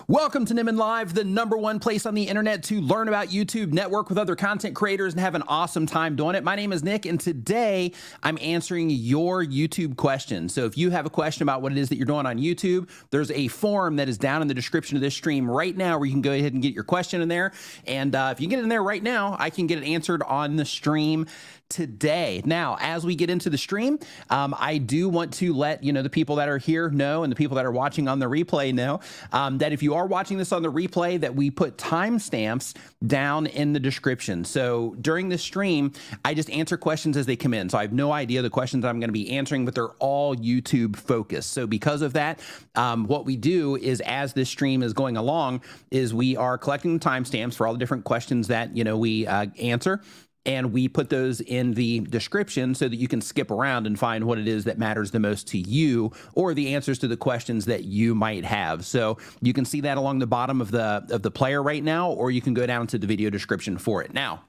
Welcome to Nimmin Live, the #1 place on the internet to learn about YouTube, network with other content creators, and have an awesome time doing it. My name is Nick, and today I'm answering your YouTube questions. So if you have a question about what it is that you're doing on YouTube, there's a form that is down in the description of this stream right now where you can go ahead and get your question in there. And if you get it in there right now, I can get it answered on the stream today. Now, as we get into the stream, I do want to let the people that are here know, and the people that are watching on the replay know, that if you are watching this on the replay, that we put timestamps down in the description. So during the stream, I just answer questions as they come in. So I have no idea the questions that I'm going to be answering, but they're all YouTube focused. So because of that, what we do is, as this stream is going along, is we are collecting timestamps for all the different questions that we answer. And we put those in the description so that you can skip around and find what it is that matters the most to you, or the answers to the questions that you might have. So you can see that along the bottom of the player right now, or you can go down to the video description for it. Now,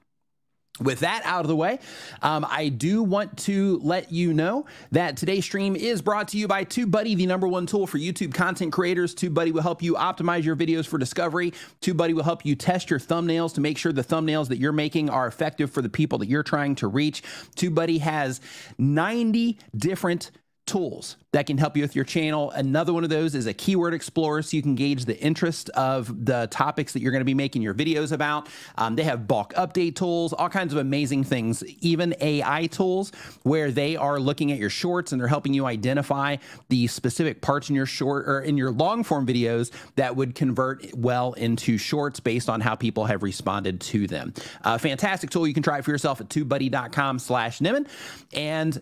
with that out of the way, I do want to let you know that today's stream is brought to you by TubeBuddy, the #1 tool for YouTube content creators. TubeBuddy will help you optimize your videos for discovery. TubeBuddy will help you test your thumbnails to make sure the thumbnails that you're making are effective for the people that you're trying to reach. TubeBuddy has 90 different tools that can help you with your channel. Another one of those is a keyword explorer, so you can gauge the interest of the topics that you're going to be making your videos about. They have bulk update tools, all kinds of amazing things, even AI tools where they are looking at your shorts and they're helping you identify the specific parts in your short or in your long form videos that would convert well into shorts based on how people have responded to them. Fantastic tool. You can try it for yourself at tubebuddy.com/Nimmin. And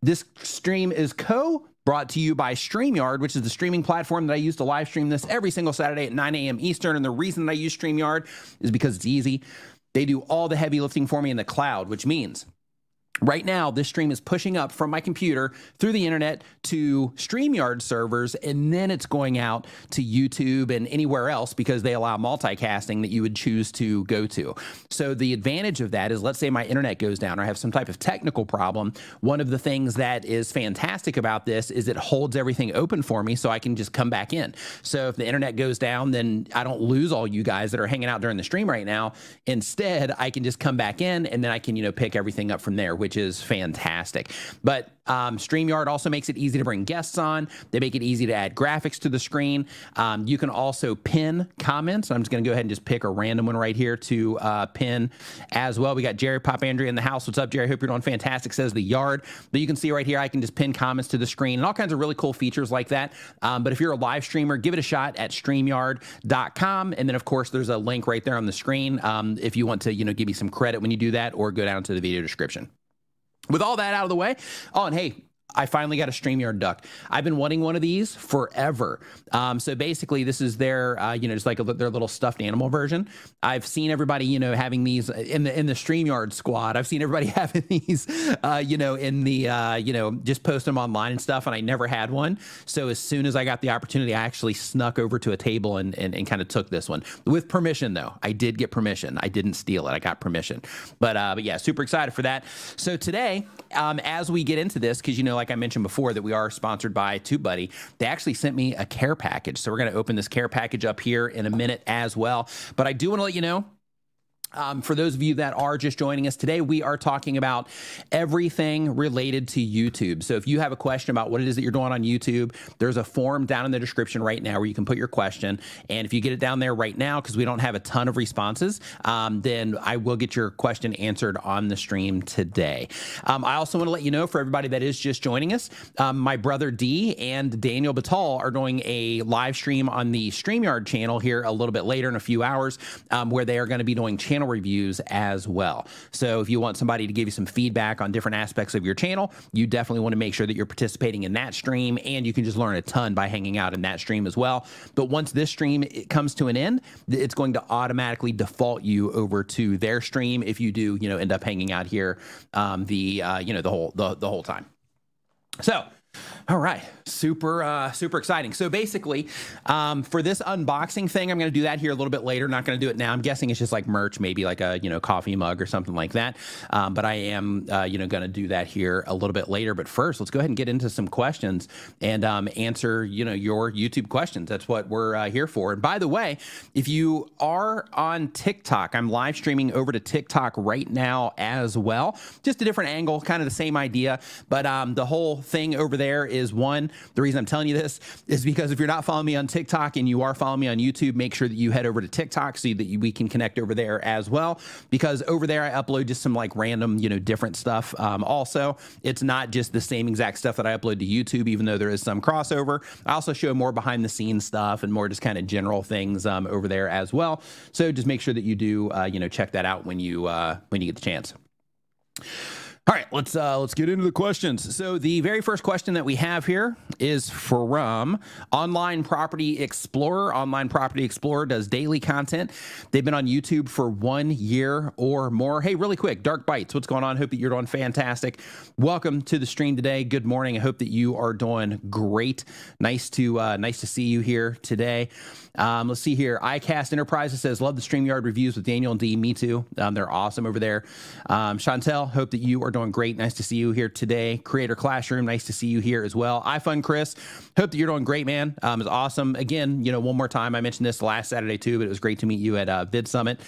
this stream is brought to you by StreamYard, which is the streaming platform that I use to live stream this every single Saturday at 9 a.m. Eastern. And the reason that I use StreamYard is because it's easy. They do all the heavy lifting for me in the cloud, which means right now, this stream is pushing up from my computer through the internet to StreamYard servers, and then it's going out to YouTube and anywhere else because they allow multicasting that you would choose to go to. So the advantage of that is, let's say my internet goes down or I have some type of technical problem. One of the things that is fantastic about this is it holds everything open for me so I can just come back in. So if the internet goes down, then I don't lose all you guys that are hanging out during the stream right now. Instead, I can just come back in and then I can, pick everything up from there, which is fantastic. But StreamYard also makes it easy to bring guests on. They make it easy to add graphics to the screen. You can also pin comments. I'm just going to go ahead and just pick a random one right here to pin as well. We got Jerry Pop Andrea in the house. What's up, Jerry? Hope you're doing fantastic, says the Yard. But you can see right here, I can just pin comments to the screen and all kinds of really cool features like that. But if you're a live streamer, give it a shot at StreamYard.com. And then, of course, there's a link right there on the screen if you want to, give me some credit when you do that, or go down to the video description. With all that out of the way, oh, and hey, I finally got a StreamYard duck. I've been wanting one of these forever. So basically, this is their, just like their little stuffed animal version. I've seen everybody, having these in the StreamYard squad. I've seen everybody having these, in the, just post them online and stuff, and I never had one. So as soon as I got the opportunity, I actually snuck over to a table and kind of took this one with permission, though. I did get permission. I didn't steal it. I got permission. But yeah, super excited for that. So today, as we get into this, because like I mentioned before that we are sponsored by TubeBuddy, they actually sent me a care package. So we're going to open this care package up here in a minute as well. But I do want to let you know, for those of you that are just joining us today, we are talking about everything related to YouTube. So if you have a question about what it is that you're doing on YouTube, there's a form down in the description right now where you can put your question. And if you get it down there right now, because we don't have a ton of responses, then I will get your question answered on the stream today. I also want to let you know, for everybody that is just joining us, my brother D and Daniel Batal are doing a live stream on the StreamYard channel here a little bit later in a few hours, where they are going to be doing channel reviews as well. So if you want somebody to give you some feedback on different aspects of your channel, you definitely want to make sure that you're participating in that stream, and you can just learn a ton by hanging out in that stream as well. But once this stream comes to an end, it's going to automatically default you over to their stream if you do, end up hanging out here the whole time. So All right, super exciting. So basically, for this unboxing thing, I'm going to do that here a little bit later. Not going to do it now. I'm guessing it's just like merch, maybe like a coffee mug or something like that. But I am going to do that here a little bit later. But first, let's go ahead and get into some questions and answer your YouTube questions. That's what we're here for. And by the way, if you are on TikTok, I'm live streaming over to TikTok right now as well. Just a different angle, kind of the same idea, but the whole thing over there is the reason I'm telling you this is because if you're not following me on TikTok and you are following me on YouTube, make sure that you head over to TikTok so that we can connect over there as well, because over there I upload just some like random, different stuff. Also, it's not just the same exact stuff that I upload to YouTube, even though there is some crossover. I also show more behind the scenes stuff and more just kind of general things over there as well. So just make sure that you do, check that out when you get the chance. All right, let's get into the questions. So the very first question that we have here is from Online Property Explorer. Online Property Explorer does daily content. They've been on YouTube for 1 year or more. Hey, really quick, Dark Bites, what's going on? Hope that you're doing fantastic. Welcome to the stream today. Good morning. I hope that you are doing great. Nice to see you here today. Let's see here. iCast Enterprises says, love the StreamYard reviews with Daniel and Dee. Me too. They're awesome over there. Chantel, hope that you are doing great. Nice to see you here today. Creator Classroom, nice to see you here as well. iFun Chris, hope that you're doing great, man. It's awesome. Again, one more time, I mentioned this last Saturday too, but it was great to meet you at Vid Summit.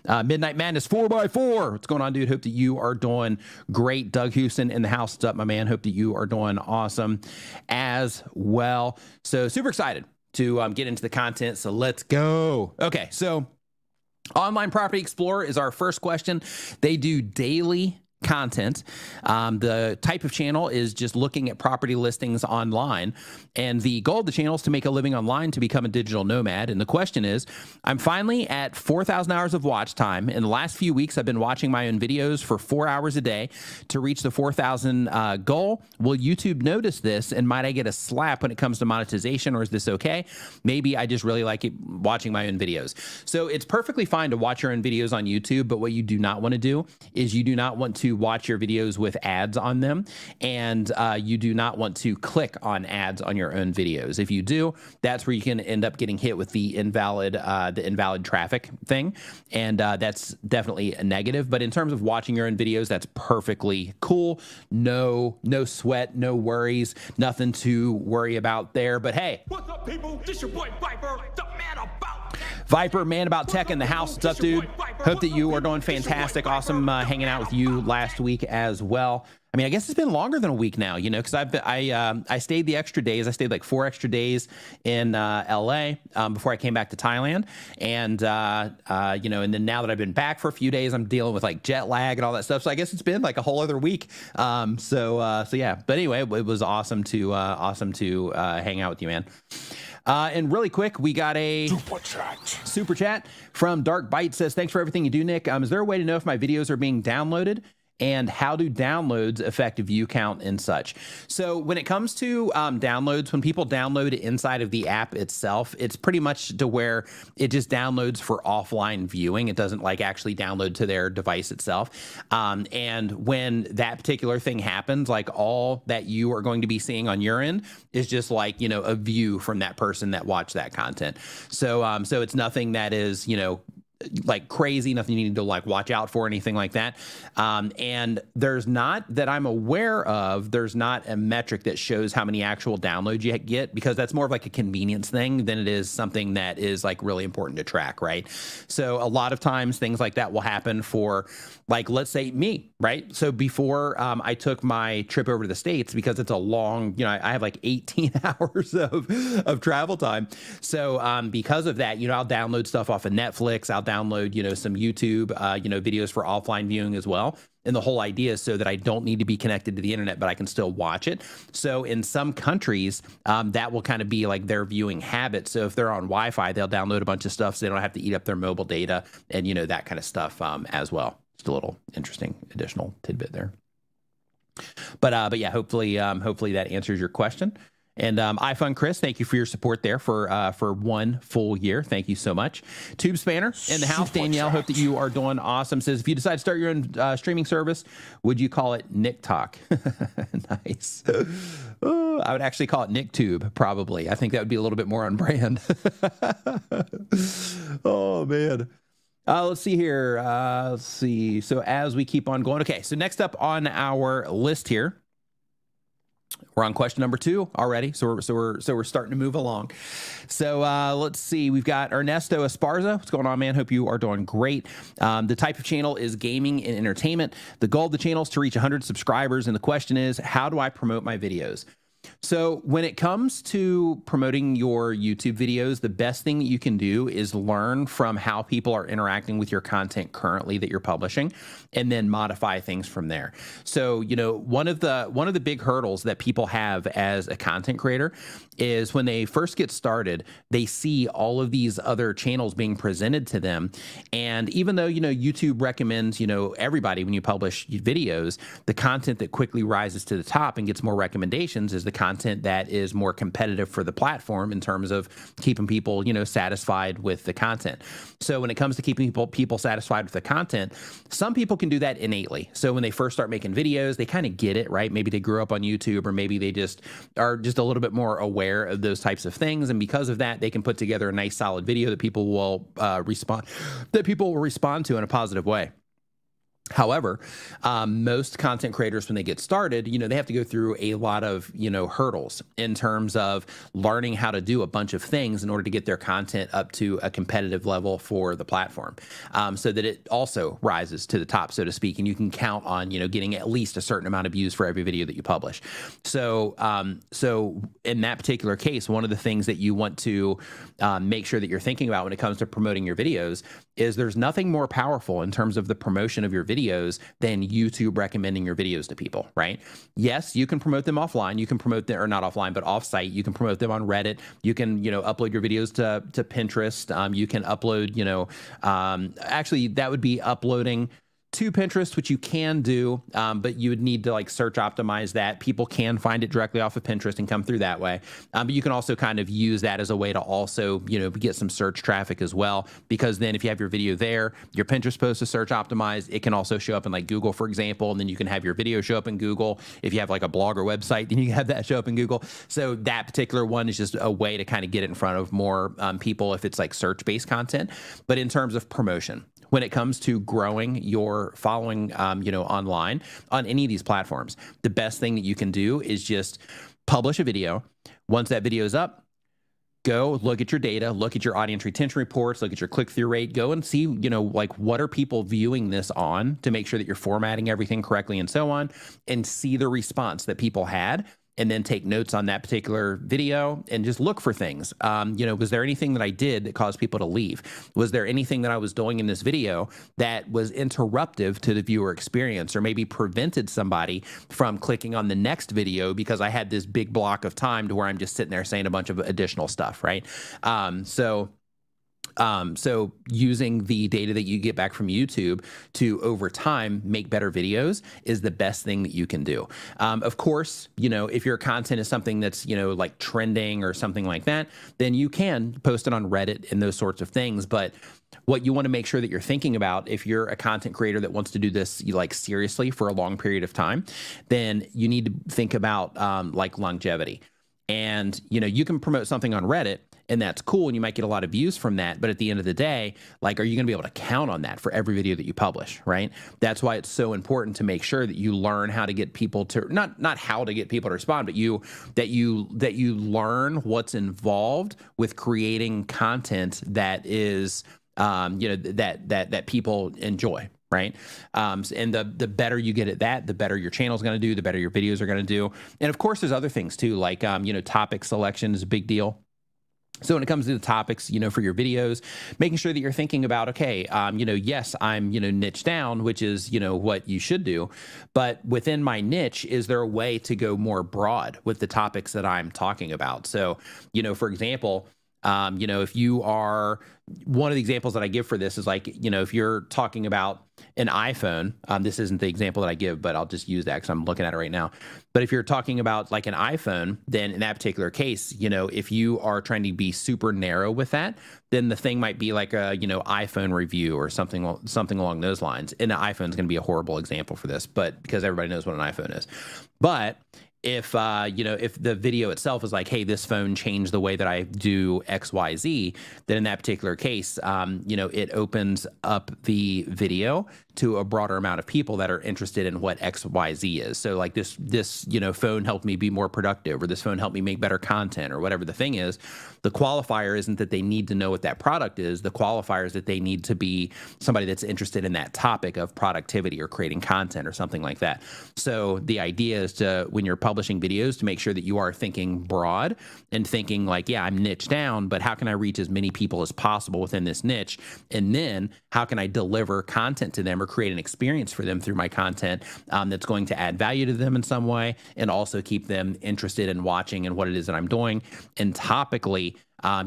Midnight Madness 4x4. What's going on, dude? Hope that you are doing great. Doug Houston in the house. What's up, my man? Hope that you are doing awesome as well. So super excited to get into the content. So let's go. Okay. So Online Property Explorer is our first question. They do daily content. The type of channel is just looking at property listings online. And the goal of the channel is to make a living online, to become a digital nomad. And the question is, I'm finally at 4,000 hours of watch time. In the last few weeks, I've been watching my own videos for 4 hours a day to reach the 4,000 goal. Will YouTube notice this? And might I get a slap when it comes to monetization, or is this okay? Maybe I just really like watching my own videos. So it's perfectly fine to watch your own videos on YouTube, but what you do not want to do is you do not want to watch your videos with ads on them, and you do not want to click on ads on your own videos. If you do, that's where you can end up getting hit with the invalid traffic thing, and that's definitely a negative. But in terms of watching your own videos, that's perfectly cool. No sweat, no worries, nothing to worry about there. But hey, what's up, people? This your boy Viper, the man about Viper, man about tech in the house. What's up, dude? Hope that you are doing fantastic. Awesome hanging out with you last week as well. I mean, I guess it's been longer than a week now, because I stayed the extra days. I stayed like 4 extra days in LA before I came back to Thailand, and and then now that I've been back for a few days, I'm dealing with like jet lag and all that stuff. So I guess it's been like a whole other week. So yeah. But anyway, it was awesome to hang out with you, man. And really quick, we got a super chat from Dark Bite. Says, thanks for everything you do, Nick. Is there a way to know if my videos are being downloaded? And how do downloads affect view count and such? So when it comes to downloads, when people download it inside of the app itself, it's pretty much to where it just downloads for offline viewing. It doesn't like actually download to their device itself. And when that particular thing happens, like all that you are going to be seeing on your end is just like, a view from that person that watched that content. So, so it's nothing that is, like crazy, nothing you need to like watch out for, anything like that. And there's not, that I'm aware of, there's not a metric that shows how many actual downloads you get, because that's more of like a convenience thing than it is something that is like really important to track, right? So a lot of times things like that will happen for, like, let's say me, right? So before I took my trip over to the States, because it's a long, I have like 18 hours of travel time. So because of that, I'll download stuff off of Netflix. I'll download, some YouTube, videos for offline viewing as well. And the whole idea is so that I don't need to be connected to the internet, but I can still watch it. So in some countries, that will kind of be like their viewing habit. So if they're on Wi-Fi, they'll download a bunch of stuff so they don't have to eat up their mobile data and, that kind of stuff as well. Just a little interesting additional tidbit there. But yeah, hopefully that answers your question. And iFund Chris, thank you for your support there for 1 full year. Thank you so much. Tube Spanner in the house. Danielle, hope that you are doing awesome. Says, if you decide to start your own streaming service, would you call it Nick Talk? Nice. Oh, I would actually call it NickTube, probably. I think that would be a little bit more on brand. Oh, man. Let's see here. Let's see. So as we keep on going. Okay, so next up on our list here, we're on question number 2 already. So we're starting to move along. So let's see. We've got Ernesto Esparza. What's going on, man? Hope you are doing great. The type of channel is gaming and entertainment. The goal of the channel is to reach 100 subscribers. And the question is, how do I promote my videos? So when it comes to promoting your YouTube videos, the best thing that you can do is learn from how people are interacting with your content currently that you're publishing, and then modify things from there. So, you know, one of the big hurdles that people have as a content creator is when they first get started, they see all of these other channels being presented to them. And even though, you know, YouTube recommends, you know, everybody when you publish videos, the content that quickly rises to the top and gets more recommendations is the content that is more competitive for the platform in terms of keeping people, you know, satisfied with the content. So when it comes to keeping people satisfied with the content, some people can do that innately. So when they first start making videos, they kind of get it, right? Maybe they grew up on YouTube, or maybe they just are just a little bit more aware of those types of things. And because of that, they can put together a nice solid video that people will respond to in a positive way. However, most content creators, when they get started, you know, they have to go through a lot of, you know, hurdles in terms of learning how to do a bunch of things in order to get their content up to a competitive level for the platform, so that it also rises to the top, so to speak, and you can count on, you know, getting at least a certain amount of views for every video that you publish. So, so in that particular case, one of the things that you want to make sure that you're thinking about when it comes to promoting your videos is there's nothing more powerful in terms of the promotion of your videos than YouTube recommending your videos to people, right? Yes, you can promote them offline. You can promote them, or not offline, but offsite. You can promote them on Reddit. You can, you know, upload your videos to Pinterest. You can upload, you know, actually that would be uploading to Pinterest, which you can do, but you would need to like search optimize that. People can find it directly off of Pinterest and come through that way. But you can also kind of use that as a way to also, you know, get some search traffic as well, because then if you have your video there, your Pinterest post is search optimized. It can also show up in like Google, for example, and then you can have your video show up in Google. If you have like a blog or website, then you can have that show up in Google. So that particular one is just a way to kind of get it in front of more people if it's like search-based content. But in terms of promotion, when it comes to growing your following, you know, online on any of these platforms, the best thing that you can do is just publish a video. Once that video is up, go look at your data, look at your audience retention reports, look at your click-through rate, go and see, you know, like what are people viewing this on to make sure that you're formatting everything correctly and so on, and see the response that people had. And then take notes on that particular video and just look for things. You know, was there anything that I did that caused people to leave? Was there anything that I was doing in this video that was interruptive to the viewer experience, or maybe prevented somebody from clicking on the next video because I had this big block of time to where I'm just sitting there saying a bunch of additional stuff, right? So using the data that you get back from YouTube to, over time, make better videos is the best thing that you can do. Of course, you know, if your content is something that's, you know, like trending or something like that, then you can post it on Reddit and those sorts of things. But what you want to make sure that you're thinking about, if you're a content creator that wants to do this like seriously for a long period of time, then you need to think about like longevity. And, you know, you can promote something on Reddit, and that's cool, and you might get a lot of views from that. But at the end of the day, like, are you going to be able to count on that for every video that you publish, right? That's why it's so important to make sure that you learn how to get people to, not how to get people to respond, but that you learn what's involved with creating content that is, you know, that people enjoy. Right. And the better you get at that, the better your channel is going to do, the better your videos are going to do. And of course, there's other things too, like, you know, topic selection is a big deal. So when it comes to the topics, you know, for your videos, making sure that you're thinking about, okay, you know, yes, I'm, you know, niche down, which is, you know, what you should do. But within my niche, is there a way to go more broad with the topics that I'm talking about? So, you know, for example, You know, if you are, one of the examples that I give for this is like, you know, if you're talking about an iPhone, this isn't the example that I give, but I'll just use that because I'm looking at it right now. But if you're talking about like an iPhone, then in that particular case, you know, if you are trying to be super narrow with that, then the thing might be like a, you know, iPhone review or something along those lines. And the iPhone is going to be a horrible example for this, but because everybody knows what an iPhone is. But if, you know, if the video itself is like, hey, this phone changed the way that I do X, Y, Z, then in that particular case, you know, it opens up the video to a broader amount of people that are interested in what X, Y, Z is. So like this, you know, phone helped me be more productive, or this phone helped me make better content, or whatever the thing is. The qualifier isn't that they need to know what that product is. The qualifier is that they need to be somebody that's interested in that topic of productivity or creating content or something like that. So the idea is to, when you're publishing videos, to make sure that you are thinking broad and thinking like, yeah, I'm niche down, but how can I reach as many people as possible within this niche? And then how can I deliver content to them or create an experience for them through my content that's going to add value to them in some way, and also keep them interested in watching and what it is that I'm doing. And topically,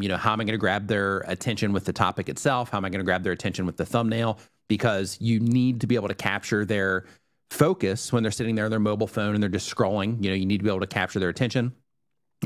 you know, how am I going to grab their attention with the topic itself? How am I going to grab their attention with the thumbnail? Because you need to be able to capture their focus when they're sitting there on their mobile phone and they're just scrolling. You know, you need to be able to capture their attention.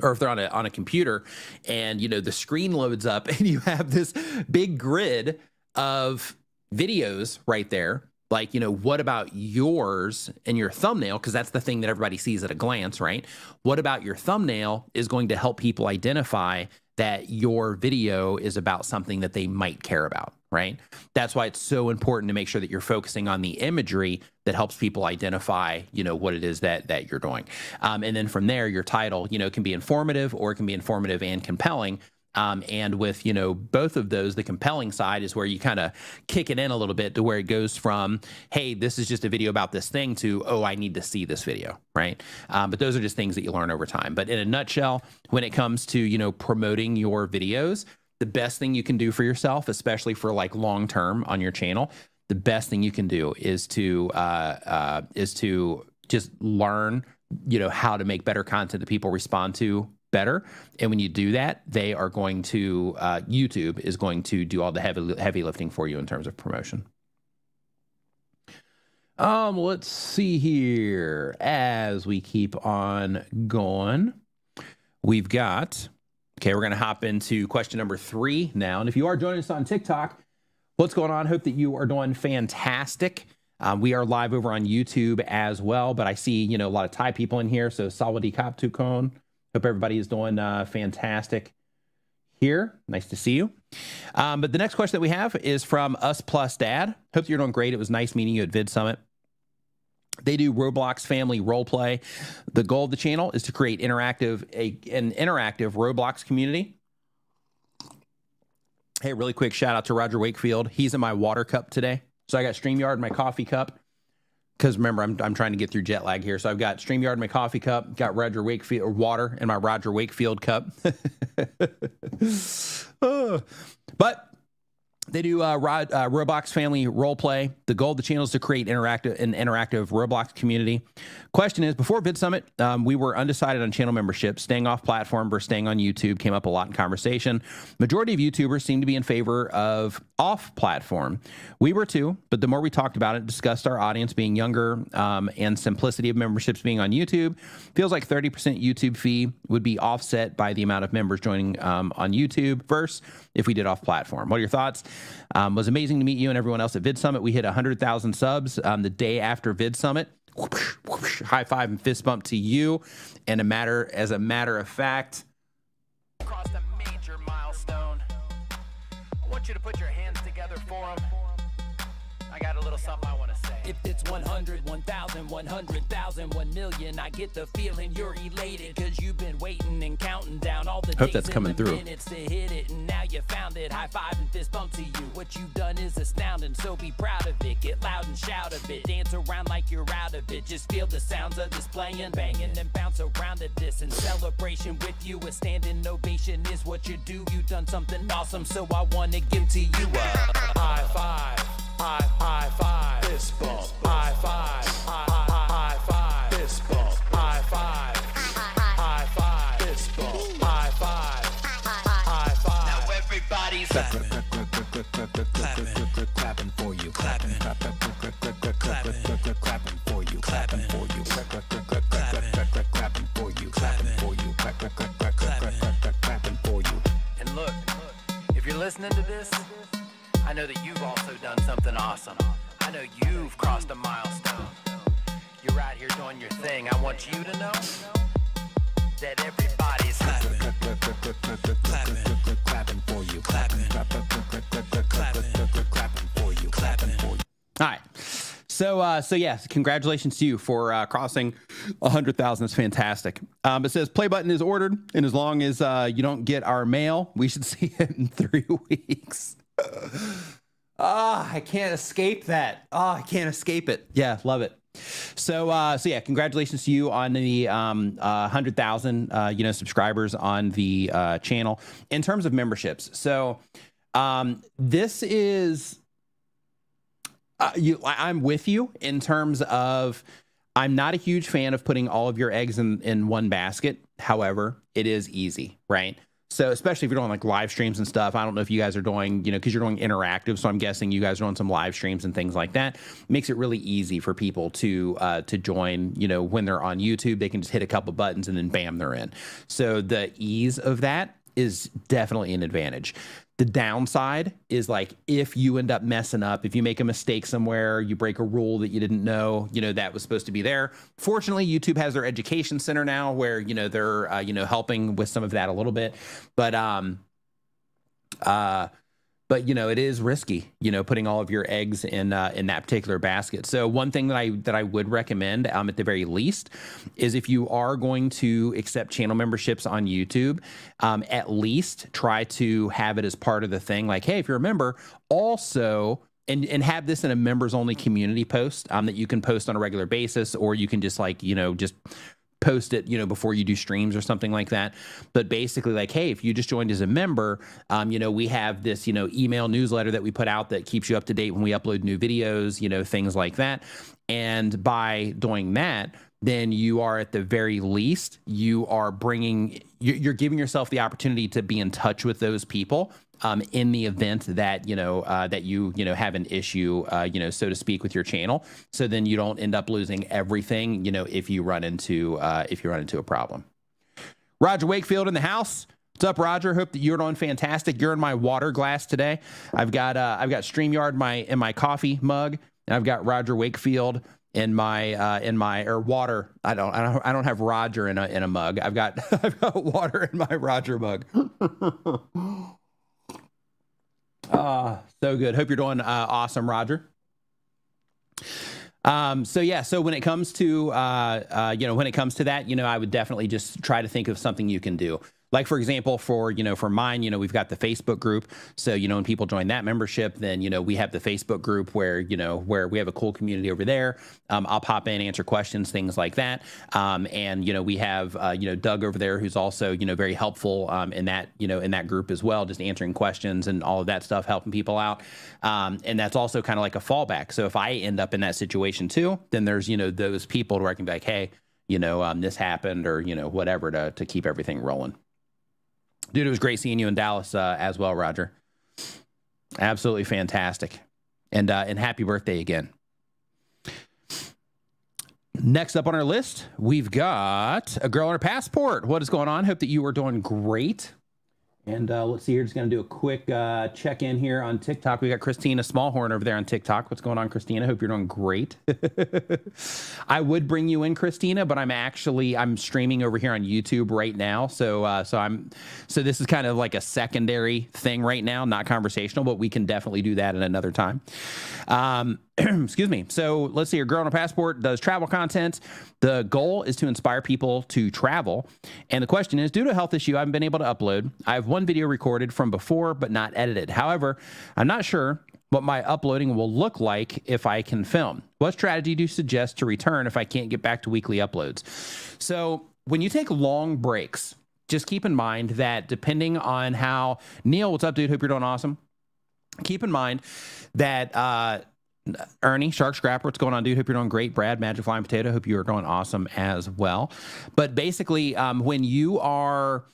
Or if they're on a computer and, you know, the screen loads up and you have this big grid of videos right there. Like, you know, what about yours and your thumbnail? Because that's the thing that everybody sees at a glance, right? What about your thumbnail is going to help people identify that your video is about something that they might care about, right? That's why it's so important to make sure that you're focusing on the imagery that helps people identify, you know, what it is that you're doing. And then from there, your title, you know, can be informative, or it can be informative and compelling. And with, you know, both of those, the compelling side is where you kind of kick it in a little bit to where it goes from, hey, this is just a video about this thing, to, oh, I need to see this video, right? But those are just things that you learn over time. But in a nutshell, when it comes to, you know, promoting your videos, the best thing you can do for yourself, especially for like long term on your channel, the best thing you can do is to just learn, you know, how to make better content that people respond to better. And when you do that, they are going to, YouTube is going to do all the heavy lifting for you in terms of promotion. Let's see here. As we keep on going, we've got, okay, we're going to hop into question number 3 now. And if you are joining us on TikTok, what's going on? Hope that you are doing fantastic. We are live over on YouTube as well, but I see, you know, a lot of Thai people in here. So Sawadee Kap Tukon. Hope everybody is doing fantastic here. Nice to see you. But the next question that we have is from Us Plus Dad. Hope you're doing great. It was nice meeting you at Vid Summit. They do Roblox family role play. The goal of the channel is to create an interactive Roblox community. Hey, really quick shout out to Roger Wakefield. He's in my water cup today. So I got StreamYard in my coffee cup. Because remember, I'm trying to get through jet lag here. So I've got StreamYard in my coffee cup, got Roger Wakefield, or water in my Roger Wakefield cup. But they do Roblox family role play. The goal of the channel is to create an interactive Roblox community. Question is, before Vid Summit, we were undecided on channel membership. Staying off platform versus staying on YouTube came up a lot in conversation. Majority of YouTubers seem to be in favor of off platform. We were too, but the more we talked about it, discussed our audience being younger and simplicity of memberships being on YouTube, feels like 30% YouTube fee would be offset by the amount of members joining on YouTube versus if we did off platform. What are your thoughts? Was amazing to meet you and everyone else at Vid Summit. We hit 100,000 subs the day after Vid Summit. Whoosh, whoosh, high five and fist bump to you. And as a matter of fact, crossed a major milestone. I want you to put your hands together for him. I got a little something I want to say. If it's 100, 1,000, 100,000, 1 million, I get the feeling you're elated because you've been waiting and counting down all the hope that's coming through. Minutes to hit it, and now you found it. High five and fist bump to you. What you've done is astounding, so be proud of it. Get loud and shout a bit. Dance around like you're out of it. Just feel the sounds of this playing, banging, and bounce around at this. In celebration with you, a standing ovation is what you do. You done something awesome, so I want to give to you a high five. High five, fist bump. High five, high five, fist bump. High five, fist bump. High five, everybody's clapping for you, clapping for you, clapping for you, clapping for you. And look, if you're listening to this, I know that you've also done something awesome. I know you've crossed a milestone. You're right here doing your thing. I want you to know that everybody's clapping for you, clapping for you, clapping for you. All right. So yes, congratulations to you for crossing 100,000. That's fantastic. It says play button is ordered, and as long as you don't get our mail, we should see it in 3 weeks. I can't escape that. I can't escape it. Yeah, love it. So yeah, congratulations to you on the 100,000 subscribers on the channel. In terms of memberships, so this is I'm with you in terms of I'm not a huge fan of putting all of your eggs in one basket. However, it is easy, right? So especially if you're doing like live streams and stuff, I don't know if you guys are doing, because you're doing interactive. So I'm guessing you guys are doing some live streams and things like that. Makes it really easy for people to join, when they're on YouTube, they can just hit a couple buttons and then bam, they're in. So the ease of that is definitely an advantage. The downside is like if you end up messing up, if you make a mistake somewhere, you break a rule that you didn't know, that was supposed to be there. Fortunately, YouTube has their education center now where, they're, helping with some of that a little bit. But it is risky, putting all of your eggs in that particular basket. So one thing that I would recommend, at the very least, is if you are going to accept channel memberships on YouTube, at least try to have it as part of the thing. Like, hey, if you're a member, also and have this in a members only community post that you can post on a regular basis, or you can just just post it, before you do streams or something like that. But basically like, hey, if you just joined as a member, we have this, email newsletter that we put out that keeps you up to date when we upload new videos, things like that. And by doing that, then you are at the very least, you're giving yourself the opportunity to be in touch with those people in the event that, that you have an issue, so to speak, with your channel. So then you don't end up losing everything, if you run into a problem. Roger Wakefield in the house. What's up, Roger? Hope that you're doing fantastic. You're in my water glass today. I've got StreamYard in my coffee mug, and I've got Roger Wakefield in my water. I don't have Roger in a mug. I've got water in my Roger mug. So good. Hope you're doing awesome, Roger. So yeah, so when it comes to that, I would definitely just try to think of something you can do. Like, for example, for mine, we've got the Facebook group. So, when people join that membership, then, we have the Facebook group where we have a cool community over there. I'll pop in, answer questions, things like that. And, we have, Doug over there, who's also, very helpful in that group as well, just answering questions and all of that stuff, helping people out. And that's also kind of like a fallback. So if I end up in that situation too, then there's, those people where I can be like, hey, this happened, or, whatever, to keep everything rolling. Dude, it was great seeing you in Dallas as well, Roger. Absolutely fantastic. And happy birthday again. Next up on our list, we've got a girl on her passport. What is going on? Hope that you are doing great. And let's see here. Just going to do a quick check-in here on TikTok. We got Christina Smallhorn over there on TikTok. What's going on, Christina? Hope you're doing great. I would bring you in, Christina, but I'm streaming over here on YouTube right now. So this is kind of like a secondary thing right now, not conversational, but we can definitely do that at another time. Excuse me. So let's see. Your girl on a passport does travel content. The goal is to inspire people to travel. And the question is, due to a health issue, I haven't been able to upload. I have one video recorded from before, but not edited. However, I'm not sure what my uploading will look like if I can film. What strategy do you suggest to return if I can't get back to weekly uploads? So when you take long breaks, just keep in mind that depending on how Neil, what's up, dude? Hope you're doing awesome. Keep in mind that, Ernie, Shark Scrapper, what's going on, dude? Hope you're doing great. Brad, Magic Flying Potato, hope you are doing awesome as well. But basically, when you are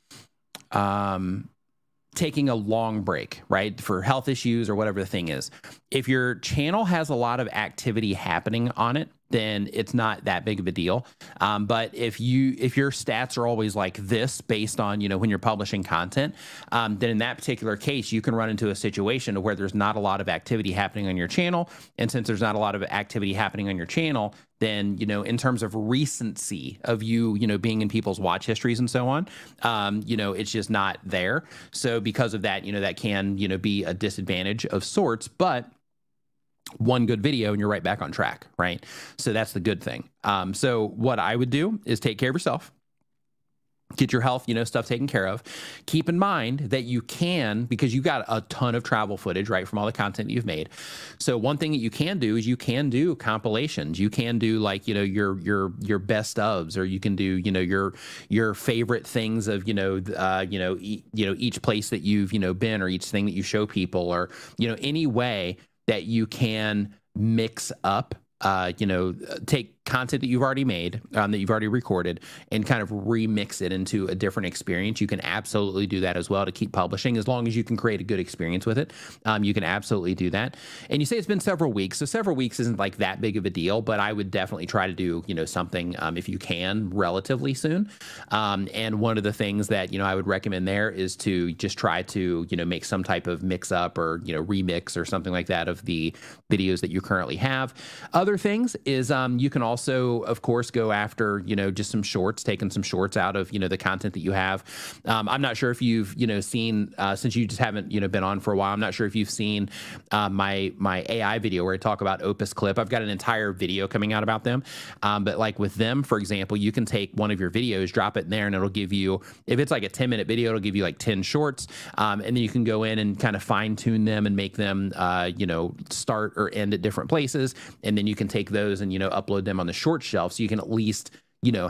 taking a long break, right? For health issues or whatever the thing is. If your channel has a lot of activity happening on it, then it's not that big of a deal. But if your stats are always like this based on, when you're publishing content, then in that particular case, you can run into a situation where there's not a lot of activity happening on your channel. And since there's not a lot of activity happening on your channel, then, in terms of recency of you, being in people's watch histories and so on, it's just not there. So because of that, that can, be a disadvantage of sorts, but one good video and you're right back on track, right? So that's the good thing. So what I would do is take care of yourself, get your health, stuff taken care of. Keep in mind that you can, because you got a ton of travel footage, right, from all the content that you've made. So one thing that you can do is you can do compilations. You can do like, your best ofs, or you can do, your favorite things of, each place that you've, been, or each thing that you show people, or, any way that you can mix up, take content that you've already made, that you've already recorded, and kind of remix it into a different experience. You can absolutely do that as well to keep publishing, as long as you can create a good experience with it. You can absolutely do that. And you say it's been several weeks, so several weeks isn't like that big of a deal, but I would definitely try to do, something, if you can, relatively soon. And one of the things that, I would recommend there is to just try to, make some type of mix up or, remix or something like that of the videos that you currently have. Other things is, you can also, of course, go after, just some shorts, taking some shorts out of, the content that you have. I'm not sure if you've, seen, since you just haven't, been on for a while, I'm not sure if you've seen my AI video where I talk about Opus Clip. I've got an entire video coming out about them. But like with them, for example, you can take one of your videos, drop it in there, and it'll give you, if it's like a 10-minute video, it'll give you like 10 shorts. And then you can go in and kind of fine tune them and make them, start or end at different places. And then you can take those and, upload them on the short shelf, so you can at least,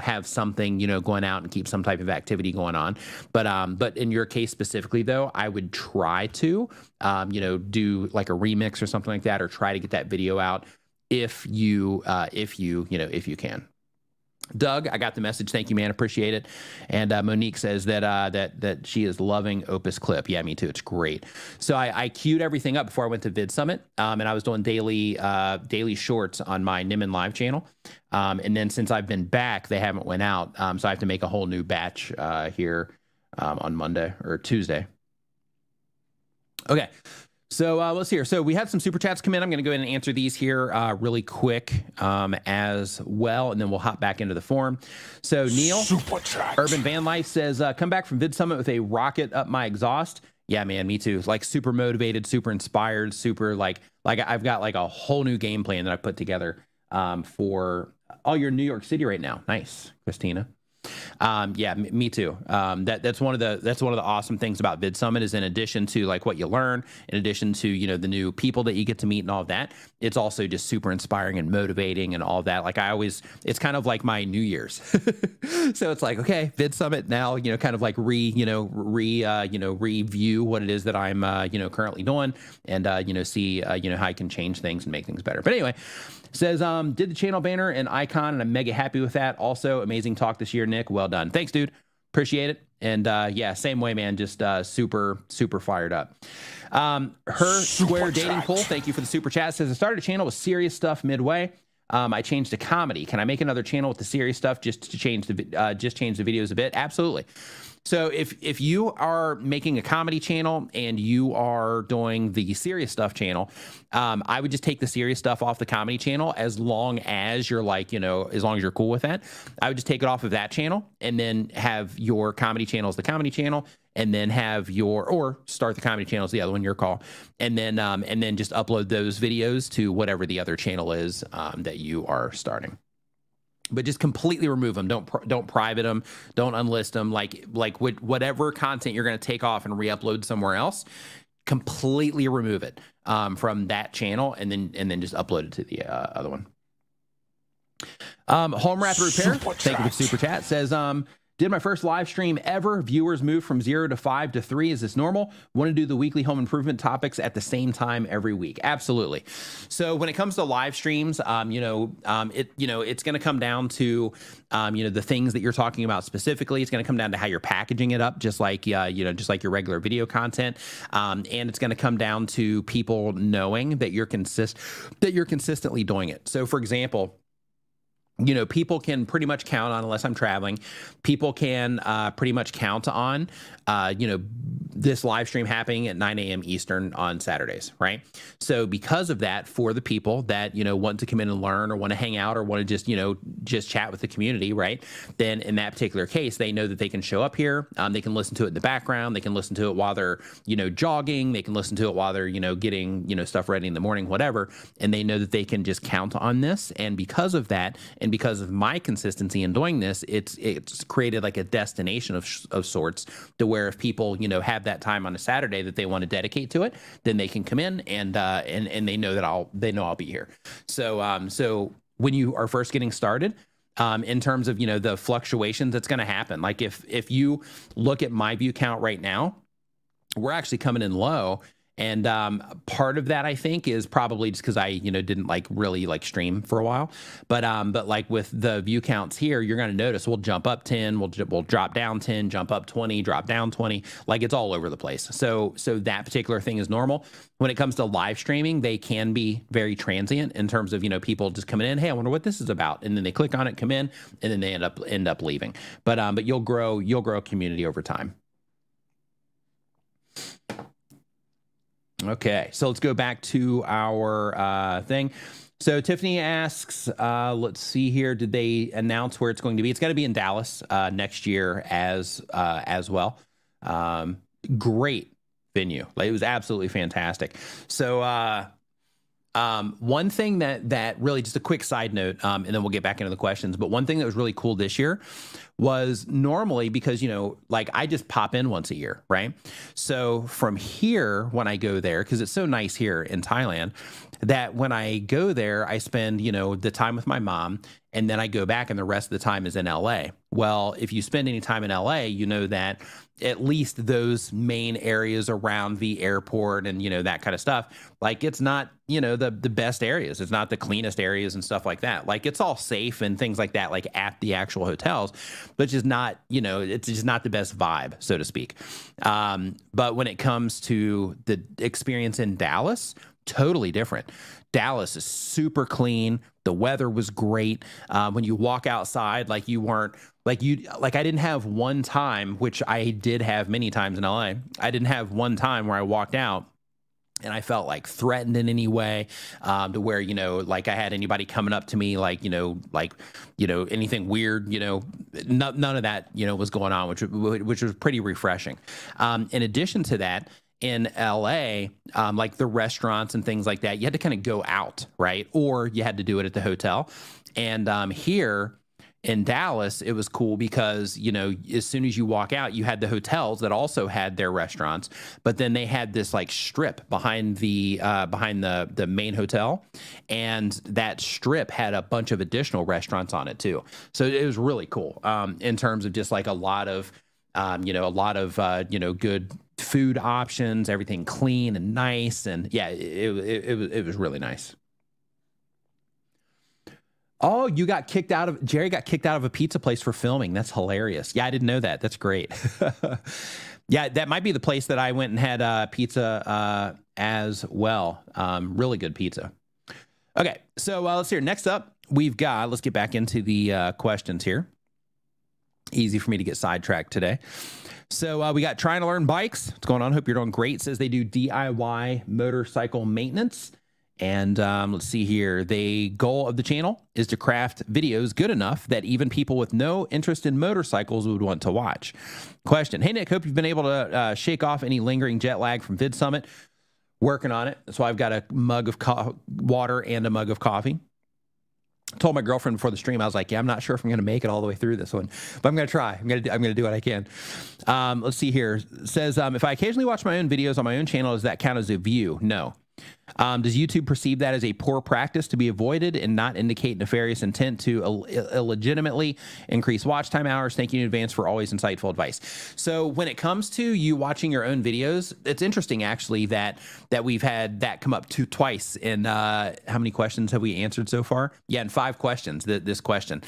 have something, going out and keep some type of activity going on. But in your case specifically, though, I would try to, do like a remix or something like that, or try to get that video out if you can. Doug, I got the message. Thank you, man. Appreciate it. And Monique says that she is loving Opus Clip. Yeah, me too. It's great. So I queued everything up before I went to Vid Summit, and I was doing daily shorts on my Nimin Live channel. And then since I've been back, they haven't went out. So I have to make a whole new batch here on Monday or Tuesday. Okay. So let's see here. So we had some super chats come in. I'm going to go ahead and answer these here really quick as well, and then we'll hop back into the forum. So Neil, Urban Van Life says, come back from Vid Summit with a rocket up my exhaust. Yeah, man, me too. Like super motivated, super inspired, super like I've got like a whole new game plan that I put together for all your New York City right now. Nice, Christina. Yeah, me too. That's one of the awesome things about Vid Summit is, in addition to like what you learn, in addition to, the new people that you get to meet and all of that, it's also just super inspiring and motivating and all that. Like it's kind of like my New Year's. So it's like, okay, Vid Summit now, kind of like review what it is that I'm, currently doing, and, see, how I can change things and make things better. But anyway, says, did the channel banner and icon, and I'm mega happy with that. Also, amazing talk this year, Nick. Well done. Thanks, dude. Appreciate it. And yeah, same way, man. Just super fired up. Her Square Dating Pool, thank you for the super chat. Says, I started a channel with serious stuff midway. I changed to comedy. Can I make another channel with the serious stuff just to change the videos a bit? Absolutely. So if you are making a comedy channel and you are doing the serious stuff channel, I would just take the serious stuff off the comedy channel, as long as you're like, as long as you're cool with that. I would just take it off of that channel and then have your comedy channel as the comedy channel, and then have or start the comedy channel as the other one, your call. And then just upload those videos to whatever the other channel is that you are starting. But just completely remove them. Don't private them. Don't unlist them. Like whatever content you're going to take off and re-upload somewhere else, completely remove it from that channel, and then just upload it to the other one. Home Wrap Repair, thank you for the super chat. Says, Did my first live stream ever. Viewers moved from 0 to 5 to 3. Is this normal? Want to do the weekly home improvement topics at the same time every week? Absolutely. So when it comes to live streams, it's going to come down to, the things that you're talking about specifically. It's going to come down to how you're packaging it up, just like your regular video content. And it's going to come down to people knowing that you're consistently doing it. So for example, people can pretty much count on, unless I'm traveling, people can pretty much count on, this live stream happening at 9 a.m. Eastern on Saturdays, right? So because of that, for the people that, want to come in and learn or want to hang out or want to just chat with the community, right? Then in that particular case, they know that they can show up here. They can listen to it in the background. They can listen to it while they're, jogging. They can listen to it while they're, getting, stuff ready in the morning, whatever. And they know that they can just count on this. And because of that, and because of my consistency in doing this, it's created like a destination of sorts, to where if people, have that time on a Saturday that they want to dedicate to it, then they can come in and they know that I'll be here. So when you are first getting started, in terms of, the fluctuations that's going to happen, like if you look at my view count right now, we're actually coming in low. And part of that, I think, is probably just because I, didn't really stream for a while. But like with the view counts here, you're going to notice we'll jump up 10, we'll drop down 10, jump up 20, drop down 20. Like it's all over the place. So that particular thing is normal. When it comes to live streaming, they can be very transient in terms of, people just coming in. Hey, I wonder what this is about. And then they click on it, come in, and then they end up leaving. But you'll grow a community over time. Okay, so let's go back to our thing. So Tiffany asks, let's see here, did they announce where it's going to be? It's got to be in Dallas next year as well. Great venue. Like, it was absolutely fantastic. So one thing that really, just a quick side note, and then we'll get back into the questions, but one thing that was really cool this year was, normally, because, I just pop in once a year, right? So from here, when I go there, because it's so nice here in Thailand, that when I go there, I spend, the time with my mom, and then I go back and the rest of the time is in LA. Well, if you spend any time in LA, you know that at least those main areas around the airport and, that kind of stuff, like, it's not, the best areas. It's not the cleanest areas and stuff like that. Like, it's all safe and things like that, like at the actual hotels, but just not, it's just not the best vibe, so to speak. But when it comes to the experience in Dallas, totally different. Dallas is super clean. The weather was great. When you walk outside, I didn't have one time, which I did have many times in LA. I didn't have one time where I walked out and I felt like threatened in any way, to where, I had anybody coming up to me, anything weird, none of that, was going on, which was pretty refreshing. In addition to that, in LA, like the restaurants and things like that, you had to kind of go out, right? Or you had to do it at the hotel. And here in Dallas, it was cool because, as soon as you walk out, you had the hotels that also had their restaurants, but then they had this strip behind the main hotel, and that strip had a bunch of additional restaurants on it too. So it was really cool, in terms of just a lot of good food options, everything clean and nice. And yeah, it was really nice. Oh, Jerry got kicked out of a pizza place for filming. That's hilarious. Yeah, I didn't know that. That's great. Yeah, that might be the place that I went and had pizza as well. Really good pizza. Okay, so let's see here. Next up, let's get back into the questions here. Easy for me to get sidetracked today. So we got trying to learn bikes. What's going on? Hope you're doing great. Says they do DIY motorcycle maintenance. And let's see here. The goal of the channel is to craft videos good enough that even people with no interest in motorcycles would want to watch. Question. Hey, Nick, hope you've been able to shake off any lingering jet lag from Vid Summit. Working on it. So I've got a mug of water and a mug of coffee. I told my girlfriend before the stream, I was like, yeah, I'm not sure if I'm going to make it all the way through this one, but I'm going to try. I'm going to do what I can. Let's see here. It says, if I occasionally watch my own videos on my own channel, does that count as a view? No. Does YouTube perceive that as a poor practice to be avoided and not indicate nefarious intent to illegitimately increase watch time hours? Thank you in advance for always insightful advice. So when it comes to you watching your own videos, it's interesting actually that we've had that come up twice in how many questions have we answered so far? Yeah, in 5 questions, this question.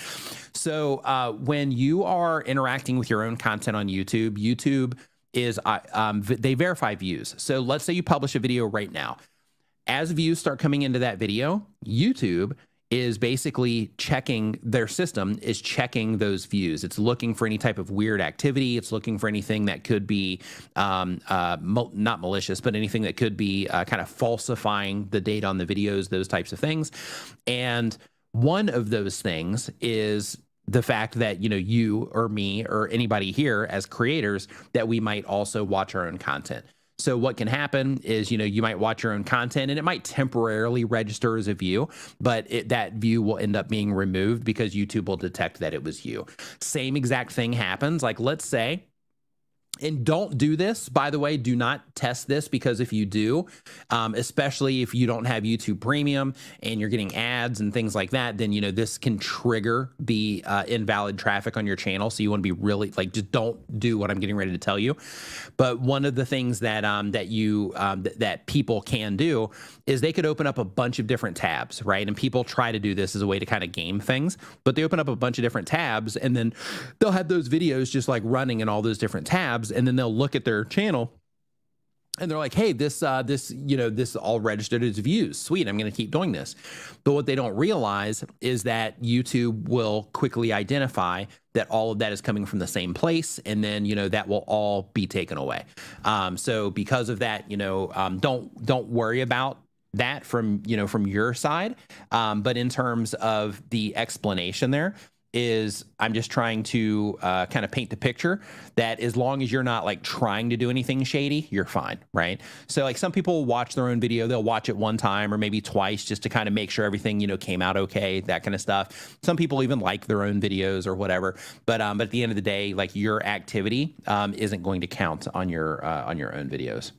So when you are interacting with your own content on YouTube, YouTube is they verify views. So let's say you publish a video right now. As views start coming into that video, YouTube is basically checking, their system is checking those views. It's looking for any type of weird activity. It's looking for anything that could be not malicious, but anything that could be kind of falsifying the data on the videos, those types of things. And one of those things is the fact that, you know, you or me or anybody here as creators, that we might also watch our own content. So what can happen is, you know, you might watch your own content and it might temporarily register as a view, but that view will end up being removed because YouTube will detect that it was you. Same exact thing happens. Like, let's say, and don't do this, by the way, do not test this, because if you do, especially if you don't have YouTube Premium and you're getting ads and things like that, then, you know, this can trigger the invalid traffic on your channel. So you want to be really, like, just don't do what I'm getting ready to tell you. But one of the things that that people can do is they could open up a bunch of different tabs, right? And people try to do this as a way to kind of game things, but they open up a bunch of different tabs and then they'll have those videos just like running in all those different tabs. And then they'll look at their channel and they're like, hey, this all registered as views. Sweet, I'm going to keep doing this. But what they don't realize is that YouTube will quickly identify that all of that is coming from the same place. And then, you know, that will all be taken away. So because of that, you know, don't worry about that from your side. But in terms of the explanation there, is I'm just trying to kind of paint the picture that as long as you're not like trying to do anything shady, you're fine, right? So like some people watch their own video, they'll watch it one time or maybe twice just to kind of make sure everything, you know, came out okay, that kind of stuff. Some people even like their own videos or whatever, but at the end of the day, like your activity isn't going to count on your own videos.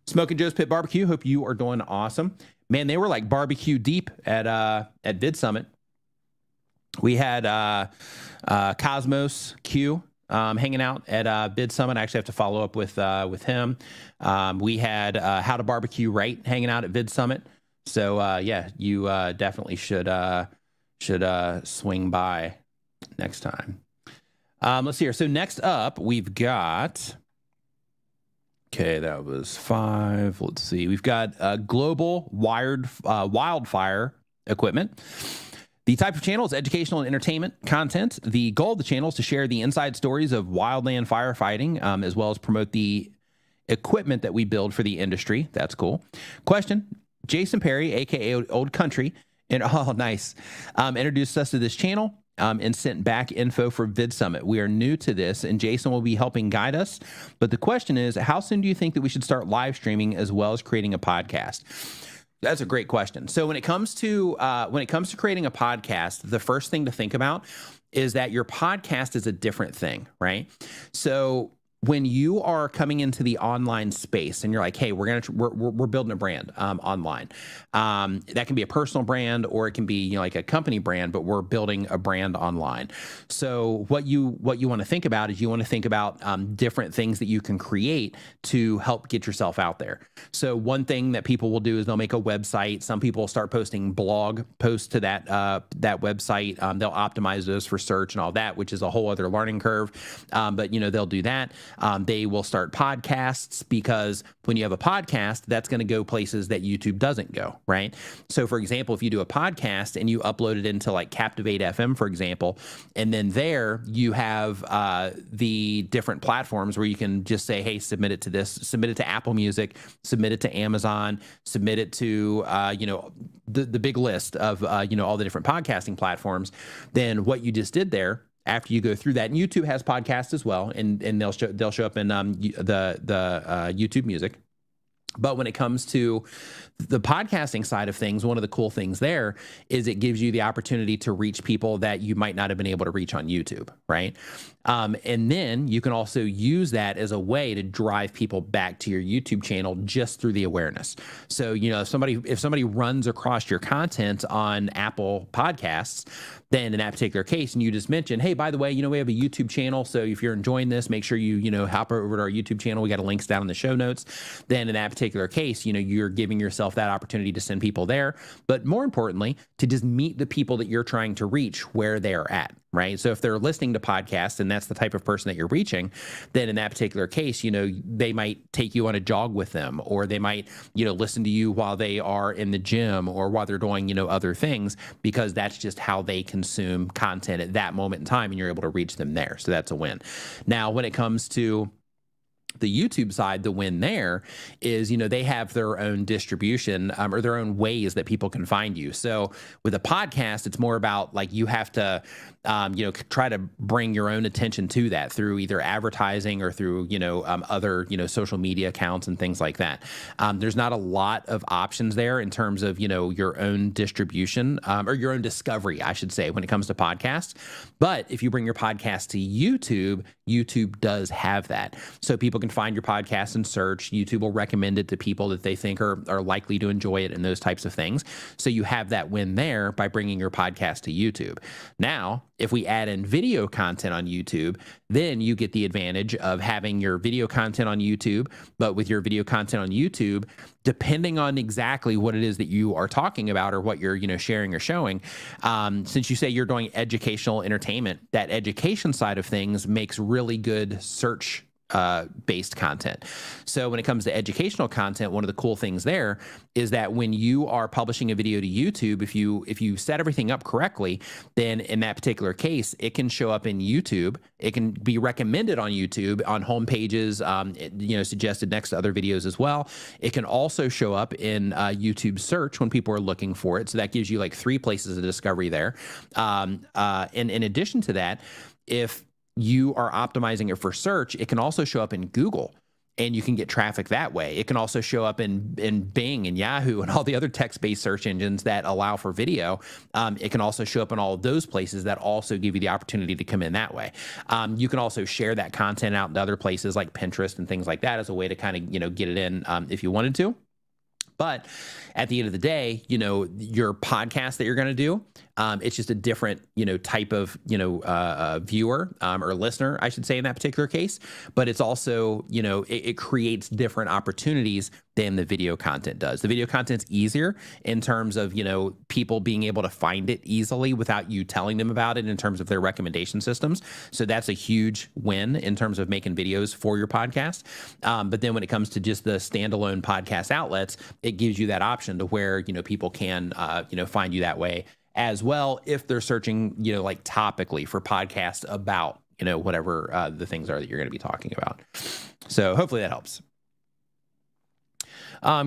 Smoking Joe's Pit Barbecue, hope you are doing awesome. Man, they were like barbecue deep at Vid Summit. We had Cosmos Q hanging out at Bid Summit. I actually have to follow up with him. We had How to Barbecue Right hanging out at Bid Summit. So yeah, you definitely should swing by next time. Let's see here. So next up, we've got. Okay, that was 5. Let's see. We've got global wildfire equipment. The type of channel is educational and entertainment content. The goal of the channel is to share the inside stories of wildland firefighting, as well as promote the equipment that we build for the industry. That's cool. Question: Jason Perry, aka Old Country, and oh, nice, introduced us to this channel and sent back info for Vid Summit. We are new to this, and Jason will be helping guide us. But the question is, how soon do you think that we should start live streaming as well as creating a podcast? That's a great question. So when it comes to creating a podcast, the first thing to think about is that your podcast is a different thing, right? So when you are coming into the online space and you're like, hey, we're building a brand online. That can be a personal brand or it can be, you know, like a company brand, but we're building a brand online. So what you want to think about is you want to think about different things that you can create to help get yourself out there. So one thing that people will do is they'll make a website. Some people will start posting blog posts to that website. They'll optimize those for search and all that, which is a whole other learning curve. But you know, they'll do that. They will start podcasts because when you have a podcast, that's going to go places that YouTube doesn't go, right? So for example, if you do a podcast and you upload it into like Captivate FM, for example, and then there you have the different platforms where you can just say, hey, submit it to this, submit it to Apple Music, submit it to Amazon, submit it to, you know, the big list of, you know, all the different podcasting platforms. Then what you just did there, after you go through that, and YouTube has podcasts as well, and they'll show up in the YouTube Music. But when it comes to the podcasting side of things, one of the cool things there is it gives you the opportunity to reach people that you might not have been able to reach on YouTube, right? And then you can also use that as a way to drive people back to your YouTube channel just through the awareness. So, you know, if somebody runs across your content on Apple Podcasts, then in that particular case, and you just mentioned, hey, by the way, you know, we have a YouTube channel. So if you're enjoying this, make sure you know, hop over to our YouTube channel. We got links down in the show notes. Then in that particular case, you know, you're giving yourself that opportunity to send people there. But more importantly, to just meet the people that you're trying to reach where they're at. Right. So if they're listening to podcasts and that's the type of person that you're reaching, then in that particular case, you know, they might take you on a jog with them, or they might, you know, listen to you while they are in the gym or while they're doing, you know, other things, because that's just how they consume content at that moment in time, and you're able to reach them there. So that's a win. Now, when it comes to the YouTube side, the win there is, you know, they have their own distribution or their own ways that people can find you. So with a podcast, it's more about like you have to, you know, try to bring your own attention to that through either advertising or through, you know, other, you know, social media accounts and things like that. There's not a lot of options there in terms of, you know, your own distribution or your own discovery, I should say, when it comes to podcasts. But if you bring your podcast to YouTube, YouTube does have that. So people can find your podcast and search. YouTube will recommend it to people that they think are likely to enjoy it and those types of things. So you have that win there by bringing your podcast to YouTube. Now, if we add in video content on YouTube, then you get the advantage of having your video content on YouTube. But with your video content on YouTube, depending on exactly what it is that you are talking about or what you're, you know, sharing or showing, since you say you're doing educational entertainment, that education side of things makes really good search based content. So when it comes to educational content, one of the cool things there is that when you are publishing a video to YouTube, if you set everything up correctly, then in that particular case, it can show up in YouTube. It can be recommended on YouTube on home pages, you know, suggested next to other videos as well. It can also show up in YouTube search when people are looking for it. So that gives you like 3 places of discovery there. And in addition to that, if you are optimizing it for search, it can also show up in Google, and you can get traffic that way. It can also show up in Bing and Yahoo and all the other text-based search engines that allow for video. It can also show up in all of those places that also give you the opportunity to come in that way. You can also share that content out into other places like Pinterest and things like that as a way to kind of, you know, get it in if you wanted to. But at the end of the day, you know, your podcast that you're going to do, it's just a different, you know, type of, you know, viewer or listener, I should say, in that particular case. But it's also, you know, it creates different opportunities than the video content does. The video content's easier in terms of, you know, people being able to find it easily without you telling them about it in terms of their recommendation systems. So that's a huge win in terms of making videos for your podcast. But then when it comes to just the standalone podcast outlets, it gives you that option to where, you know, people can, you know, find you that way as well if they're searching, you know, like topically for podcasts about, you know, whatever the things are that you're going to be talking about. So hopefully that helps.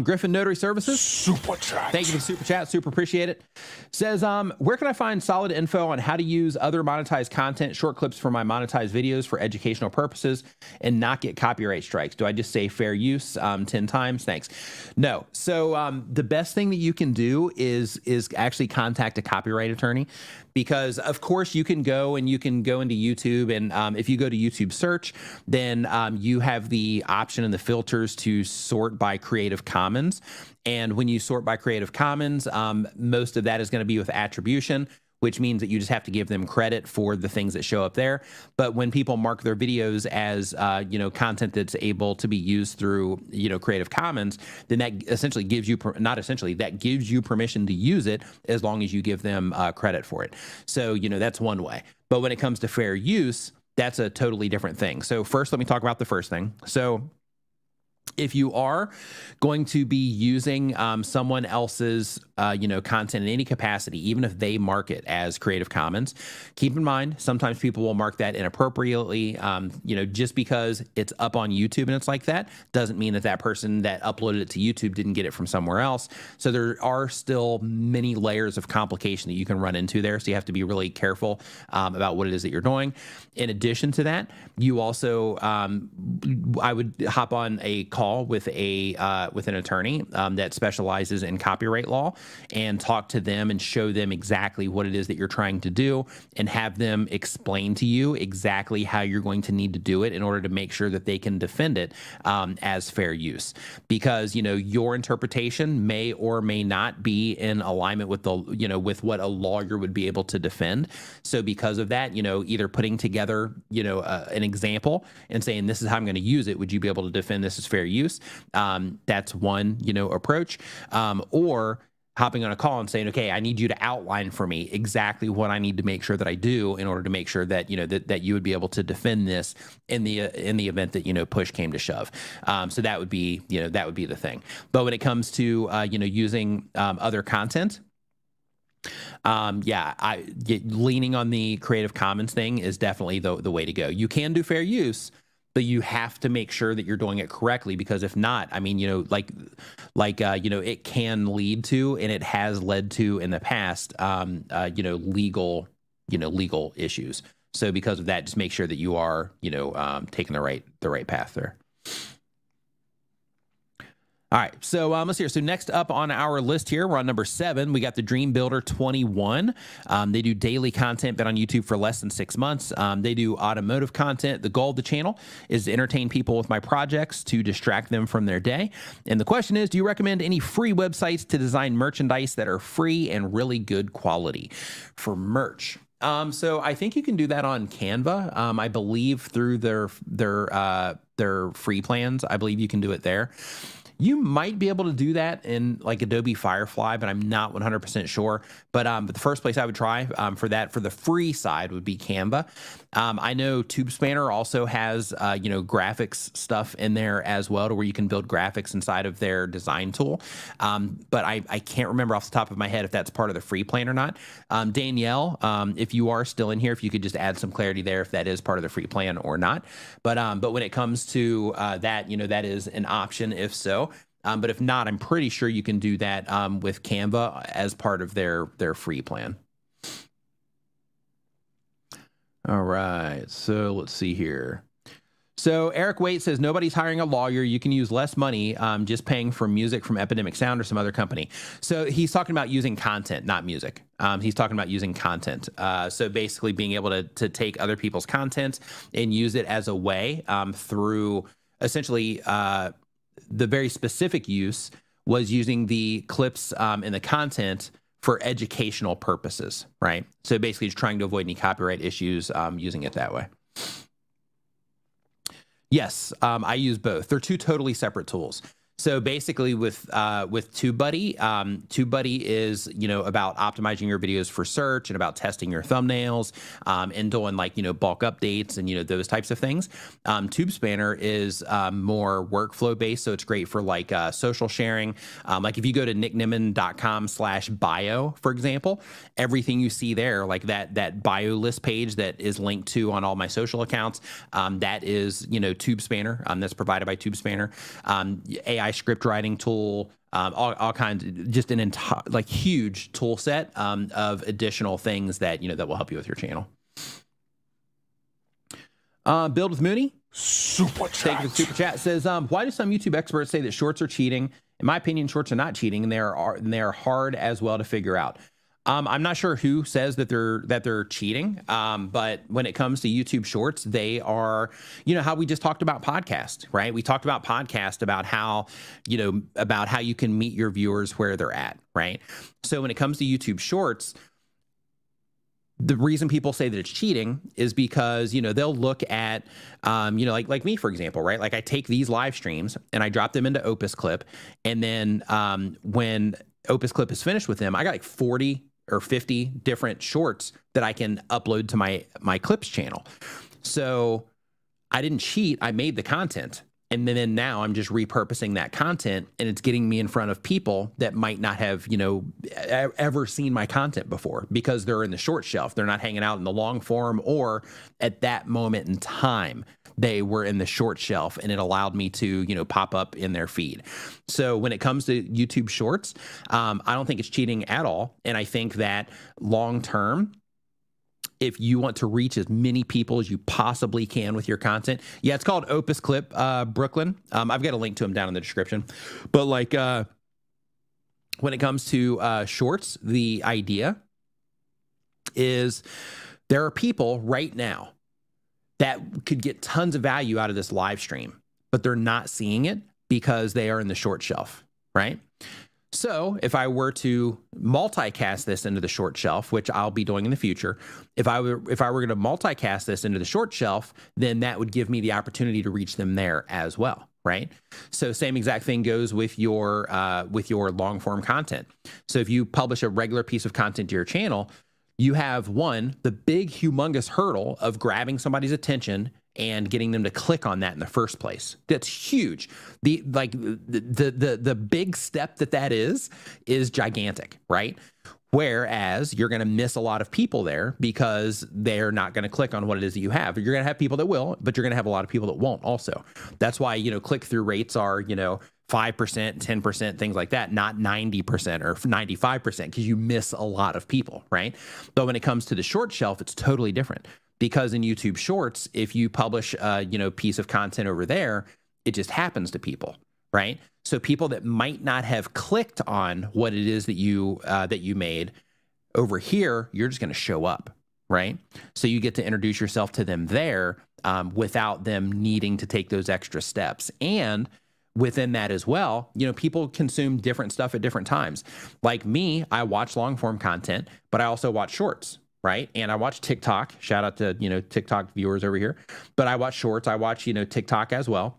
Griffin Notary Services. Super chat. Thank you for the super chat. Super appreciate it. Says, where can I find solid info on how to use other monetized content, short clips for my monetized videos for educational purposes and not get copyright strikes? Do I just say fair use 10 times? Thanks. No. So the best thing that you can do is actually contact a copyright attorney, because of course you can go into YouTube, and if you go to YouTube search, then you have the option and the filters to sort by Creative Commons. And when you sort by Creative Commons, most of that is going to be with attribution, which means that you just have to give them credit for the things that show up there. But when people mark their videos as, you know, content that's able to be used through, you know, Creative Commons, then that essentially gives you, that gives you permission to use it as long as you give them credit for it. So, you know, that's one way. But when it comes to fair use, that's a totally different thing. So first, let me talk about the first thing. So if you are going to be using someone else's, you know, content in any capacity, even if they mark it as Creative Commons, keep in mind, sometimes people will mark that inappropriately. You know, just because it's up on YouTube and it's like that doesn't mean that that person that uploaded it to YouTube didn't get it from somewhere else. So there are still many layers of complication that you can run into there. So you have to be really careful about what it is that you're doing. In addition to that, you also, I would hop on a call call with an attorney that specializes in copyright law, and talk to them and show them exactly what it is that you're trying to do, and have them explain to you exactly how you're going to need to do it in order to make sure that they can defend it as fair use. Because, you know, your interpretation may or may not be in alignment with the, you know, with what a lawyer would be able to defend. So because of that, you know, either putting together, you know, an example and saying, this is how I'm going to use it, would you be able to defend this as fair use? That's one, you know, approach. Or hopping on a call and saying, okay, I need you to outline for me exactly what I need to make sure that I do in order to make sure that, you know, that you would be able to defend this in the event that, you know, push came to shove. So that would be, you know, that would be the thing. But when it comes to, you know, using other content, leaning on the Creative Commons thing is definitely the way to go. You can do fair use, but you have to make sure that you're doing it correctly, because if not, I mean, you know, you know, it can lead to, and it has led to in the past, you know, legal issues. So because of that, just make sure that you are, you know, taking the right path there. All right, so let's see here. So next up on our list here, we're on number 7. We got the Dream Builder 21. They do daily content, been on YouTube for less than 6 months. They do automotive content. The goal of the channel is to entertain people with my projects, to distract them from their day. And the question is, do you recommend any free websites to design merchandise that are free and really good quality for merch? So I think you can do that on Canva. I believe through their free plans. I believe you can do it there. You might be able to do that in like Adobe Firefly, but I'm not 100% sure. But the first place I would try for that, for the free side, would be Canva. I know TubeSpanner also has, you know, graphics stuff in there as well, to where you can build graphics inside of their design tool. But I can't remember off the top of my head if that's part of the free plan or not. Danielle, if you are still in here, if you could just add some clarity there, if that is part of the free plan or not. But when it comes to that, you know, that is an option if so. But if not, I'm pretty sure you can do that with Canva as part of their free plan. All right, so let's see here. So Eric Waite says, nobody's hiring a lawyer. You can use less money just paying for music from Epidemic Sound or some other company. So he's talking about using content, not music. He's talking about using content. So basically being able to take other people's content and use it as a way through essentially the very specific use was using the clips and the content for educational purposes, right? So basically just trying to avoid any copyright issues using it that way. Yes, I use both. They're two totally separate tools. So basically with TubeBuddy, TubeBuddy is, you know, about optimizing your videos for search and about testing your thumbnails and doing like, you know, bulk updates and, you know, those types of things. TubeSpanner is more workflow based. So it's great for like social sharing. Like if you go to nickniman.com/bio, for example, everything you see there, like that bio list page that is linked to on all my social accounts, that is, you know, TubeSpanner. That's provided by TubeSpanner. AI script writing tool, all kinds, just an entire like huge tool set of additional things that, you know, that will help you with your channel. Build with Mooney, super chat says, why do some YouTube experts say that shorts are cheating? In my opinion, shorts are not cheating, and they are hard as well to figure out. I'm not sure who says that they're cheating, but when it comes to YouTube Shorts, they are, you know, how we just talked about podcast, right? We talked about podcast, about how, you know, about how you can meet your viewers where they're at, right? So when it comes to YouTube Shorts, the reason people say that it's cheating is because, you know, they'll look at, you know, like me, for example, right? Like I take these live streams and I drop them into Opus Clip, and then when Opus Clip is finished with them, I got like 40 or 50 different shorts that I can upload to my clips channel. So I didn't cheat. I made the content. And then now I'm just repurposing that content, and it's getting me in front of people that might not have, you know, ever seen my content before, because they're in the short shelf. They're not hanging out in the long form, or at that moment in time, they were in the short shelf, and it allowed me to, you know, pop up in their feed. So when it comes to YouTube Shorts, I don't think it's cheating at all. And I think that long term, if you want to reach as many people as you possibly can with your content. Yeah, it's called Opus Clip Brooklyn. I've got a link to them down in the description. But like when it comes to shorts, the idea is there are people right now that could get tons of value out of this live stream, but they're not seeing it because they are in the short shelf, right? So if I were to multicast this into the short shelf, which I'll be doing in the future, if I were going to multicast this into the short shelf, then that would give me the opportunity to reach them there as well, right? So same exact thing goes with your long form content. So if you publish a regular piece of content to your channel, you have the big humongous hurdle of grabbing somebody's attention and getting them to click on that in the first place. That's huge. The big step that is gigantic, right? Whereas you're going to miss a lot of people there because they're not going to click on what it is that you have. You're going to have people that will, but you're going to have a lot of people that won't also. That's why, click-through rates are, 5%, 10%, things like that, not 90% or 95%, because you miss a lot of people, right? But when it comes to the short shelf, it's totally different. Because in YouTube Shorts, if you publish a piece of content over there, it just happens to people, right? So people that might not have clicked on what it is that you made over here, you're just going to show up, right? So you get to introduce yourself to them there without them needing to take those extra steps. And within that as well, people consume different stuff at different times. Like me, I watch long form content, but I also watch shorts. Right. And I watch TikTok. Shout out to, TikTok viewers over here. But I watch shorts. I watch, TikTok as well.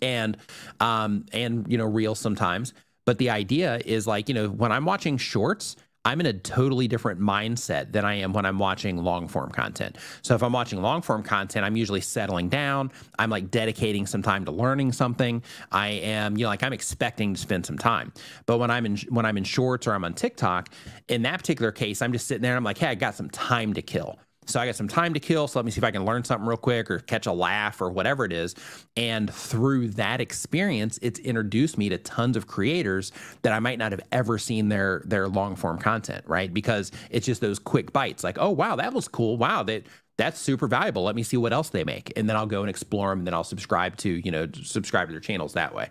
And Reels sometimes. But the idea is like, when I'm watching shorts, I'm in a totally different mindset than I am when I'm watching long form content. So if I'm watching long form content, I'm usually settling down. I'm like dedicating some time to learning something. I am, I'm expecting to spend some time. But when I'm in shorts or I'm on TikTok, in that particular case, I'm just sitting there and I'm like, hey, I got some time to kill. So I got some time to kill. So let me see if I can learn something real quick or catch a laugh or whatever it is. And through that experience, it's introduced me to tons of creators that I might not have ever seen their long form content, right? Because it's just those quick bites like, oh, wow, that was cool. Wow, that's super valuable. Let me see what else they make. And then I'll go and explore them. And then I'll subscribe to their channels that way.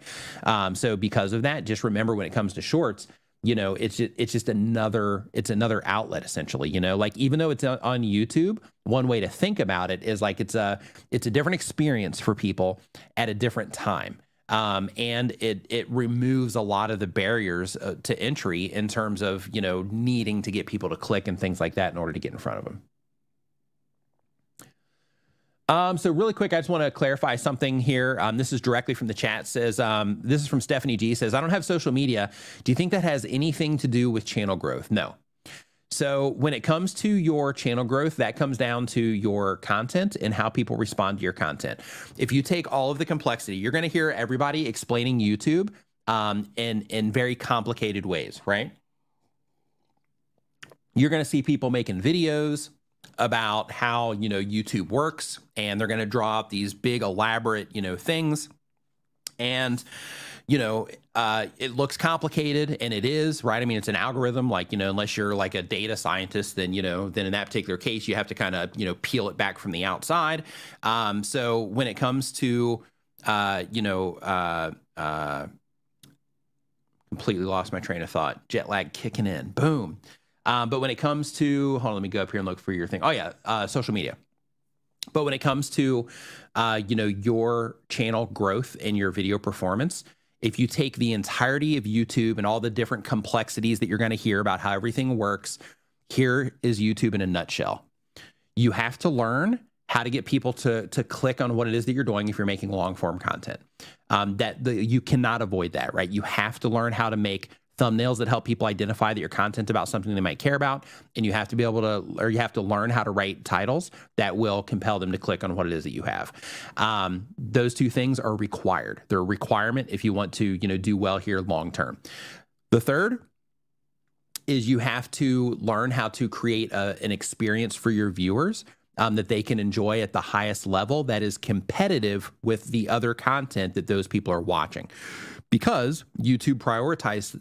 So because of that, just remember when it comes to shorts, it's just another outlet essentially, like even though it's on YouTube, one way to think about it is like it's a different experience for people at a different time. And it removes a lot of the barriers to entry in terms of, needing to get people to click and things like that in order to get in front of them. So really quick, I just want to clarify something here. This is directly from the chat. Says, this is from Stephanie G. Says, I don't have social media. Do you think that has anything to do with channel growth? No. So when it comes to your channel growth, that comes down to your content and how people respond to your content. If you take all of the complexity, you're going to hear everybody explaining YouTube in very complicated ways, right? You're going to see people making videos about how, YouTube works, and they're going to draw up these big elaborate, things. And, it looks complicated, and it is, right? I mean, it's an algorithm, like, unless you're like a data scientist, then, then in that particular case, you have to kind of, peel it back from the outside. So when it comes to, completely lost my train of thought, jet lag kicking in, boom. But when it comes to, hold on, let me go up here and look for your thing. Oh yeah, social media. But when it comes to, your channel growth and your video performance, if you take the entirety of YouTube and all the different complexities that you're going to hear about how everything works, here is YouTube in a nutshell. You have to learn how to get people to click on what it is that you're doing if you're making long form content. You cannot avoid that, right? You have to learn how to make thumbnails that help people identify that your content about something they might care about. And you have to be able to, or you have to learn how to write titles that will compel them to click on what it is that you have. Those two things are required. They're a requirement if you want to, do well here long-term. The third is you have to learn how to create an experience for your viewers that they can enjoy at the highest level that is competitive with the other content that those people are watching. Because YouTube prioritizes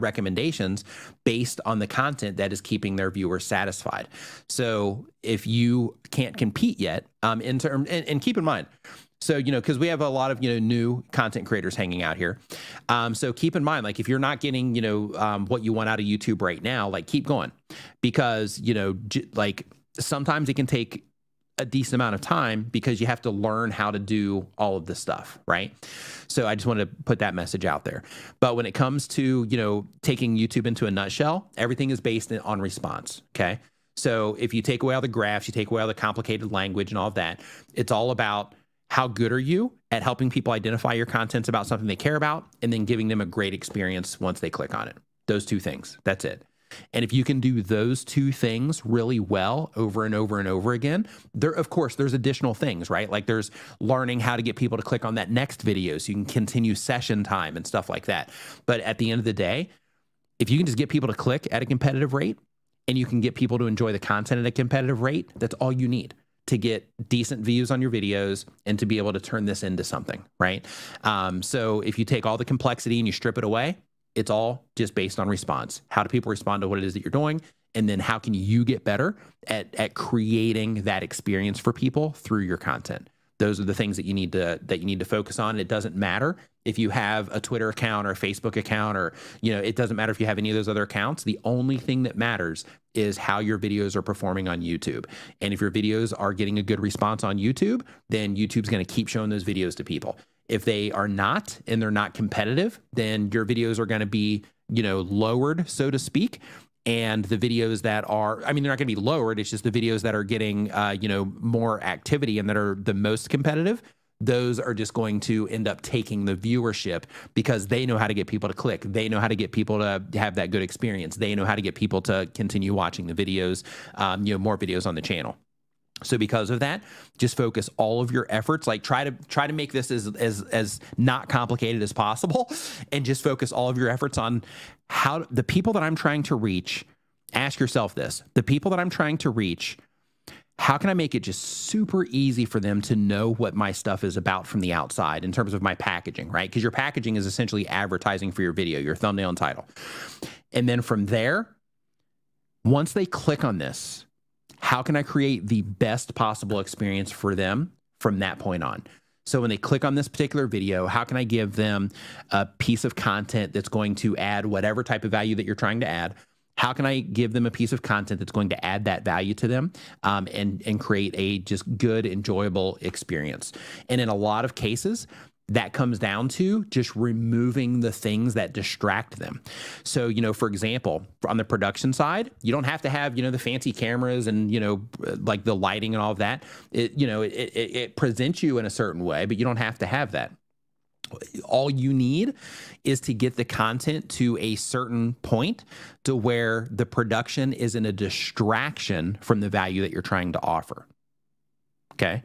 recommendations based on the content that is keeping their viewers satisfied. So if you can't compete yet, and keep in mind, so, because we have a lot of, new content creators hanging out here. So keep in mind, like, if you're not getting, what you want out of YouTube right now, like, keep going, because, like, sometimes it can take a decent amount of time because you have to learn how to do all of this stuff, right? So I just want to put that message out there. But when it comes to, taking YouTube into a nutshell, everything is based on response, okay? So if you take away all the graphs, you take away all the complicated language and all of that, it's all about how good are you at helping people identify your content's about something they care about, and then giving them a great experience once they click on it. Those two things, that's it. And if you can do those two things really well over and over and over again, of course, there's additional things, right? Like, there's learning how to get people to click on that next video so you can continue session time and stuff like that. But at the end of the day, if you can just get people to click at a competitive rate, and you can get people to enjoy the content at a competitive rate, that's all you need to get decent views on your videos and to be able to turn this into something, right? So if you take all the complexity and you strip it away, it's all just based on response. How do people respond to what it is that you're doing? And then how can you get better at creating that experience for people through your content? Those are the things that you need to focus on. It doesn't matter if you have a Twitter account or a Facebook account, or, it doesn't matter if you have any of those other accounts. The only thing that matters is how your videos are performing on YouTube. And if your videos are getting a good response on YouTube, then YouTube's going to keep showing those videos to people. If they are not, and they're not competitive, then your videos are going to be, lowered, so to speak. And the videos that are, they're not going to be lowered. It's just the videos that are getting, more activity and that are the most competitive, those are just going to end up taking the viewership, because they know how to get people to click. They know how to get people to have that good experience. They know how to get people to continue watching the videos, more videos on the channel. So because of that, just focus all of your efforts. Like, try to make this as not complicated as possible, and just focus all of your efforts on how the people that I'm trying to reach. Ask yourself this: the people that I'm trying to reach, how can I make it just super easy for them to know what my stuff is about from the outside in terms of my packaging, right? Because your packaging is essentially advertising for your video, your thumbnail and title. And then from there, once they click on this, how can I create the best possible experience for them from that point on? So when they click on this particular video, how can I give them a piece of content that's going to add whatever type of value that you're trying to add? How can I give them a piece of content that's going to add that value to them, and create a just good, enjoyable experience? And in a lot of cases, that comes down to just removing the things that distract them. So, for example, on the production side, you don't have to have, the fancy cameras and, like the lighting and all of that. It presents you in a certain way, but you don't have to have that. All you need is to get the content to a certain point to where the production isn't a distraction from the value that you're trying to offer. Okay.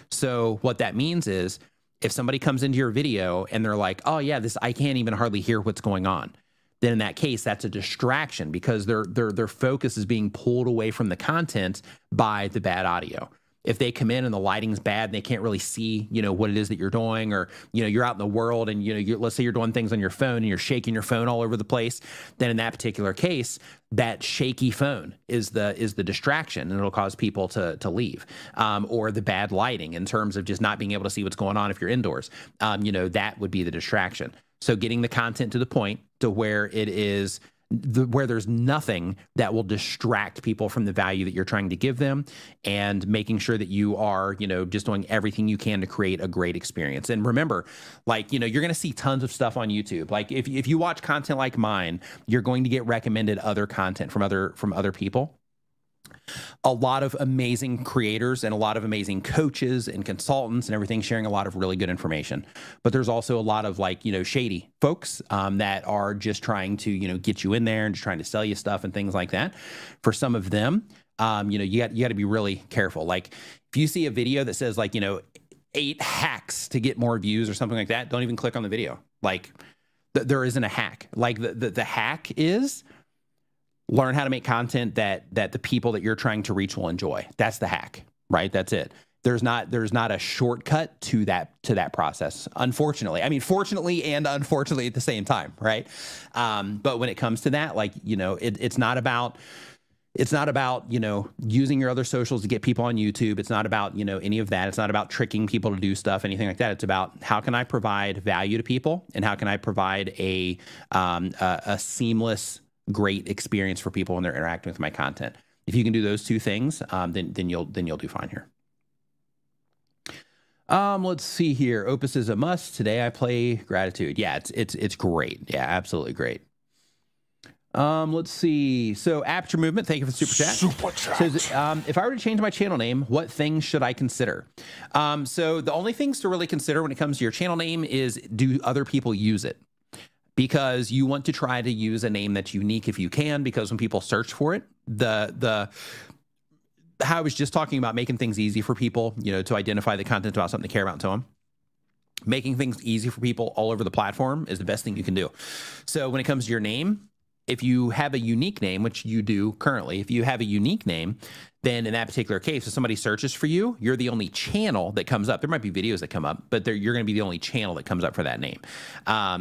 So what that means is, if somebody comes into your video and they're like, oh yeah, I can't even hardly hear what's going on, then in that case, that's a distraction, because their focus is being pulled away from the content by the bad audio. If they come in and the lighting's bad and they can't really see, what it is that you're doing, or, you're out in the world and, let's say you're doing things on your phone and you're shaking your phone all over the place, then in that particular case, that shaky phone is the distraction, and it'll cause people to leave. Or the bad lighting in terms of just not being able to see what's going on if you're indoors, that would be the distraction. So getting the content to the point to where it is where there's nothing that will distract people from the value that you're trying to give them, and making sure that you are, just doing everything you can to create a great experience. And remember, like, you're going to see tons of stuff on YouTube. Like, if you watch content like mine, you're going to get recommended other content from other people. A lot of amazing creators and a lot of amazing coaches and consultants and everything sharing a lot of really good information. But there's also a lot of, like, shady folks that are just trying to, get you in there and just trying to sell you stuff and things like that. For some of them, you got to be really careful. Like, if you see a video that says, like, 8 hacks to get more views or something like that, don't even click on the video. Like, there isn't a hack. Like, the hack is Learn how to make content that the people that you're trying to reach will enjoy. That's the hack, right? That's it. There's not a shortcut to that process. Unfortunately, I mean, fortunately and unfortunately at the same time, right? But when it comes to that, like, you know, it's not about, you know, using your other socials to get people on YouTube. It's not about, you know, any of that. It's not about tricking people to do stuff, anything like that. It's about how can I provide value to people, and how can I provide a seamless, great experience for people when they're interacting with my content. If you can do those two things, then you'll do fine here. Let's see here. Opus is a must. Today I play Gratitude. Yeah, it's great. Yeah, absolutely great. Let's see. So Aperture Movement, thank you for the super chat. Super chat. Says, if I were to change my channel name, what things should I consider? So the only things to really consider when it comes to your channel name is, do other people use it? Because you want to try to use a name that's unique if you can, because when people search for it, how I was just talking about making things easy for people, you know, to identify the content about something they care about to them. Making things easy for people all over the platform is the best thing you can do. So when it comes to your name, if you have a unique name, which you do currently, if you have a unique name, then in that particular case, if somebody searches for you, you're the only channel that comes up. There might be videos that come up, but you're going to be the only channel that comes up for that name.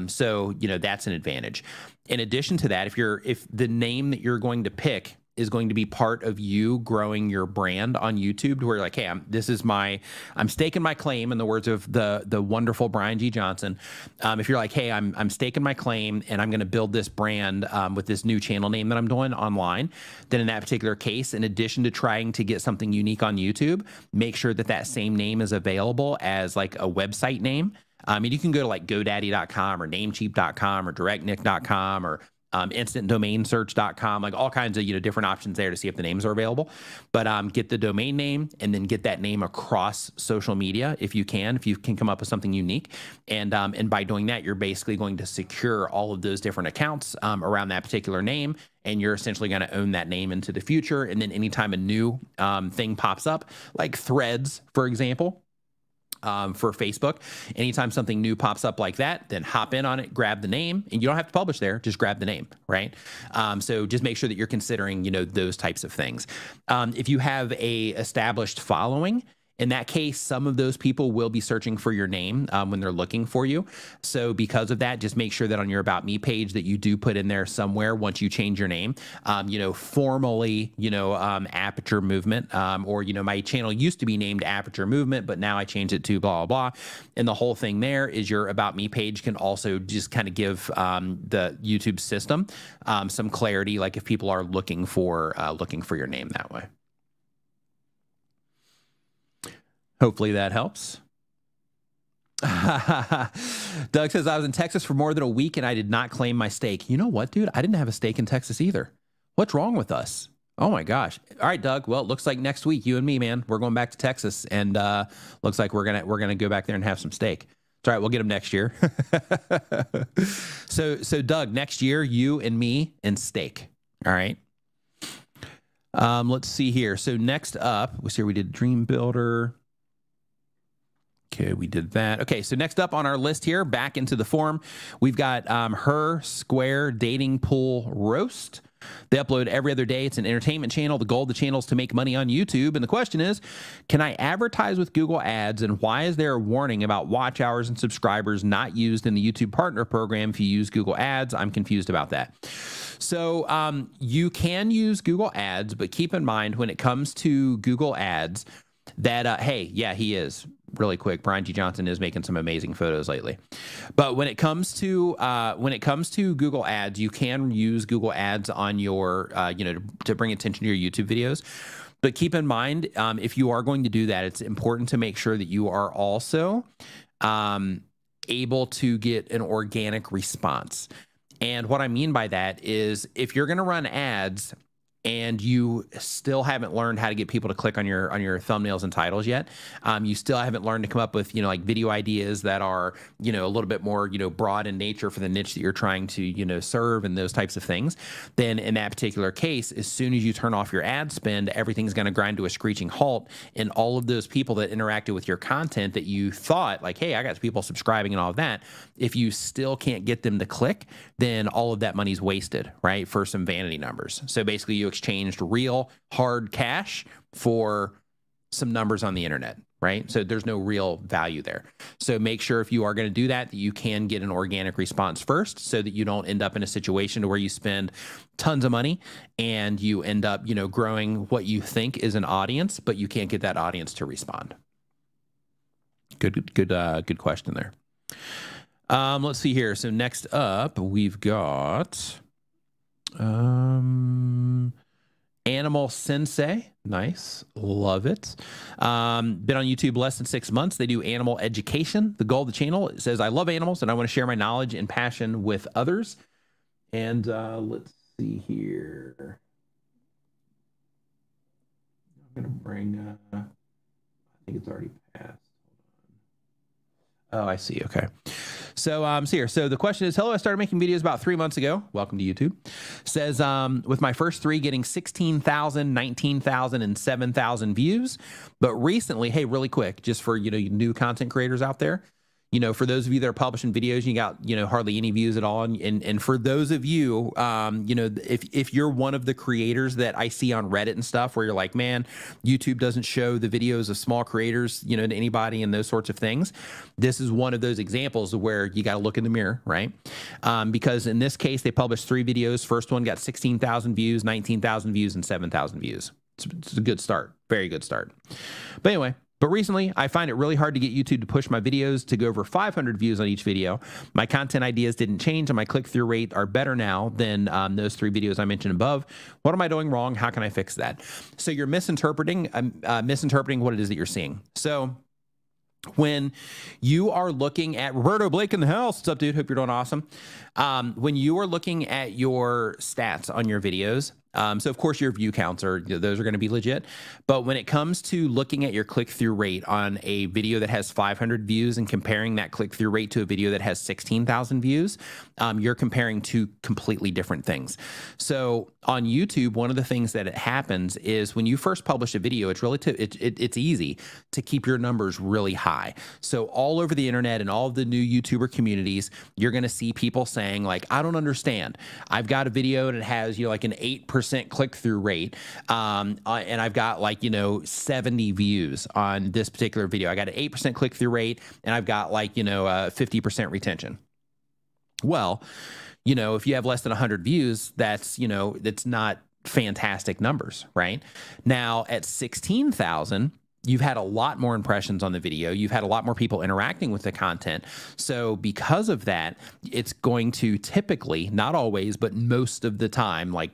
So, you know, that's an advantage. In addition to that, if the name that you're going to pick is going to be part of you growing your brand on YouTube, to where you're like, hey, I'm staking my claim, in the words of the wonderful Brian G. Johnson. If you're like, hey, I'm staking my claim and I'm going to build this brand with this new channel name that I'm doing online, then in that particular case, in addition to trying to get something unique on YouTube, make sure that same name is available as like a website name. I mean, you can go to like GoDaddy.com or Namecheap.com or DirectNick.com or instantdomainsearch.com, like all kinds of, you know, different options there to see if the names are available. But get the domain name, and then get that name across social media if you can come up with something unique. And by doing that, you're basically going to secure all of those different accounts around that particular name, and you're essentially going to own that name into the future. And then anytime a new thing pops up, like Threads, for example, for Facebook, anytime something new pops up like that, then hop in on it, grab the name, and you don't have to publish there, just grab the name, right? So just make sure that you're considering, you know, those types of things. If you have a established following, in that case, some of those people will be searching for your name when they're looking for you. So because of that, just make sure that on your About Me page that you do put in there somewhere, once you change your name, you know, formally, you know, Aperture Movement, or, you know, my channel used to be named Aperture Movement, but now I changed it to blah, blah, blah. And the whole thing there is your About Me page can also just kind of give the YouTube system some clarity, like if people are looking for your name that way. Hopefully that helps. Doug says, I was in Texas for more than a week and I did not claim my stake. You know what, dude? I didn't have a stake in Texas either. What's wrong with us? Oh my gosh. All right, Doug. Well, it looks like next week, you and me, man, we're going back to Texas, and looks like we're gonna go back there and have some steak. It's all right. We'll get them next year. So Doug, next year, you and me and steak. All right. Let's see here. So next up, we did Dream Builder. Okay, we did that. Okay, so next up on our list here, back into the forum, we've got Her Square Dating Pool Roast. They upload every other day. It's an entertainment channel. The goal of the channel is to make money on YouTube. And the question is, can I advertise with Google Ads? And why is there a warning about watch hours and subscribers not used in the YouTube Partner Program if you use Google Ads? I'm confused about that. So you can use Google Ads, but keep in mind when it comes to Google Ads that, hey, yeah, he is. Really quick, Brian G. Johnson is making some amazing photos lately. But when it comes to Google Ads, you can use Google Ads on your to bring attention to your YouTube videos. But keep in mind, if you are going to do that, it's important to make sure that you are also able to get an organic response. And what I mean by that is, if you're going to run ads, and you still haven't learned how to get people to click on your thumbnails and titles yet, you still haven't learned to come up with, like video ideas that are, a little bit more, broad in nature for the niche that you're trying to, serve and those types of things, then in that particular case, as soon as you turn off your ad spend, everything's going to grind to a screeching halt. And all of those people that interacted with your content that you thought like, hey, I got people subscribing and all of that, if you still can't get them to click, then all of that money's wasted, right? For some vanity numbers. So basically you exchanged real hard cash for some numbers on the internet, right? So there's no real value there. So make sure if you are going to do that, that you can get an organic response first, so that you don't end up in a situation where you spend tons of money and you end up, growing what you think is an audience, but you can't get that audience to respond. Good question there. Let's see here. So next up, we've got Animal Sensei. Nice. Love it. Been on YouTube less than 6 months. They do animal education. The goal of the channel, it says, I love animals and I want to share my knowledge and passion with others. And let's see here. I'm going to bring, I think it's already passed. Oh, I see. Okay. So, so the question is, hello, I started making videos about 3 months ago. Welcome to YouTube. Says, with my first 3 getting 16,000, 19,000, and 7,000 views. But recently, hey, really quick, just for, new content creators out there, for those of you that are publishing videos, you got, hardly any views at all. And for those of you, if you're one of the creators that I see on Reddit and stuff, where you're like, man, YouTube doesn't show the videos of small creators, to anybody and those sorts of things. This is one of those examples of where you got to look in the mirror, right? Because in this case, they published 3 videos. First one got 16,000 views, 19,000 views, and 7,000 views. It's a good start. Very good start. But anyway, but recently, I find it really hard to get YouTube to push my videos to go over 500 views on each video. My content ideas didn't change, and my click-through rate are better now than those 3 videos I mentioned above. What am I doing wrong? How can I fix that? So you're misinterpreting what it is that you're seeing. So when you are looking at Roberto Blake in the house, what's up, dude? Hope you're doing awesome. When you are looking at your stats on your videos, so of course your view counts those are going to be legit. But when it comes to looking at your click-through rate on a video that has 500 views and comparing that click-through rate to a video that has 16,000 views, you're comparing 2 completely different things. So on YouTube, one of the things that happens is when you first publish a video, it's easy to keep your numbers really high. So all over the internet and all of the new YouTuber communities, you're going to see people saying like, I don't understand. I've got a video and it has, like an 8% click-through rate. And I've got like, 70 views on this particular video. I got an 8% click-through rate and I've got like, 50% retention. Well, if you have less than 100 views, that's not fantastic numbers, right? Now at 16,000, you've had a lot more impressions on the video. You've had a lot more people interacting with the content. So because of that, it's going to typically, not always, but most of the time, like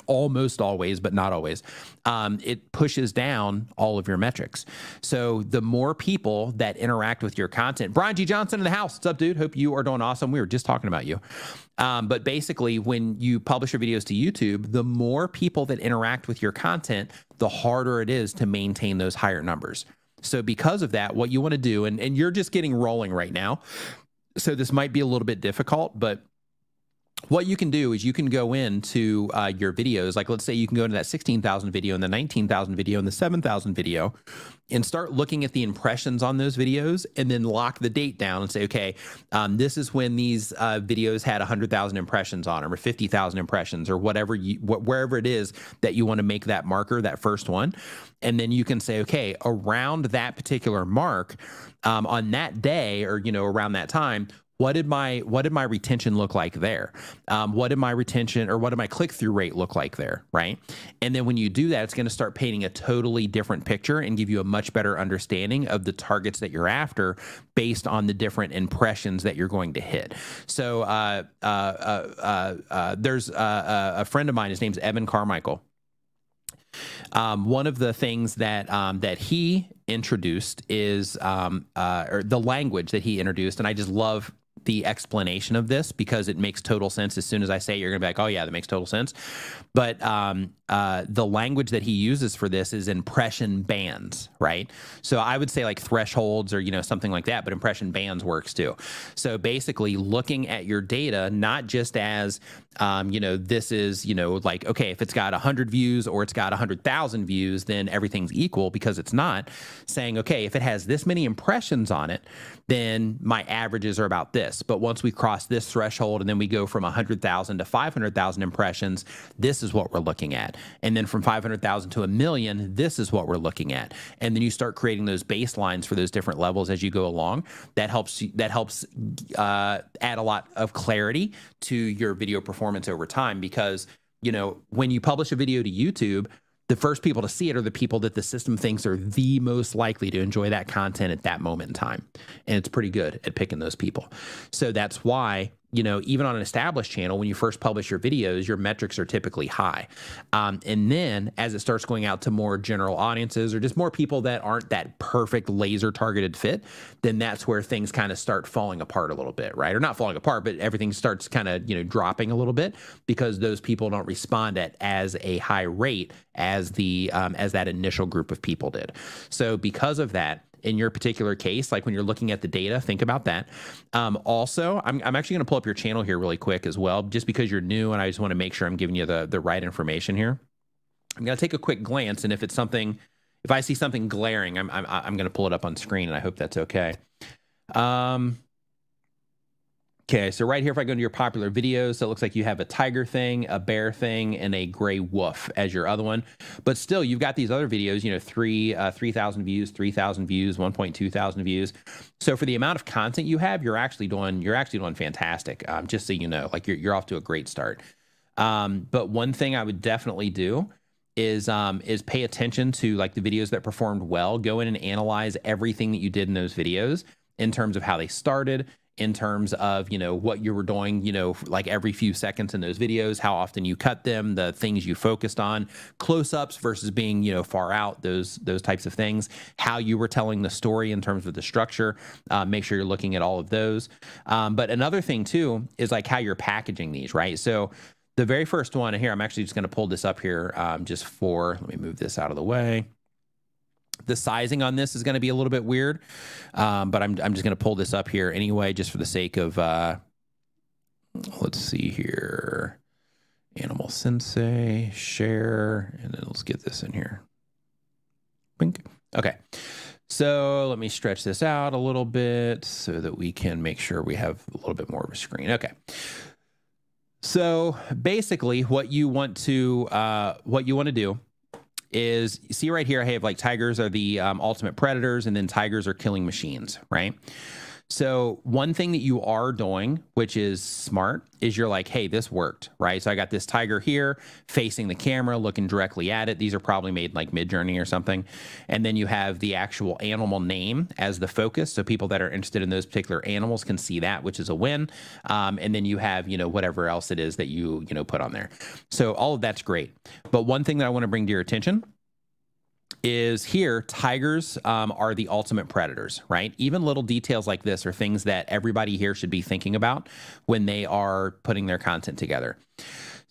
almost always, but not always, it pushes down all of your metrics. So the more people that interact with your content, Brian G. Johnson in the house, what's up, dude? Hope you are doing awesome. We were just talking about you. But basically, when you publish your videos to YouTube, the more people that interact with your content, the harder it is to maintain those higher numbers. So because of that, what you want to do, and you're just getting rolling right now, so this might be a little bit difficult, but what you can do is you can go into your videos, like let's say you can go into that 16,000 video and the 19,000 video and the 7,000 video and start looking at the impressions on those videos and then lock the date down and say, okay, this is when these videos had 100,000 impressions on them or 50,000 impressions or whatever, wherever it is that you want to make that marker, that first one. And then you can say, okay, around that particular mark on that day or, around that time, what did my retention look like there? What did my retention or what did my click-through rate look like there, right? And then when you do that, it's going to start painting a totally different picture and give you a much better understanding of the targets that you're after based on the different impressions that you're going to hit. So there's a friend of mine, his name's Evan Carmichael. One of the things that that he introduced is or the language that he introduced, and I just love the explanation of this because it makes total sense. As soon as I say it, you're gonna be like, oh yeah, that makes total sense. But the language that he uses for this is impression bands, right? So I would say like thresholds or, you know, something like that, but impression bands works too. So basically looking at your data, not just as, you know, this is, you know, like, okay, if it's got 100 views or it's got 100,000 views, then everything's equal, because it's not. Saying, okay, if it has this many impressions on it, then my averages are about this. But once we cross this threshold and then we go from 100,000 to 500,000 impressions, this is what we're looking at. And then from 500,000 to 1 million, this is what we're looking at. And then you start creating those baselines for those different levels as you go along. That helps add a lot of clarity to your video performance over time, because, you know, when you publish a video to YouTube, the first people to see it are the people that the system thinks are the most likely to enjoy that content at that moment in time. And it's pretty good at picking those people. So that's why, you know, even on an established channel, when you first publish your videos, your metrics are typically high. And then as it starts going out to more general audiences or just more people that aren't that perfect laser targeted fit, then that's where things kind of start falling apart a little bit, right? Or not falling apart, but everything starts kind of, you know, dropping a little bit, because those people don't respond at as a high rate as as that initial group of people did. So because of that, in your particular case, like when you're looking at the data, think about that. Also, I'm actually going to pull up your channel here really quick as well, just because you're new and I just want to make sure I'm giving you the right information here. I'm going to take a quick glance, and if it's something, if I see something glaring, I'm going to pull it up on screen, and I hope that's okay. Okay, so right here, if I go to your popular videos, so it looks like you have a tiger thing, a bear thing, and a gray wolf as your other one. But still, you've got these other videos, you know, 3,000 views, 3,000 views, 1.2 thousand views. So for the amount of content you have, you're actually doing fantastic. Just so you know, like you're off to a great start. But one thing I would definitely do is pay attention to like the videos that performed well. Go in and analyze everything that you did in those videos in terms of how they started, in terms of, you know, what you were doing, you know, like every few seconds in those videos, how often you cut them, the things you focused on, close-ups versus being, you know, far out, those types of things, how you were telling the story in terms of the structure. Make sure you're looking at all of those. But another thing too is like how you're packaging these, right? So the very first one here, I'm actually just going to pull this up here just for, let me move this out of the way. The sizing on this is going to be a little bit weird, but I'm just going to pull this up here anyway, just for the sake of, let's see here, Animal Sensei, share, and then let's get this in here. Bink. Okay, so let me stretch this out a little bit so that we can make sure we have a little bit more of a screen. Okay. So basically what you want to do is, see right here, I have like tigers are the ultimate predators, and then tigers are killing machines, right? So one thing that you are doing, which is smart, is you're like, hey, this worked, right? So I got this tiger here facing the camera, looking directly at it. These are probably made like Mid-Journey or something. And then you have the actual animal name as the focus. So people that are interested in those particular animals can see that, which is a win. And then you have, you know, whatever else it is that you put on there. So all of that's great. But one thing that I want to bring to your attention is here, tigers are the ultimate predators, right? Even little details like this are things that everybody here should be thinking about when they are putting their content together.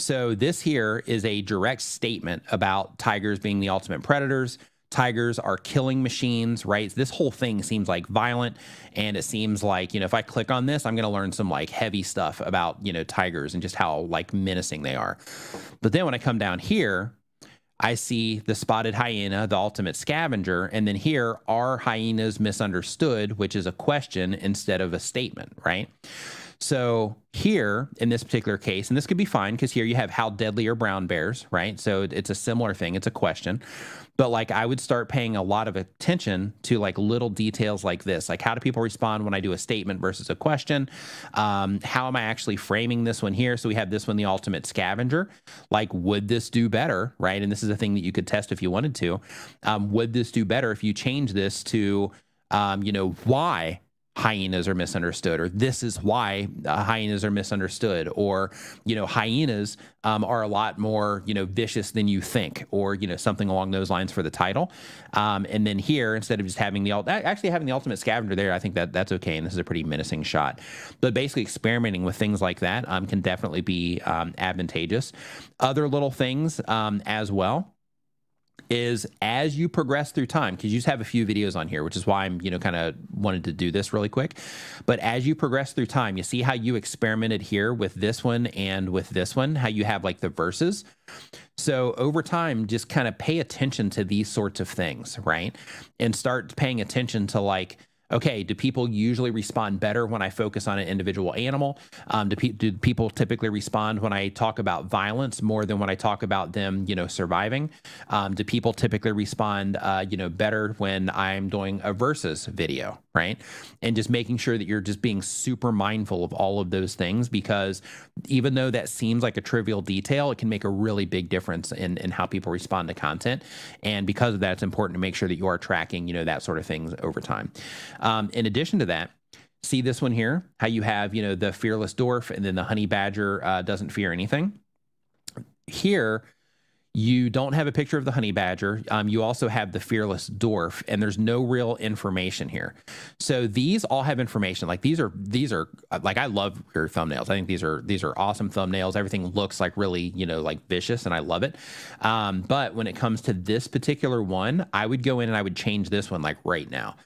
So this here is a direct statement about tigers being the ultimate predators. Tigers are killing machines, right? This whole thing seems like violent, and it seems like, you know, if I click on this, I'm going to learn some like heavy stuff about, you know, tigers and just how like menacing they are. But then when I come down here, I see the spotted hyena, the ultimate scavenger, and then here, are hyenas misunderstood, which is a question instead of a statement, right? So here, in this particular case, and this could be fine because here you have how deadly are brown bears, right? So it's a similar thing. It's a question. But like I would start paying a lot of attention to like little details like this. Like how do people respond when I do a statement versus a question? How am I actually framing this one here? So we have this one, the ultimate scavenger. Like, would this do better, right? And this is a thing that you could test if you wanted to. Would this do better if you change this to, you know, why hyenas are misunderstood, or this is why hyenas are misunderstood, or, you know, hyenas are a lot more, you know, vicious than you think, or, you know, something along those lines for the title. And then here, instead of just having actually having the ultimate scavenger there, I think that's okay. And this is a pretty menacing shot, but basically experimenting with things like that can definitely be advantageous. Other little things as well is as you progress through time, because you just have a few videos on here, which is why I'm, you know, kind of wanted to do this really quick. But as you progress through time, you see how you experimented here with this one and with this one, how you have like the verses. So over time, just kind of pay attention to these sorts of things, right? And start paying attention to like, okay, do people usually respond better when I focus on an individual animal? Do people typically respond when I talk about violence more than when I talk about them, you know, surviving? Do people typically respond, you know, better when I'm doing a versus video, right? And just making sure that you're just being super mindful of all of those things, because even though that seems like a trivial detail, it can make a really big difference in how people respond to content. And because of that, it's important to make sure that you are tracking, you know, that sort of things over time. In addition to that, see this one here, how you have, you know, the fearless dwarf, and then the honey badger doesn't fear anything. Here, you don't have a picture of the honey badger. You also have the fearless dwarf, and there's no real information here. So these all have information. Like these are like, I love your thumbnails. I think these are awesome thumbnails. Everything looks like really, you know, like vicious, and I love it. But when it comes to this particular one, I would go in and I would change this one like right now.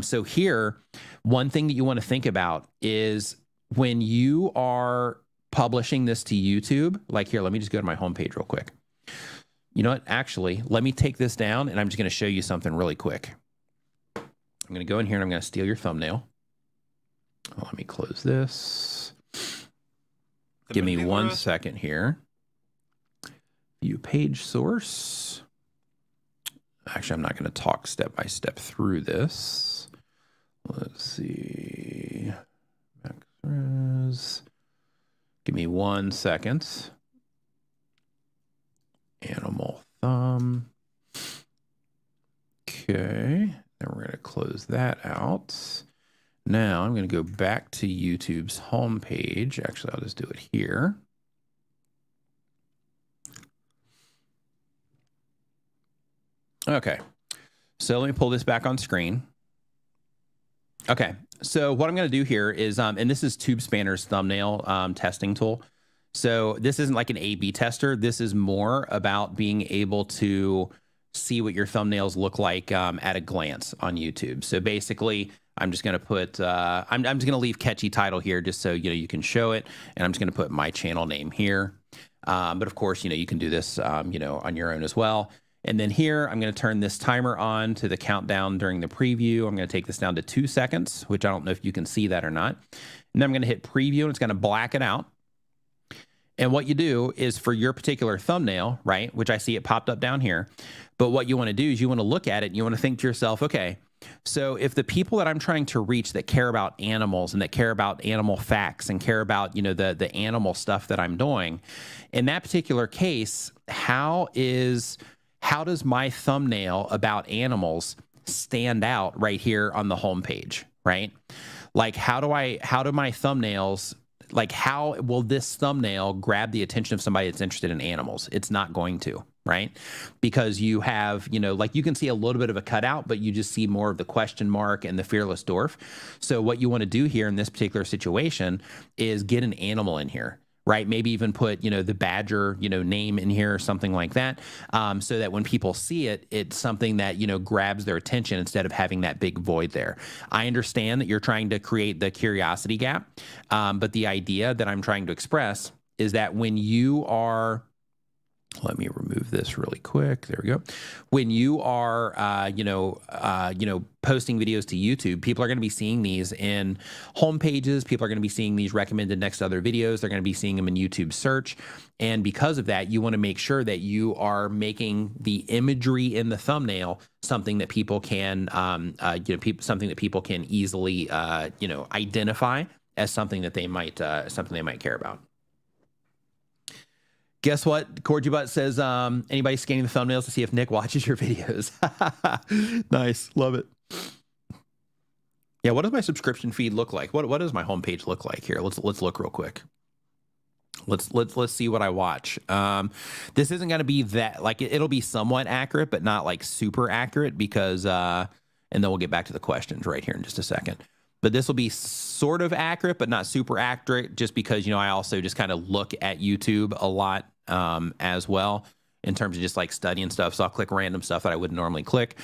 So here, one thing that you want to think about is when you are publishing this to YouTube, like here, let me just go to my homepage real quick. You know what? Actually, let me take this down, and I'm just going to show you something really quick. I'm going to go in here and I'm going to steal your thumbnail. Let me close this. Give me 1 second here. View page source. Actually, I'm not going to talk step by step through this. Let's see. Max. Give me 1 second. Animal thumb. Okay. Then we're going to close that out. Now I'm going to go back to YouTube's homepage. Actually, I'll just do it here. Okay. So let me pull this back on screen. Okay. So what I'm going to do here is, and this is TubeSpanner's thumbnail testing tool. So this isn't like an A/B tester. This is more about being able to see what your thumbnails look like at a glance on YouTube. So basically, I'm just going to put, I'm just going to leave catchy title here just so, you know, you can show it. And I'm just going to put my channel name here. But of course, you know, you can do this, you know, on your own as well. And then here, I'm going to turn this timer on to the countdown during the preview. I'm going to take this down to 2 seconds, which I don't know if you can see that or not. And then I'm going to hit preview, and it's going to black it out. And what you do is for your particular thumbnail, right, which I see it popped up down here, but what you want to do is you want to look at it and you want to think to yourself, okay, so if the people that I'm trying to reach that care about animals and that care about animal facts and care about, you know, the animal stuff that I'm doing, in that particular case, how does my thumbnail about animals stand out right here on the homepage, right? Like, how do my thumbnails, like, how will this thumbnail grab the attention of somebody that's interested in animals? It's not going to, right? Because you have, you know, like you can see a little bit of a cutout, but you just see more of the question mark and the fearless dwarf. So what you want to do here in this particular situation is get an animal in here, right? Maybe even put, you know, the badger, you know, name in here or something like that, so that when people see it, it's something that, you know, grabs their attention instead of having that big void there. I understand that you're trying to create the curiosity gap, but the idea that I'm trying to express is that when you are, let me remove this really quick. There we go. When you are, posting videos to YouTube, people are going to be seeing these in home pages. People are going to be seeing these recommended next to other videos. They're going to be seeing them in YouTube search. And because of that, you want to make sure that you are making the imagery in the thumbnail something that people can, something that people can easily, identify as something that they might care about. Guess what? Cordybutt says, anybody scanning the thumbnails to see if Nick watches your videos? Nice. Love it. Yeah, what does my subscription feed look like? What does my homepage look like here? Let's look real quick. Let's see what I watch. This isn't going to be that, like, it'll be somewhat accurate, but not like super accurate because, and then we'll get back to the questions right here in just a second. But this will be sort of accurate, but not super accurate, just because, you know, I also just kind of look at YouTube a lot as well in terms of just like studying stuff. So I'll click random stuff that I wouldn't normally click.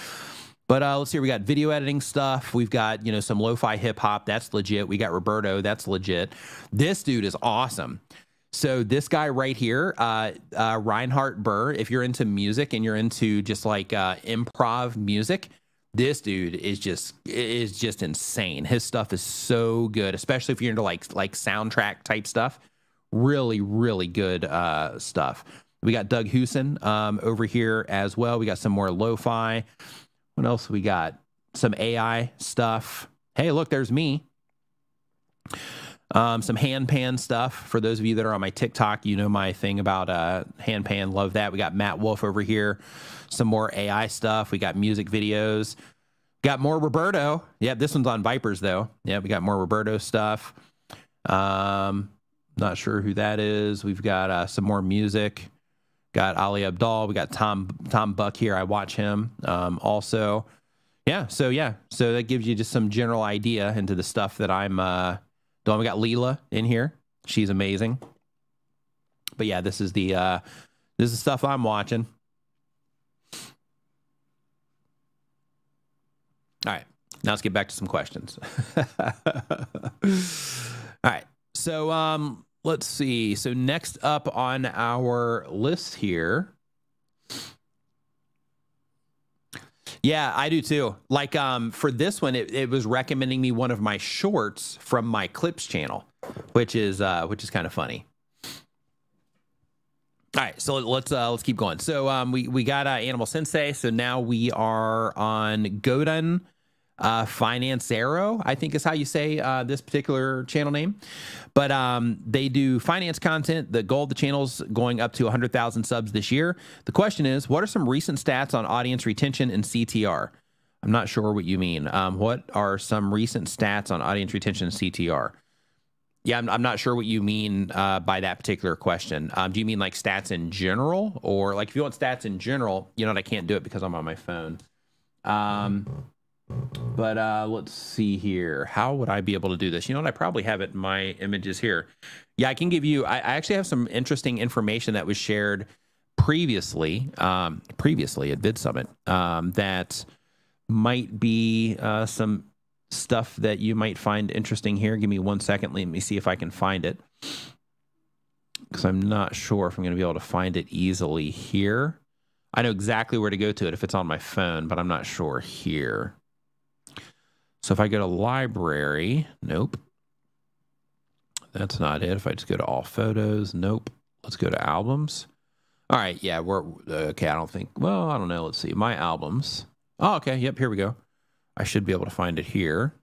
But let's see, we got video editing stuff. We've got, you know, some lo-fi hip hop. That's legit. We got Roberto. That's legit. This dude is awesome. So this guy right here, Reinhard Burr, if you're into music and you're into just like improv music, this dude is just insane. His stuff is so good, especially if you're into like soundtrack type stuff. Really, really good stuff. We got Doug Hewson over here as well. We got some more lo-fi. What else we got? Some AI stuff. Hey, look, there's me. Some hand pan stuff. For those of you that are on my TikTok, you know my thing about hand pan. Love that. We got Matt Wolf over here. Some more AI stuff. We got music videos. Got more Roberto. Yeah, this one's on Vipers though. Yeah, we got more Roberto stuff. Not sure who that is. We've got some more music. Got Ali Abdal. We got Tom Buck here. I watch him also. Yeah, so that gives you just some general idea into the stuff that I'm doing. We got Leela in here. She's amazing. But yeah, this is the stuff I'm watching. All right, now let's get back to some questions. All right, so let's see. So next up on our list here. Yeah, I do too. Like for this one, it was recommending me one of my shorts from my clips channel, which is kind of funny. All right, so let's keep going. So we got Animal Sensei. So now we are on Godin Financiero, I think is how you say this particular channel name. But they do finance content. The goal of the channel's going up to 100,000 subs this year. The question is, what are some recent stats on audience retention and CTR? I'm not sure what you mean. What are some recent stats on audience retention and CTR? Yeah, I'm not sure what you mean by that particular question. Do you mean like stats in general? Or like if you want stats in general, you know what, I can't do it because I'm on my phone. But let's see here. How would I be able to do this? You know what? I probably have it in my images here. Yeah, I can give you, I actually have some interesting information that was shared previously at VidSummit that might be some stuff that you might find interesting here. Give me 1 second. Let me see if I can find it, because I'm not sure if I'm going to be able to find it easily here. I know exactly where to go to it if it's on my phone, but I'm not sure here. So if I go to library, nope. That's not it. If I just go to all photos, nope. Let's go to albums. All right, yeah, we're okay. I don't think, well, I don't know. Let's see, my albums. Oh, okay, yep, here we go. I should be able to find it here.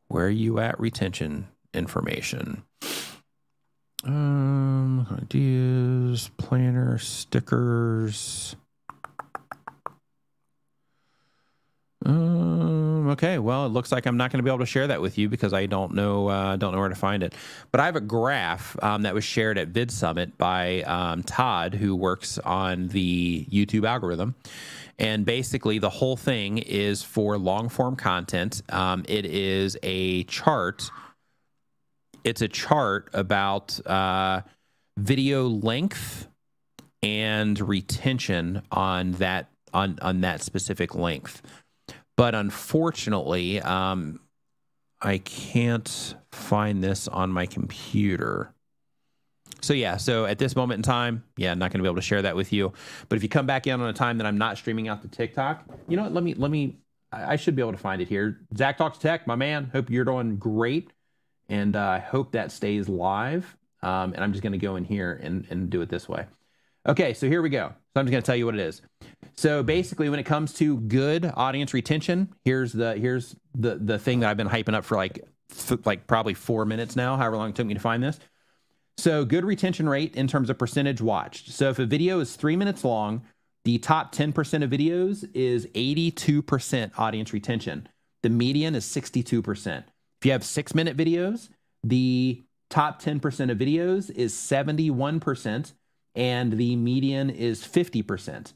Where are you at? Retention information. Ideas, planner, stickers. Okay, well, it looks like I'm not going to be able to share that with you because I don't know where to find it. But I have a graph that was shared at VidSummit by Todd, who works on the YouTube algorithm. And basically, the whole thing is for long-form content. It is a chart. It's a chart about video length and retention on that specific length. But unfortunately, I can't find this on my computer. So yeah, so at this moment in time, yeah, I'm not going to be able to share that with you. But if you come back in on a time that I'm not streaming out to TikTok, you know what, I should be able to find it here. Zach Talks Tech, my man, hope you're doing great. And I hope that stays live. And I'm just going to go in here and do it this way. Okay, so here we go. So I'm just going to tell you what it is. So basically, when it comes to good audience retention, here's the thing that I've been hyping up for like probably 4 minutes now, however long it took me to find this. So good retention rate in terms of percentage watched. So if a video is 3 minutes long, the top 10% of videos is 82% audience retention. The median is 62%. If you have 6-minute videos, the top 10% of videos is 71%, and the median is 50%.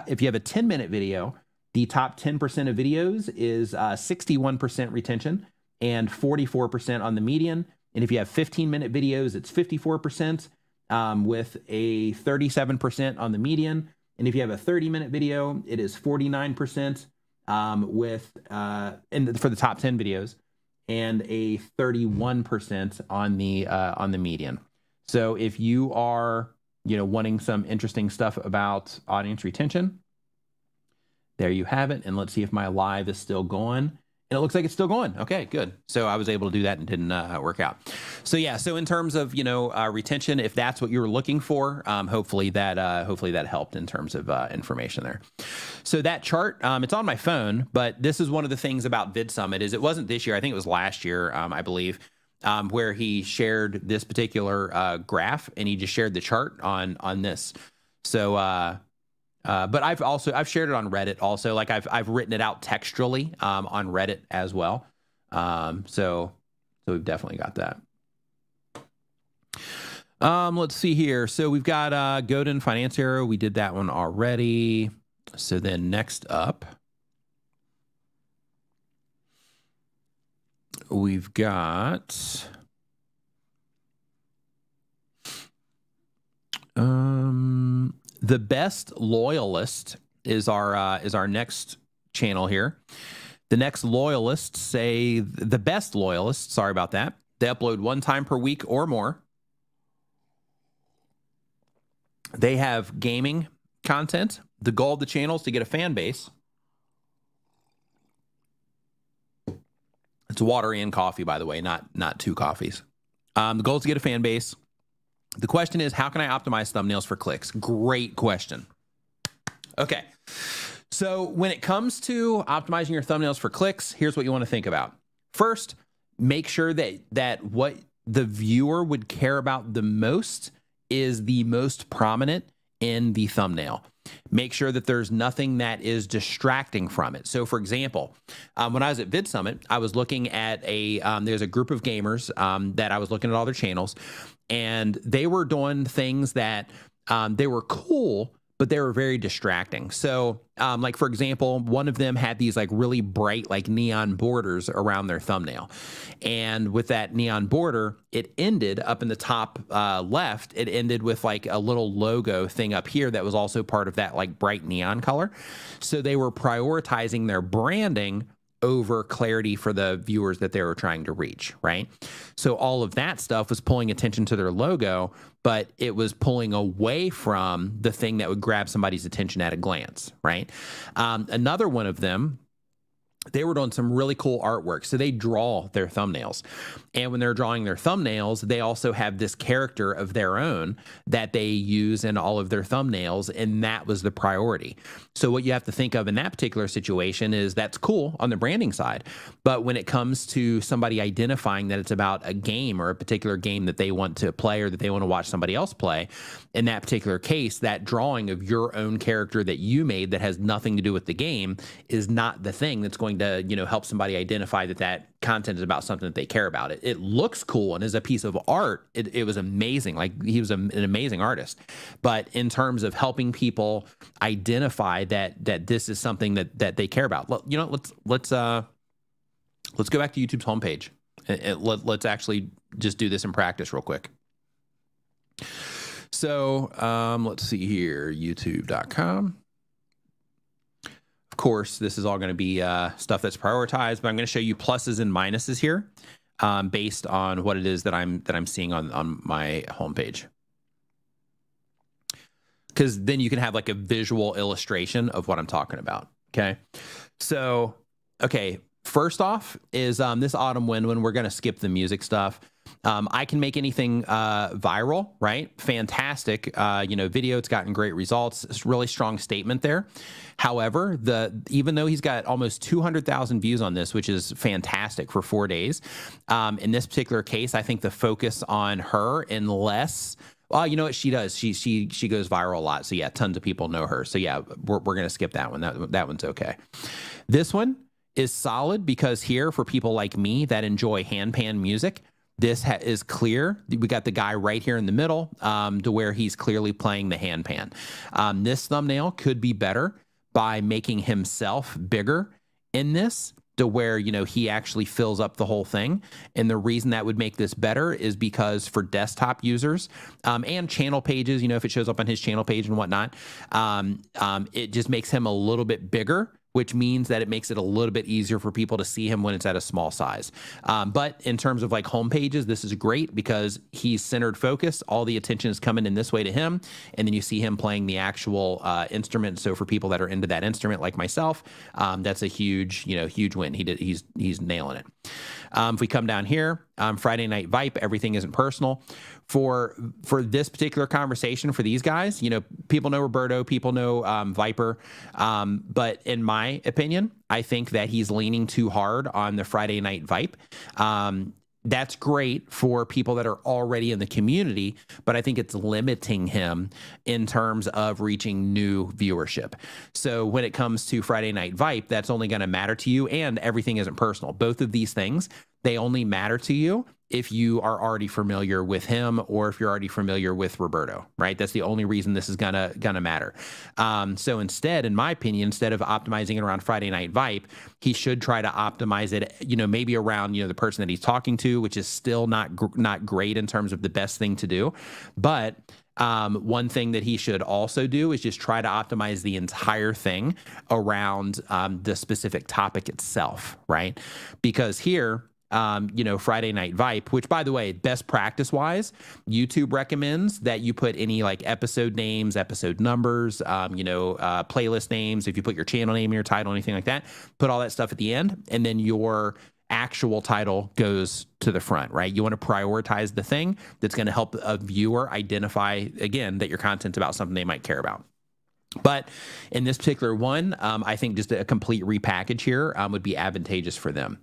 If you have a 10-minute video, the top 10% of videos is 61% retention and 44% on the median. And if you have 15-minute videos, it's 54% with a 37% on the median. And if you have a 30-minute video, it is 49% for the top 10 videos, and a 31% on the median. So if you are, wanting some interesting stuff about audience retention, there you have it. And let's see if my live is still going. And it looks like it's still going. Okay, good. So I was able to do that and didn't work out. So yeah, so in terms of, retention, if that's what you were looking for, hopefully that helped in terms of information there. So that chart, it's on my phone, but this is one of the things about VidSummit is it wasn't this year. I think it was last year, I believe, where he shared this particular graph, and he just shared the chart on this. So, but I've shared it on Reddit also. Like I've written it out textually on Reddit as well. So we've definitely got that. Let's see here. So we've got Godin Finance Hero. We did that one already. So then next up, we've got The Best Loyalist is our next channel here. The next loyalists say the best loyalists, sorry about that. They upload 1 time per week or more. They have gaming content. The goal of the channel is to get a fan base. It's water and coffee, by the way, not 2 coffees. The goal is to get a fan base. The question is, how can I optimize thumbnails for clicks? Great question. Okay. So when it comes to optimizing your thumbnails for clicks, here's what you want to think about. First, make sure that what the viewer would care about the most is the most prominent in the thumbnail. Make sure that there's nothing that is distracting from it. So for example, when I was at VidSummit, I was looking at there's a group of gamers that I was looking at all their channels, and they were doing things that they were cool, but they were very distracting. So like, for example, one of them had these like really bright, like neon borders around their thumbnail. And with that neon border, it ended up in the top left. It ended with like a little logo thing up here that was also part of that like bright neon color. So they were prioritizing their branding over clarity for the viewers that they were trying to reach, right? So all of that stuff was pulling attention to their logo, but it was pulling away from the thing that would grab somebody's attention at a glance, right? Another one of them, they were doing some really cool artwork. So they draw their thumbnails. And when they're drawing their thumbnails, they also have this character of their own that they use in all of their thumbnails. And that was the priority. So what you have to think of in that particular situation is that's cool on the branding side. But when it comes to somebody identifying that it's about a game or a particular game that they want to play or that they want to watch somebody else play, in that particular case, that drawing of your own character that you made that has nothing to do with the game is not the thing that's going to, help somebody identify that content is about something that they care about. It looks cool and is a piece of art. It was amazing. Like he was an amazing artist. But in terms of helping people identify that this is something that they care about, let's go back to YouTube's homepage. Let's actually just do this in practice real quick. So let's see here, youtube.com. Of course, this is all going to be stuff that's prioritized, but I'm going to show you pluses and minuses here based on what it is that I'm seeing on my homepage. Because then you can have like a visual illustration of what I'm talking about. Okay. So, okay. First off is this autumn wind, when we're going to skip the music stuff. I can make anything viral, right? Fantastic. Video, it's gotten great results. It's a really strong statement there. However, even though he's got almost 200,000 views on this, which is fantastic for 4 days, in this particular case, I think the focus on her, unless, well, you know what she does? She goes viral a lot. So yeah, tons of people know her. So yeah, we're going to skip that one. That one's okay. This one is solid because here, for people like me that enjoy handpan music, this is clear. We got the guy right here in the middle to where he's clearly playing the handpan. This thumbnail could be better by making himself bigger in this to where, you know, he actually fills up the whole thing. And the reason that would make this better is because for desktop users and channel pages, you know, if it shows up on his channel page and whatnot, it just makes him a little bit bigger, which means that it makes it a little bit easier for people to see him when it's at a small size. But in terms of like home pages, this is great because he's centered focus. All the attention is coming in this way to him. And then you see him playing the actual instrument. So for people that are into that instrument like myself, that's a huge, you know, huge win. He's nailing it. If we come down here, Friday Night Vipe, everything isn't personal. For this particular conversation, for these guys, you know, people know Roberto, people know Viper, but in my opinion, I think that he's leaning too hard on the Friday Night Vipe. That's great for people that are already in the community, but I think it's limiting him in terms of reaching new viewership. So when it comes to Friday Night Vipe, that's only going to matter to you, and everything isn't personal. Both of these things, they only matter to you if you are already familiar with him or if you're already familiar with Roberto, right? That's the only reason this is gonna matter. So instead, in my opinion, instead of optimizing it around Friday Night Vipe, he should try to optimize it, you know, maybe around, you know, the person that he's talking to, which is still not great in terms of the best thing to do. But one thing that he should also do is just try to optimize the entire thing around the specific topic itself, right? Because here, you know, Friday Night Vipe, which by the way, best practice wise, YouTube recommends that you put any like episode names, episode numbers, you know, playlist names. If you put your channel name in your title, anything like that, put all that stuff at the end, and then your actual title goes to the front, right? You want to prioritize the thing that's going to help a viewer identify, again, that your content's about something they might care about. But in this particular one, I think just a complete repackage here would be advantageous for them.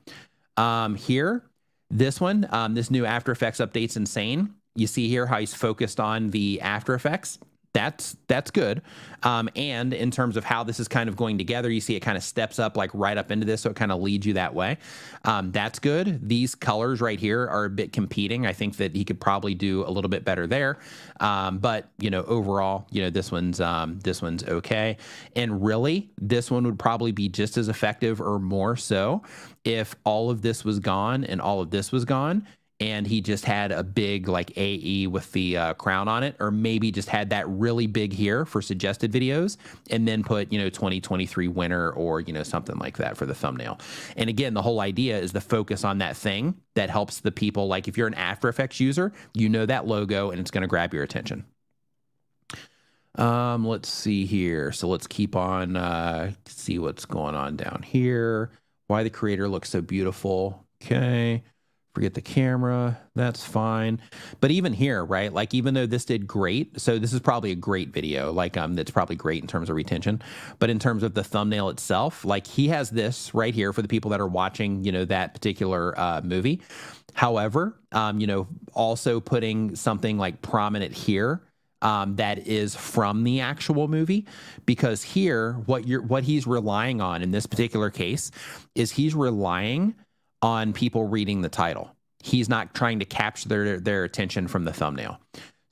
Here, this one, this new After Effects update's insane. You see here how he's focused on the After Effects. That's good. And in terms of how this is kind of going together, you see it kind of steps up like right up into this. So it kind of leads you that way. That's good. These colors right here are a bit competing. I think that he could probably do a little bit better there. But you know, overall, you know, this one's okay. And really, this one would probably be just as effective or more so if all of this was gone and all of this was gone, and he just had a big like AE with the crown on it, or maybe just had that really big here for suggested videos and then put, you know, 2023 winner or, you know, something like that for the thumbnail. And again, the whole idea is the focus on that thing that helps the people. Like if you're an After Effects user, you know that logo and it's going to grab your attention. Let's see here. So let's keep on, see what's going on down here. Why the creator looks so beautiful. Okay. Forget the camera. That's fine. But even here, right? Like, even though this did great, so this is probably a great video, like, that's probably great in terms of retention, but in terms of the thumbnail itself, like he has this right here for the people that are watching, you know, that particular, movie. However, you know, also putting something like prominent here, that is from the actual movie, because here, what he's relying on in this particular case is he's relying on people reading the title. He's not trying to capture their attention from the thumbnail.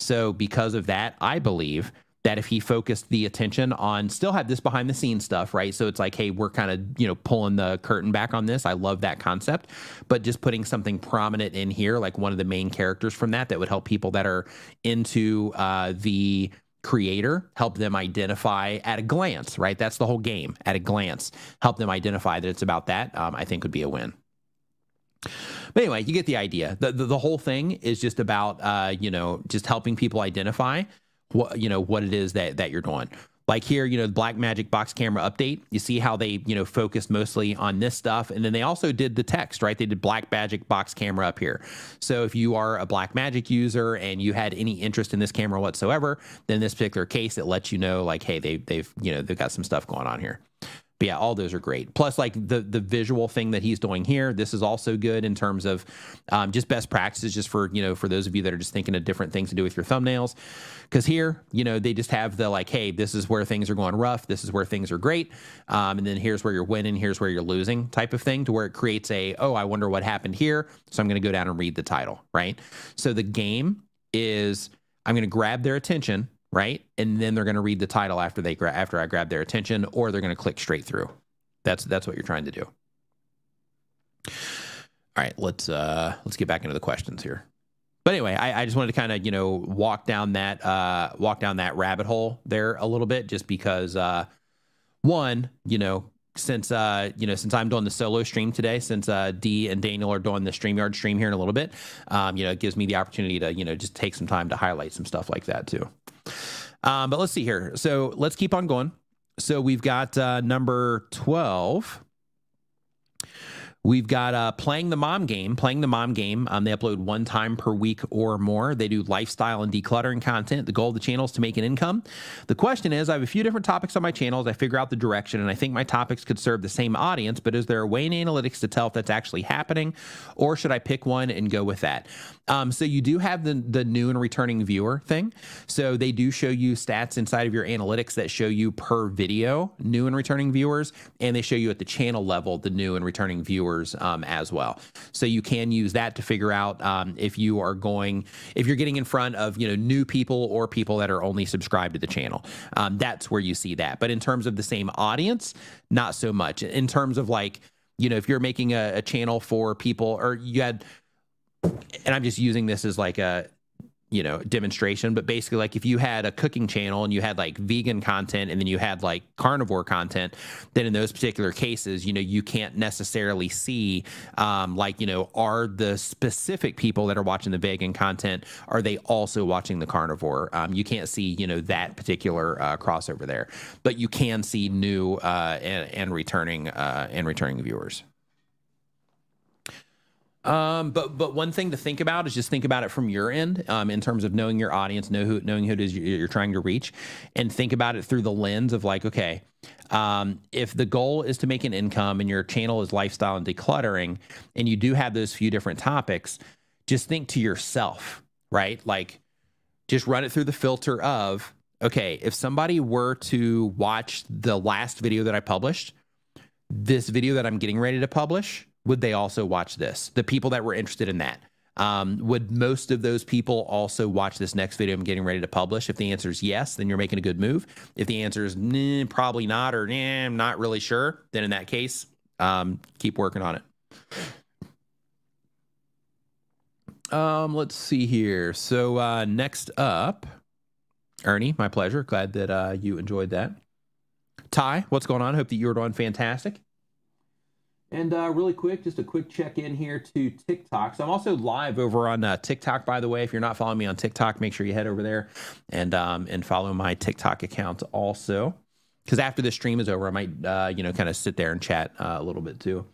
So because of that, I believe that if he focused the attention on, still have this behind the scenes stuff, right? So it's like, hey, we're kind of, you know, pulling the curtain back on this. I love that concept, but just putting something prominent in here, like one of the main characters from that would help people that are into the creator, help them identify at a glance, right? That's the whole game, at a glance, help them identify that it's about that, I think would be a win. But anyway, you get the idea. The whole thing is just about, you know, just helping people identify what, you know, what it is that you're doing. Like here, you know, the Blackmagic box camera update, you see how they, you know, focused mostly on this stuff. And then they also did the text, right? They did Blackmagic box camera up here. So if you are a Blackmagic user and you had any interest in this camera whatsoever, then in this particular case, it lets you know, like, hey, they've, you know, they've got some stuff going on here. But yeah, all those are great. Plus, like the visual thing that he's doing here, this is also good in terms of just best practices, just for, for those of you that are just thinking of different things to do with your thumbnails. Because here, they just have the like, hey, this is where things are going rough. This is where things are great. And then here's where you're winning. Here's where you're losing type of thing, to where it creates oh, I wonder what happened here. So I'm going to go down and read the title, right? So the game is, I'm going to grab their attention, right? And then they're going to read the title after I grab their attention, or they're going to click straight through. That's what you're trying to do. All right, let's get back into the questions here. But anyway, I just wanted to kind of, walk down that rabbit hole there a little bit, just because one, since I'm doing the solo stream today, since Dee and Daniel are doing the StreamYard stream here in a little bit, it gives me the opportunity to, just take some time to highlight some stuff like that too. But let's see here. So let's keep on going. So we've got number 12. We've got Playing the Mom Game. Playing the Mom Game. They upload 1 time per week or more. They do lifestyle and decluttering content. The goal of the channel is to make an income. The question is, I have a few different topics on my channel as I figure out the direction, and I think my topics could serve the same audience, but is there a way in analytics to tell if that's actually happening, or should I pick one and go with that? So you do have the new and returning viewer thing. So they do show you stats inside of your analytics that show you per video, new and returning viewers, and they show you at the channel level, the new and returning viewers as well. So you can use that to figure out if you're getting in front of new people or people that are only subscribed to the channel. That's where you see that. But in terms of the same audience, not so much. In terms of like, if you're making a channel for people, or you had, and I'm just using this as like a demonstration, but basically, like if you had a cooking channel and you had like vegan content and then you had like carnivore content, then in those particular cases, you can't necessarily see are the specific people that are watching the vegan content, are they also watching the carnivore? You can't see, that particular crossover there, but you can see new and returning viewers. But one thing to think about is just think about it from your end, in terms of knowing your audience, knowing who it is you're trying to reach, and think about it through the lens of like, okay, if the goal is to make an income and your channel is lifestyle and decluttering, and you do have those few different topics, just think to yourself, right? Like, just run it through the filter of, okay, if somebody were to watch the last video that I published, this video that I'm getting ready to publish, would they also watch this? The people that were interested in that, would most of those people also watch this next video I'm getting ready to publish? If the answer is yes, then you're making a good move. If the answer is probably not, or I'm not really sure, then in that case, keep working on it. Let's see here. So next up, Ernie, my pleasure. Glad that you enjoyed that. Ty, what's going on? Hope that you're doing fantastic. And really quick, just a quick check-in here to TikTok. So I'm also live over on TikTok, by the way. If you're not following me on TikTok, make sure you head over there and follow my TikTok account also. Because after this stream is over, I might, kind of sit there and chat a little bit too.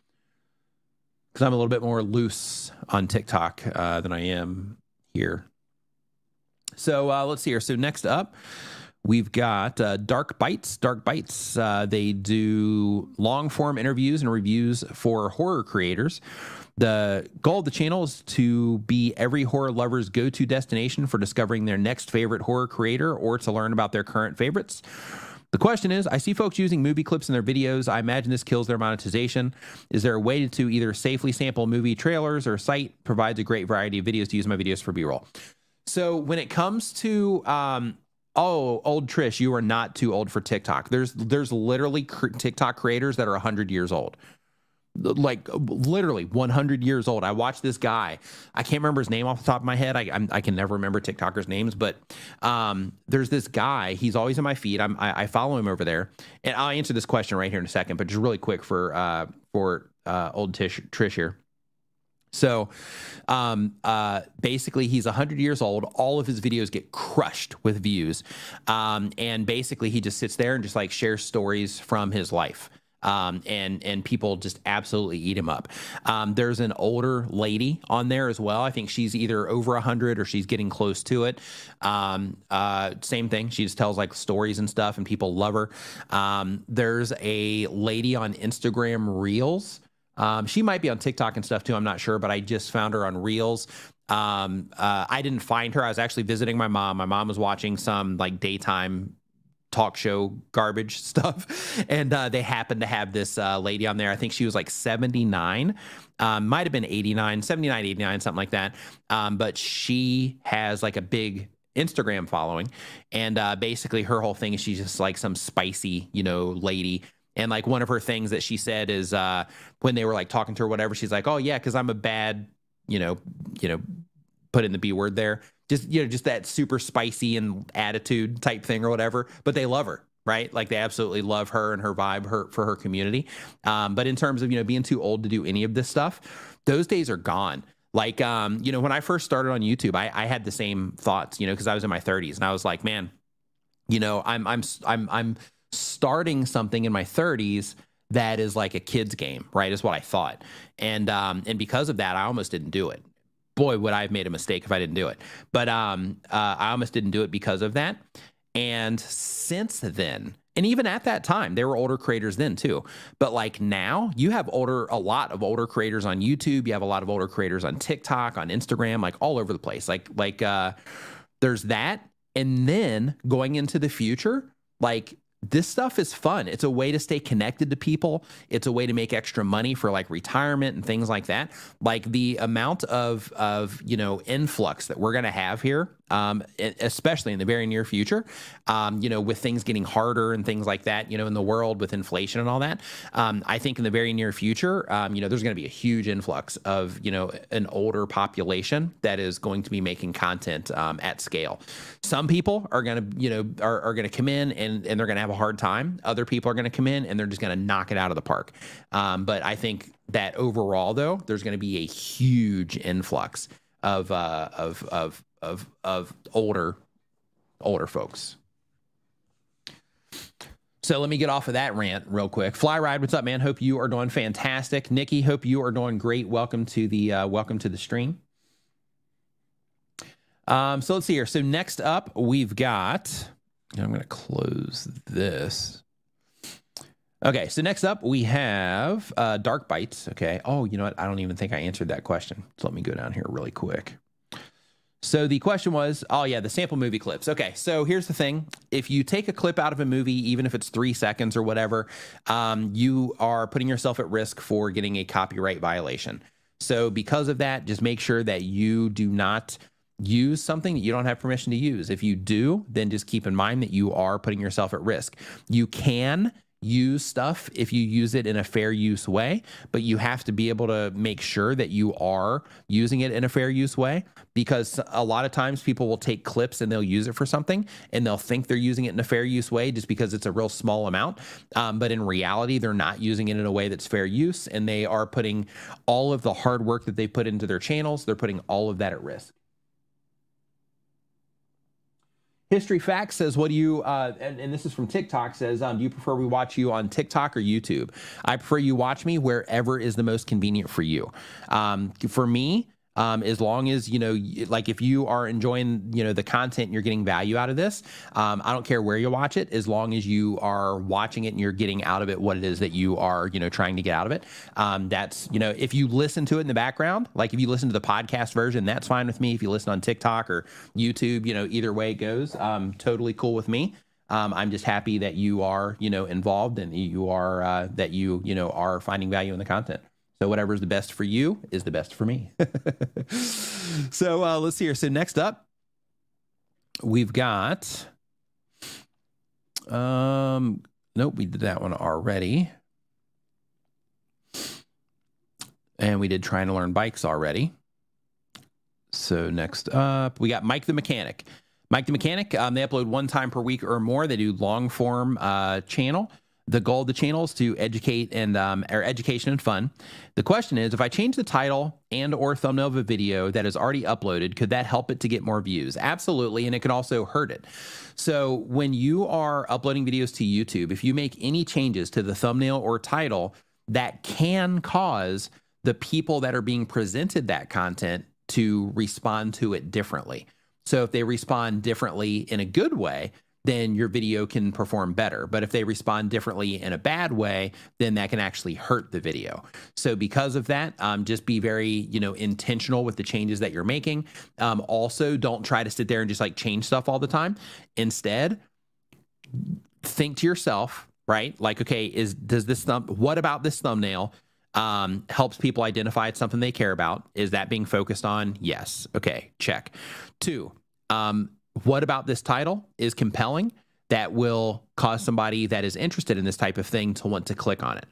Because I'm a little bit more loose on TikTok than I am here. So let's see here. So next up, we've got Dark Bites. Dark Bites, they do long-form interviews and reviews for horror creators. The goal of the channel is to be every horror lover's go-to destination for discovering their next favorite horror creator, or to learn about their current favorites. The question is, I see folks using movie clips in their videos. I imagine this kills their monetization. Is there a way to either safely sample movie trailers, or site provides a great variety of videos to use my videos for B-roll? So when it comes to... oh, old Trish, you are not too old for TikTok. There's literally TikTok creators that are 100 years old. Like literally 100 years old. I watched this guy. I can't remember his name off the top of my head. I can never remember TikTokers' names, but there's this guy. He's always in my feed. I follow him over there, and I'll answer this question right here in a second. But just really quick for old Trish here. So basically he's 100 years old. All of his videos get crushed with views. And basically he just sits there and just like shares stories from his life. and people just absolutely eat them up. There's an older lady on there as well. I think she's either over 100 or she's getting close to it. Same thing. She just tells like stories and stuff, and people love her. There's a lady on Instagram Reels. She might be on TikTok and stuff too. I'm not sure, but I just found her on Reels. I didn't find her. I was actually visiting my mom. My mom was watching some like daytime talk show garbage stuff, and they happened to have this lady on there. I think she was like 79, might have been 89, 79, 89, something like that. But she has like a big Instagram following, and basically her whole thing is she's just like some spicy, lady. And like one of her things that she said is when they were like talking to her, whatever, she's like, oh yeah, because I'm a bad, put in the B word there. Just that super spicy and attitude type thing or whatever, but they love her, right? Like they absolutely love her and her vibe for her community. But in terms of, being too old to do any of this stuff, those days are gone. Like, when I first started on YouTube, I had the same thoughts, because I was in my 30s and I was like, man, I'm starting something in my 30s that is like a kid's game, right? Is what I thought. And because of that, I almost didn't do it. Boy, would I have made a mistake if I didn't do it. But I almost didn't do it because of that. And since then, and even at that time, there were older creators then too. But like now, you have a lot of older creators on YouTube. You have a lot of older creators on TikTok, on Instagram, like all over the place. Like there's that. And then going into the future, like this stuff is fun. It's a way to stay connected to people. It's a way to make extra money for like retirement and things like that. Like the amount of influx that we're going to have here, especially in the very near future, with things getting harder and things like that, in the world with inflation and all that. I think in the very near future, there's going to be a huge influx of, an older population that is going to be making content at scale. Some people are going to, are going to come in and they're going to have a hard time. Other people are going to come in and they're just going to knock it out of the park. But I think that overall, though, there's going to be a huge influx of older folks. So let me get off of that rant real quick. Fly Ride, what's up, man? Hope you are doing fantastic. Nikki, hope you are doing great. Welcome to the stream. So let's see here. So next up, we've got. I'm going to close this. Okay, so next up we have Dark Bites. Okay. Oh, you know what? I don't even think I answered that question. So let me go down here really quick. So the question was, oh yeah, the sample movie clips. Okay, so here's the thing. If you take a clip out of a movie, even if it's 3 seconds or whatever, you are putting yourself at risk for getting a copyright violation. So because of that, just make sure that you do not use something that you don't have permission to use. If you do, then just keep in mind that you are putting yourself at risk. You can use stuff if you use it in a fair use way, but you have to be able to make sure that you are using it in a fair use way, because a lot of times people will take clips and they'll use it for something and they'll think they're using it in a fair use way just because it's a real small amount. But in reality, they're not using it in a way that's fair use, and they are putting all of the hard work that they put into their channels, they're putting all of that at risk. History Facts says, what do you, and this is from TikTok, says, do you prefer we watch you on TikTok or YouTube? I prefer you watch me wherever is the most convenient for you. For me, as long as, like if you are enjoying, the content and you're getting value out of this, I don't care where you watch it, as long as you are watching it and you're getting out of it what it is that you are, trying to get out of it. That's, if you listen to it in the background, like if you listen to the podcast version, that's fine with me. If you listen on TikTok or YouTube, either way it goes, totally cool with me. I'm just happy that you are, involved, and you are, that you, are finding value in the content. So whatever is the best for you is the best for me. So let's see here. So next up, we've got, nope, we did that one already. And we did Trying to Learn Bikes already. So next up, we got Mike the Mechanic. Mike the Mechanic, they upload 1 time per week or more. They do long form channel. The goal of the channel is to educate and or education and fun. The question is, if I change the title and or thumbnail of a video that is already uploaded, could that help it to get more views? Absolutely, and it can also hurt it. So when you are uploading videos to YouTube, if you make any changes to the thumbnail or title, that can cause the people that are being presented that content to respond to it differently. So if they respond differently in a good way, then your video can perform better. But if they respond differently in a bad way, then that can actually hurt the video. So because of that, just be very, intentional with the changes that you're making. Also, don't try to sit there and just like change stuff all the time. Instead, think to yourself, right? Like, okay, what about this thumbnail helps people identify it's something they care about? Is that being focused on? Yes. Okay, check. 2, what about this title is compelling that will cause somebody that is interested in this type of thing to want to click on it?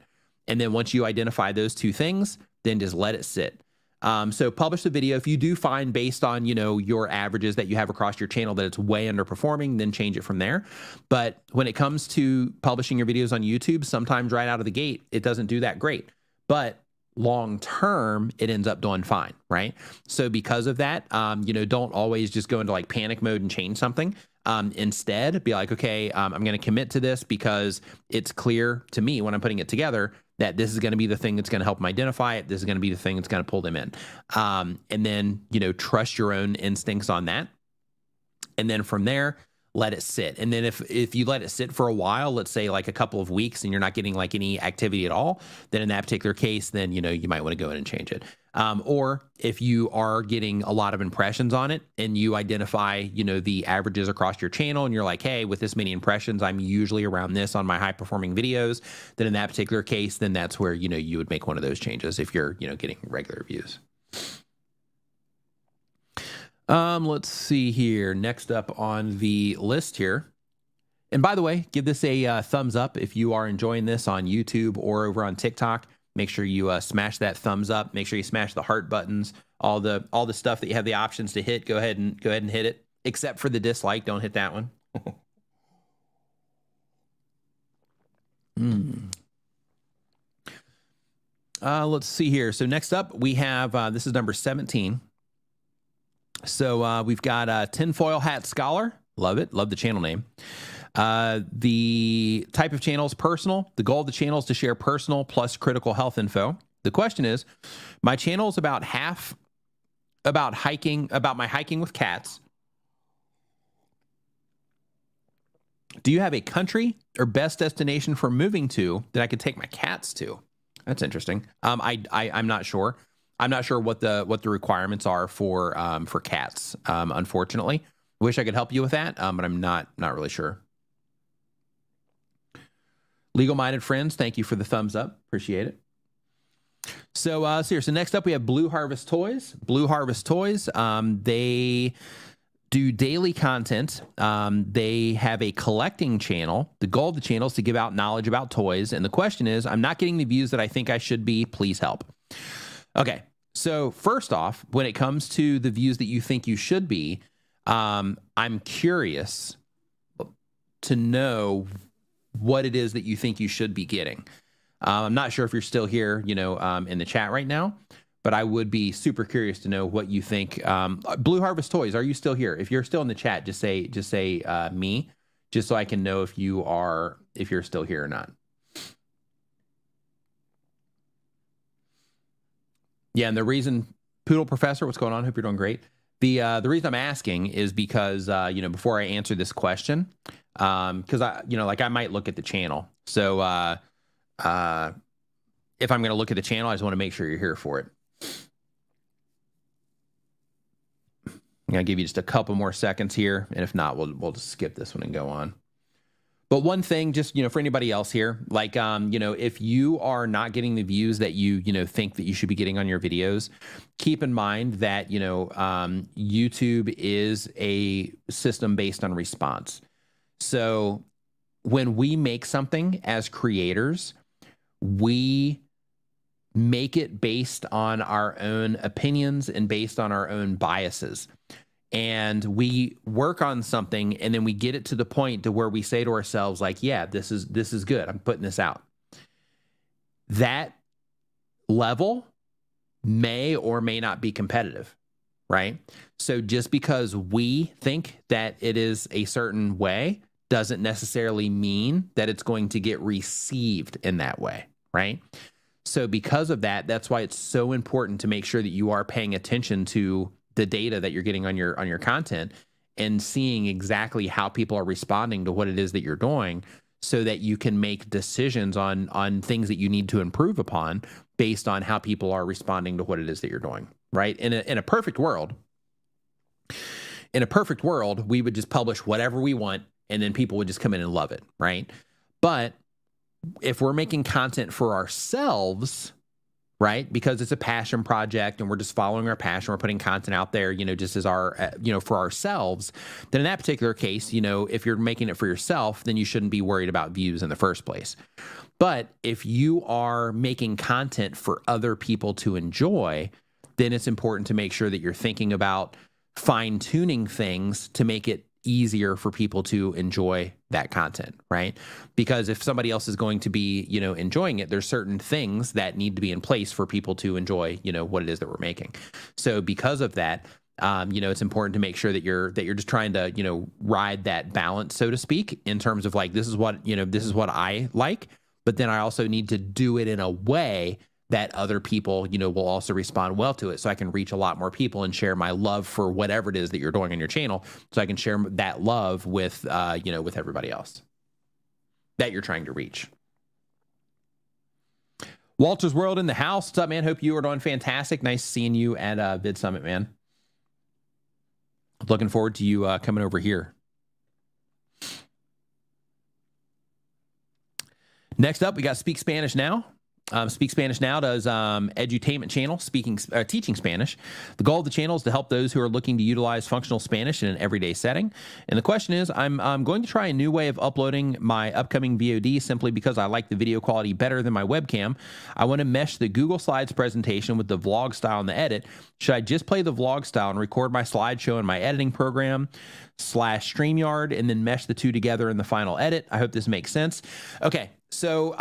And then once you identify those 2 things, then just let it sit. So publish the video. If you do find based on, your averages that you have across your channel that it's way underperforming, then change it from there. But when it comes to publishing your videos on YouTube, sometimes right out of the gate, it doesn't do that great. But long term, it ends up doing fine, right? So because of that, don't always just go into like panic mode and change something. Instead, be like, okay, I'm going to commit to this because it's clear to me when I'm putting it together that this is going to be the thing that's going to help them identify it. This is going to be the thing that's going to pull them in. And then, trust your own instincts on that. And then from there, let it sit. And then if you let it sit for a while, let's say like a couple of weeks, and you're not getting like any activity at all, then in that particular case, then, you might want to go in and change it. Or if you are getting a lot of impressions on it and you identify, the averages across your channel, and you're like, hey, with this many impressions, I'm usually around this on my high performing videos, then in that particular case, then that's where, you would make one of those changes if you're, getting regular views. Let's see here. Next up on the list here. And by the way, give this a thumbs up if you are enjoying this on YouTube or over on TikTok. Make sure you smash that thumbs up. Make sure you smash the heart buttons. All the stuff that you have the options to hit. Go ahead and hit it. Except for the dislike, don't hit that one. Let's see here. So next up we have this is number 17. So we've got Tinfoil Hat Scholar. Love it. Love the channel name. The type of channel is personal. The goal of the channel is to share personal plus critical health info. The question is, my channel is about my hiking with cats. Do you have a country or best destination for moving to that I could take my cats to? That's interesting. I'm not sure. I'm not sure what the requirements are for cats. Unfortunately, wish I could help you with that, but I'm not really sure. Legal-minded friends, thank you for the thumbs up. Appreciate it. So next up we have Blue Harvest Toys. Blue Harvest Toys. They do daily content. They have a collecting channel. The goal of the channel is to give out knowledge about toys. And the question is, I'm not getting the views that I think I should be. Please help. Okay, so first off, when it comes to the views that you think you should be, I'm curious to know what it is that you think you should be getting. I'm not sure if you're still here, in the chat right now, but I would be super curious to know what you think. Blue Harvest Toys, are you still here? If you're still in the chat, just say me, just so I can know if you're still here or not. Yeah, and the reason, Poodle Professor, what's going on? Hope you're doing great. The reason I'm asking is because before I answer this question, because I might look at the channel. So if I'm going to look at the channel, I just want to make sure you're here for it. I'm going to give you just a couple more seconds here, and if not, we'll just skip this one and go on. But one thing, just, for anybody else here, like, if you are not getting the views that you think that you should be getting on your videos, keep in mind that, YouTube is a system based on response. So when we make something as creators, we make it based on our own opinions and based on our own biases. and we work on something, and then we get it to the point to where we say to ourselves, like, yeah, this is good. I'm putting this out. That level may or may not be competitive, right? So just because we think that it is a certain way doesn't necessarily mean that it's going to get received in that way, right? So because of that, that's why it's so important to make sure that you are paying attention to the data that you're getting on your content and seeing exactly how people are responding to what it is that you're doing, so that you can make decisions on things that you need to improve upon based on how people are responding to what it is that you're doing, right? In a perfect world, we would just publish whatever we want, and then people would just come in and love it, right? But if we're making content for ourselves, right, because it's a passion project and we're just following our passion, we're putting content out there, just as our, for ourselves, then in that particular case, if you're making it for yourself, then you shouldn't be worried about views in the first place. But if you are making content for other people to enjoy, then it's important to make sure that you're thinking about fine-tuning things to make it easier for people to enjoy that content, right? Because if somebody else is going to be, enjoying it, there's certain things that need to be in place for people to enjoy, what it is that we're making. So because of that, it's important to make sure that you're just trying to, ride that balance, so to speak, in terms of like, this is what I like, but then I also need to do it in a way that other people, will also respond well to it, so I can reach a lot more people and share my love for whatever it is that you're doing on your channel, so I can share that love with, with everybody else that you're trying to reach. Walter's World in the house. What's up, man? Hope you are doing fantastic. Nice seeing you at Vid Summit, man. Looking forward to you coming over here. Next up, we got Speak Spanish Now. Speak Spanish Now does edutainment channel, teaching Spanish. The goal of the channel is to help those who are looking to utilize functional Spanish in an everyday setting. And the question is, I'm going to try a new way of uploading my upcoming VOD simply because I like the video quality better than my webcam. I want to mesh the Google Slides presentation with the vlog style in the edit. Should I just play the vlog style and record my slideshow in my editing program / StreamYard and then mesh the two together in the final edit? I hope this makes sense. Okay. So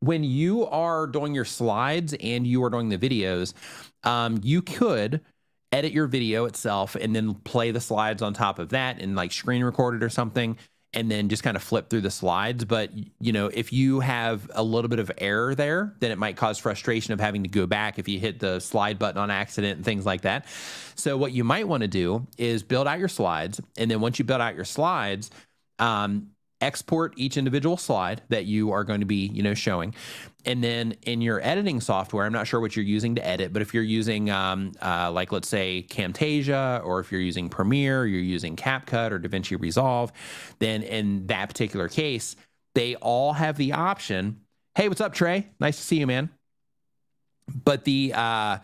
when you are doing your slides and you are doing the videos, you could edit your video itself and then play the slides on top of that and like screen record it or something, and then just kind of flip through the slides. But, if you have a little bit of error there, then it might cause frustration of having to go back if you hit the slide button on accident and things like that. So what you might want to do is build out your slides. And then once you build out your slides, export each individual slide that you are going to be, showing. And then in your editing software, I'm not sure what you're using to edit, but if you're using, like, let's say Camtasia, or if you're using Premiere, you're using CapCut or DaVinci Resolve, then in that particular case, they all have the option. Hey, what's up, Trey? Nice to see you, man. But they all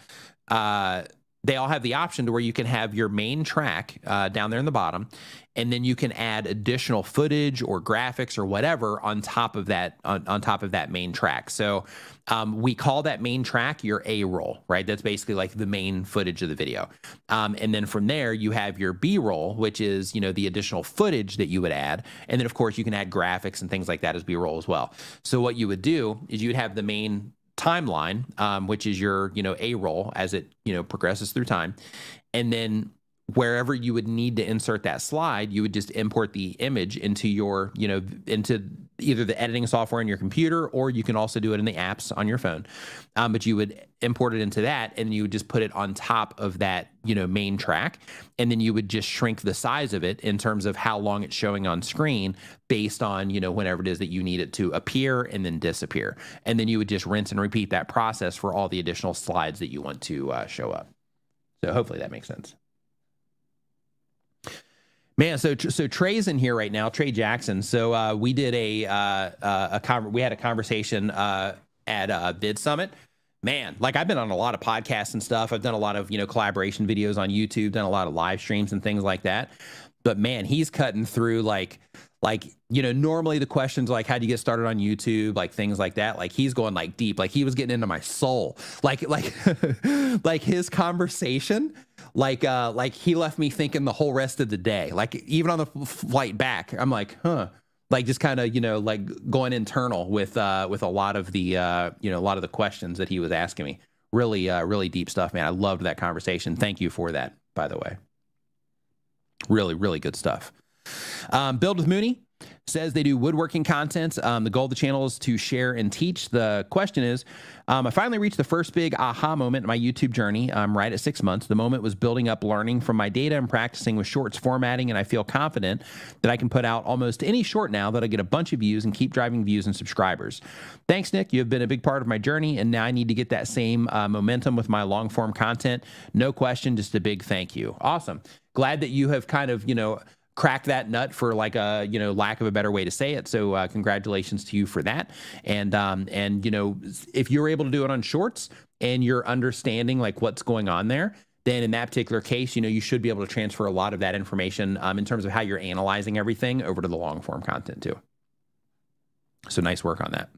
have the option to where you can have your main track down there in the bottom, and then you can add additional footage or graphics or whatever on top of that on top of that main track. So we call that main track your A roll, right? That's basically like the main footage of the video. And then from there you have your B roll, which is, the additional footage that you would add. And then of course you can add graphics and things like that as B roll as well. So what you would do is you would have the main timeline, which is your, A roll as it, progresses through time. And then wherever you would need to insert that slide, you would just import the image into your, into either the editing software on your computer, or you can also do it in the apps on your phone. But you would import it into that, and you would just put it on top of that, main track. And then you would just shrink the size of it in terms of how long it's showing on screen based on, whenever it is that you need it to appear and then disappear. And then you would just rinse and repeat that process for all the additional slides that you want to show up. So hopefully that makes sense. Man, so Trey's in here right now, Trey Jackson. So we did we had a conversation at Vid Summit. Man, like, I've been on a lot of podcasts and stuff. I've done a lot of, collaboration videos on YouTube, done a lot of live streams and things like that. But man, he's cutting through like Like, you know, normally the questions like, how do you get started on YouTube? Like things like that. Like he's going like deep, like he was getting into my soul, like, like his conversation, like he left me thinking the whole rest of the day. Like even on the flight back, I'm like, huh, like just kind of, you know, like going internal with a lot of the, you know, a lot of the questions that he was asking me. Really, really deep stuff, man. I loved that conversation. Thank you for that, by the way. Really, really good stuff. Build with Mooney says they do woodworking content. The goal of the channel is to share and teach. The question is, I finally reached the first big aha moment in my YouTube journey. I'm right at 6 months. The moment was building up learning from my data and practicing with shorts formatting, and I feel confident that I can put out almost any short now that'll get a bunch of views and keep driving views and subscribers. Thanks, Nick. You have been a big part of my journey, and now I need to get that same momentum with my long form content. No question, just a big thank you. Awesome. Glad that you have kind of, you know, crack that nut, for like a, you know, lack of a better way to say it. So congratulations to you for that. And you know, if you're able to do it on shorts and you're understanding like what's going on there, then in that particular case, you know, you should be able to transfer a lot of that information in terms of how you're analyzing everything over to the long form content too. So nice work on that.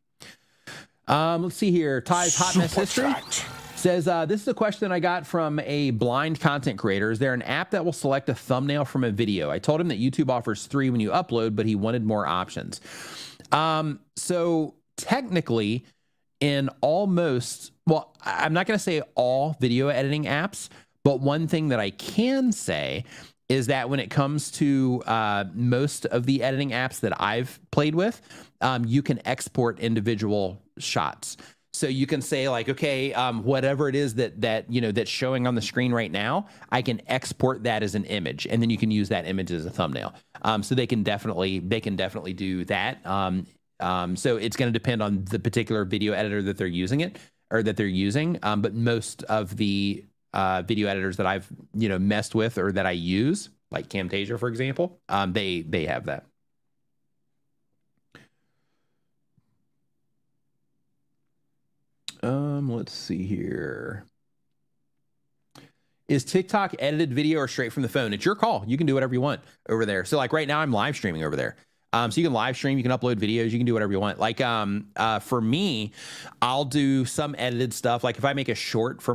Let's see here. Ty's Hot Mess History says, this is a question I got from a blind content creator. Is there an app that will select a thumbnail from a video? I told him that YouTube offers 3 when you upload, but he wanted more options. So technically in almost, well, I'm not going to say all video editing apps, but one thing that I can say is that when it comes to most of the editing apps that I've played with, you can export individual shots. So you can say like, okay, whatever it is that you know that's showing on the screen right now, I can export that as an image, and then you can use that image as a thumbnail. So they can definitely do that. So it's going to depend on the particular video editor that they're using but most of the video editors that I've, you know, messed with or that I use, like Camtasia, for example, they have that. Let's see here. Is TikTok edited video or straight from the phone? It's your call. You can do whatever you want over there. So like right now I'm live streaming over there. So you can live stream, you can upload videos, you can do whatever you want. Like, for me, I'll do some edited stuff. Like if I make a short for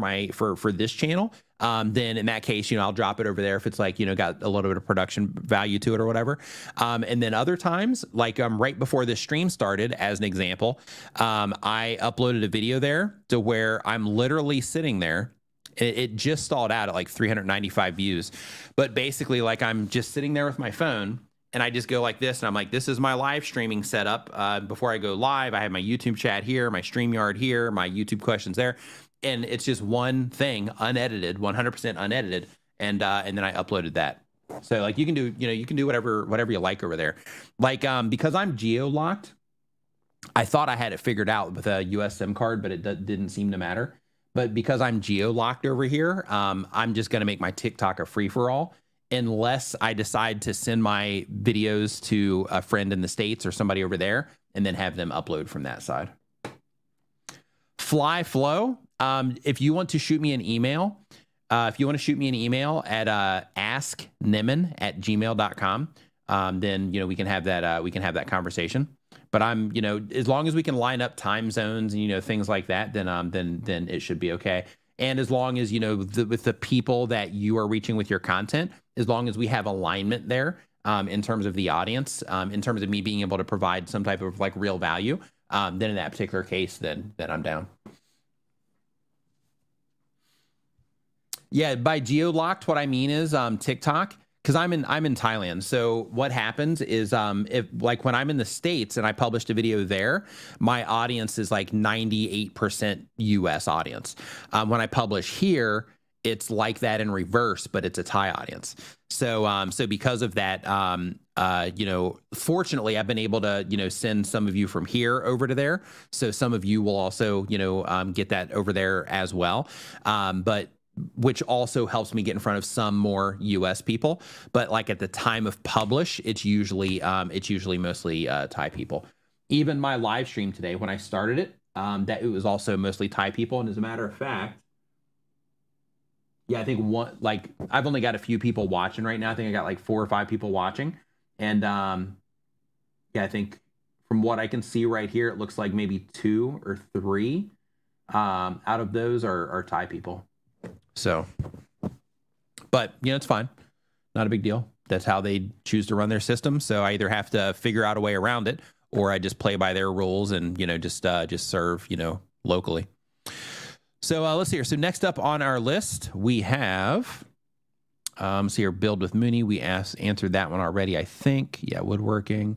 for this channel, then in that case, you know, I'll drop it over there if it's like, you know, got a little bit of production value to it or whatever. And then other times, like, right before this stream started, as an example, I uploaded a video there to where I'm literally sitting there. It just stalled out at like 395 views, but basically like I'm just sitting there with my phone, and I just go like this, and I'm like, this is my live streaming setup. Before I go live, I have my YouTube chat here, my StreamYard here, my YouTube questions there. And it's just one thing, unedited, 100% unedited. And then I uploaded that. So like you can do, you know, you can do whatever you like over there. Like, because I'm geo-locked, I thought I had it figured out with a US SIM card, but it didn't seem to matter. But because I'm geo-locked over here, I'm just going to make my TikTok a free-for-all, unless I decide to send my videos to a friend in the States or somebody over there and then have them upload from that side. Fly Flow, if you want to shoot me an email, at askniman@gmail.com, then, you know, we can have that conversation. But I'm, you know, as long as we can line up time zones and, you know, things like that, then it should be okay. And as long as, you know, with the people that you are reaching with your content, as long as we have alignment there, in terms of the audience, in terms of me being able to provide some type of like real value, then in that particular case, then I'm down. Yeah, by geo-locked, what I mean is TikTok, because I'm in Thailand. So what happens is if like when I'm in the States and I published a video there, my audience is like 98% US audience. When I publish here, it's like that in reverse, but it's a Thai audience. So so because of that, you know, fortunately, I've been able to, you know, send some of you from here over to there. So some of you will also, you know, get that over there as well. But which also helps me get in front of some more US people. But like at the time of publish, it's usually mostly Thai people. Even my live stream today, when I started it, that it was also mostly Thai people. And as a matter of fact, yeah, I think I've only got a few people watching right now. I think I got like 4 or 5 people watching. And yeah, I think from what I can see right here, it looks like maybe 2 or 3 out of those are Thai people. So, but you know, it's fine. Not a big deal. That's how they choose to run their system. So I either have to figure out a way around it, or I just play by their rules and, you know, just serve, you know, locally. So let's see here. So next up on our list, we have, so here, build with Mooney. We answered that one already, I think. Yeah, woodworking.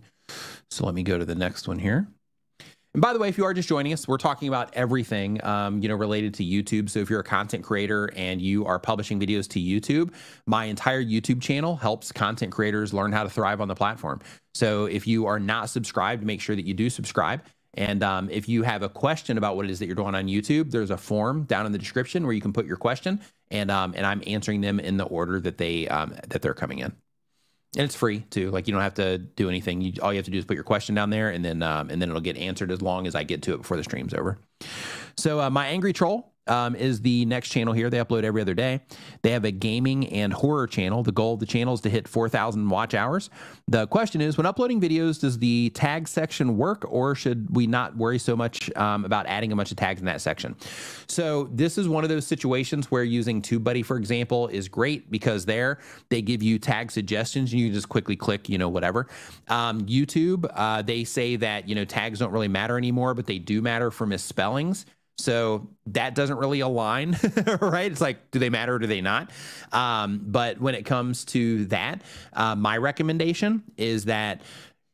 So let me go to the next one here. And by the way, if you are just joining us, we're talking about everything, you know, related to YouTube. So if you're a content creator and you are publishing videos to YouTube, my entire YouTube channel helps content creators learn how to thrive on the platform. So if you are not subscribed, make sure that you do subscribe. And if you have a question about what it is that you're doing on YouTube, there's a form down in the description where you can put your question, and I'm answering them in the order that they're coming in. And it's free too. Like, you don't have to do anything. All you have to do is put your question down there, and then it'll get answered as long as I get to it before the stream's over. So My Angry Troll is the next channel here. They upload every other day. They have a gaming and horror channel. The goal of the channel is to hit 4,000 watch hours. The question is, when uploading videos, does the tag section work, or should we not worry so much about adding a bunch of tags in that section? So this is one of those situations where using TubeBuddy, for example, is great, because there they give you tag suggestions and you can just quickly click, you know, whatever. YouTube, they say that, you know, tags don't really matter anymore, but they do matter for misspellings. So that doesn't really align, right? It's like, do they matter or do they not? But when it comes to that, my recommendation is that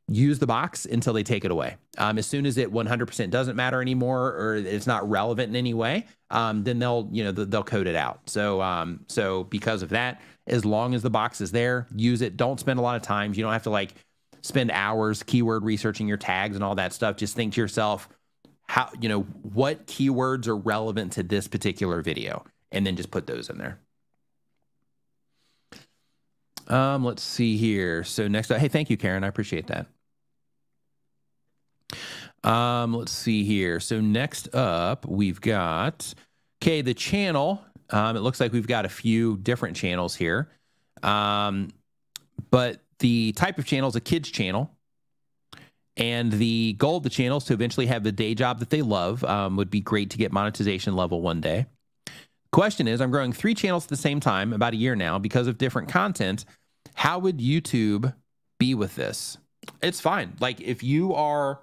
use the box until they take it away. As soon as it 100% doesn't matter anymore, or it's not relevant in any way, then they'll code it out. So because of that, as long as the box is there, use it. Don't spend a lot of time. You don't have to like spend hours keyword researching your tags and all that stuff. Just think to yourself, how, you know, what keywords are relevant to this particular video, and then just put those in there. Let's see here. So next up, hey, thank you, Karen. I appreciate that. Let's see here. So next up, we've got, okay, the channel. It looks like we've got a few different channels here. But the type of channel is a kids channel. And the goal of the channel is to eventually have the day job that they love. Would be great to get monetization level one day. Question is, I'm growing 3 channels at the same time, about a year now, because of different content. How would YouTube be with this? It's fine. Like, if you're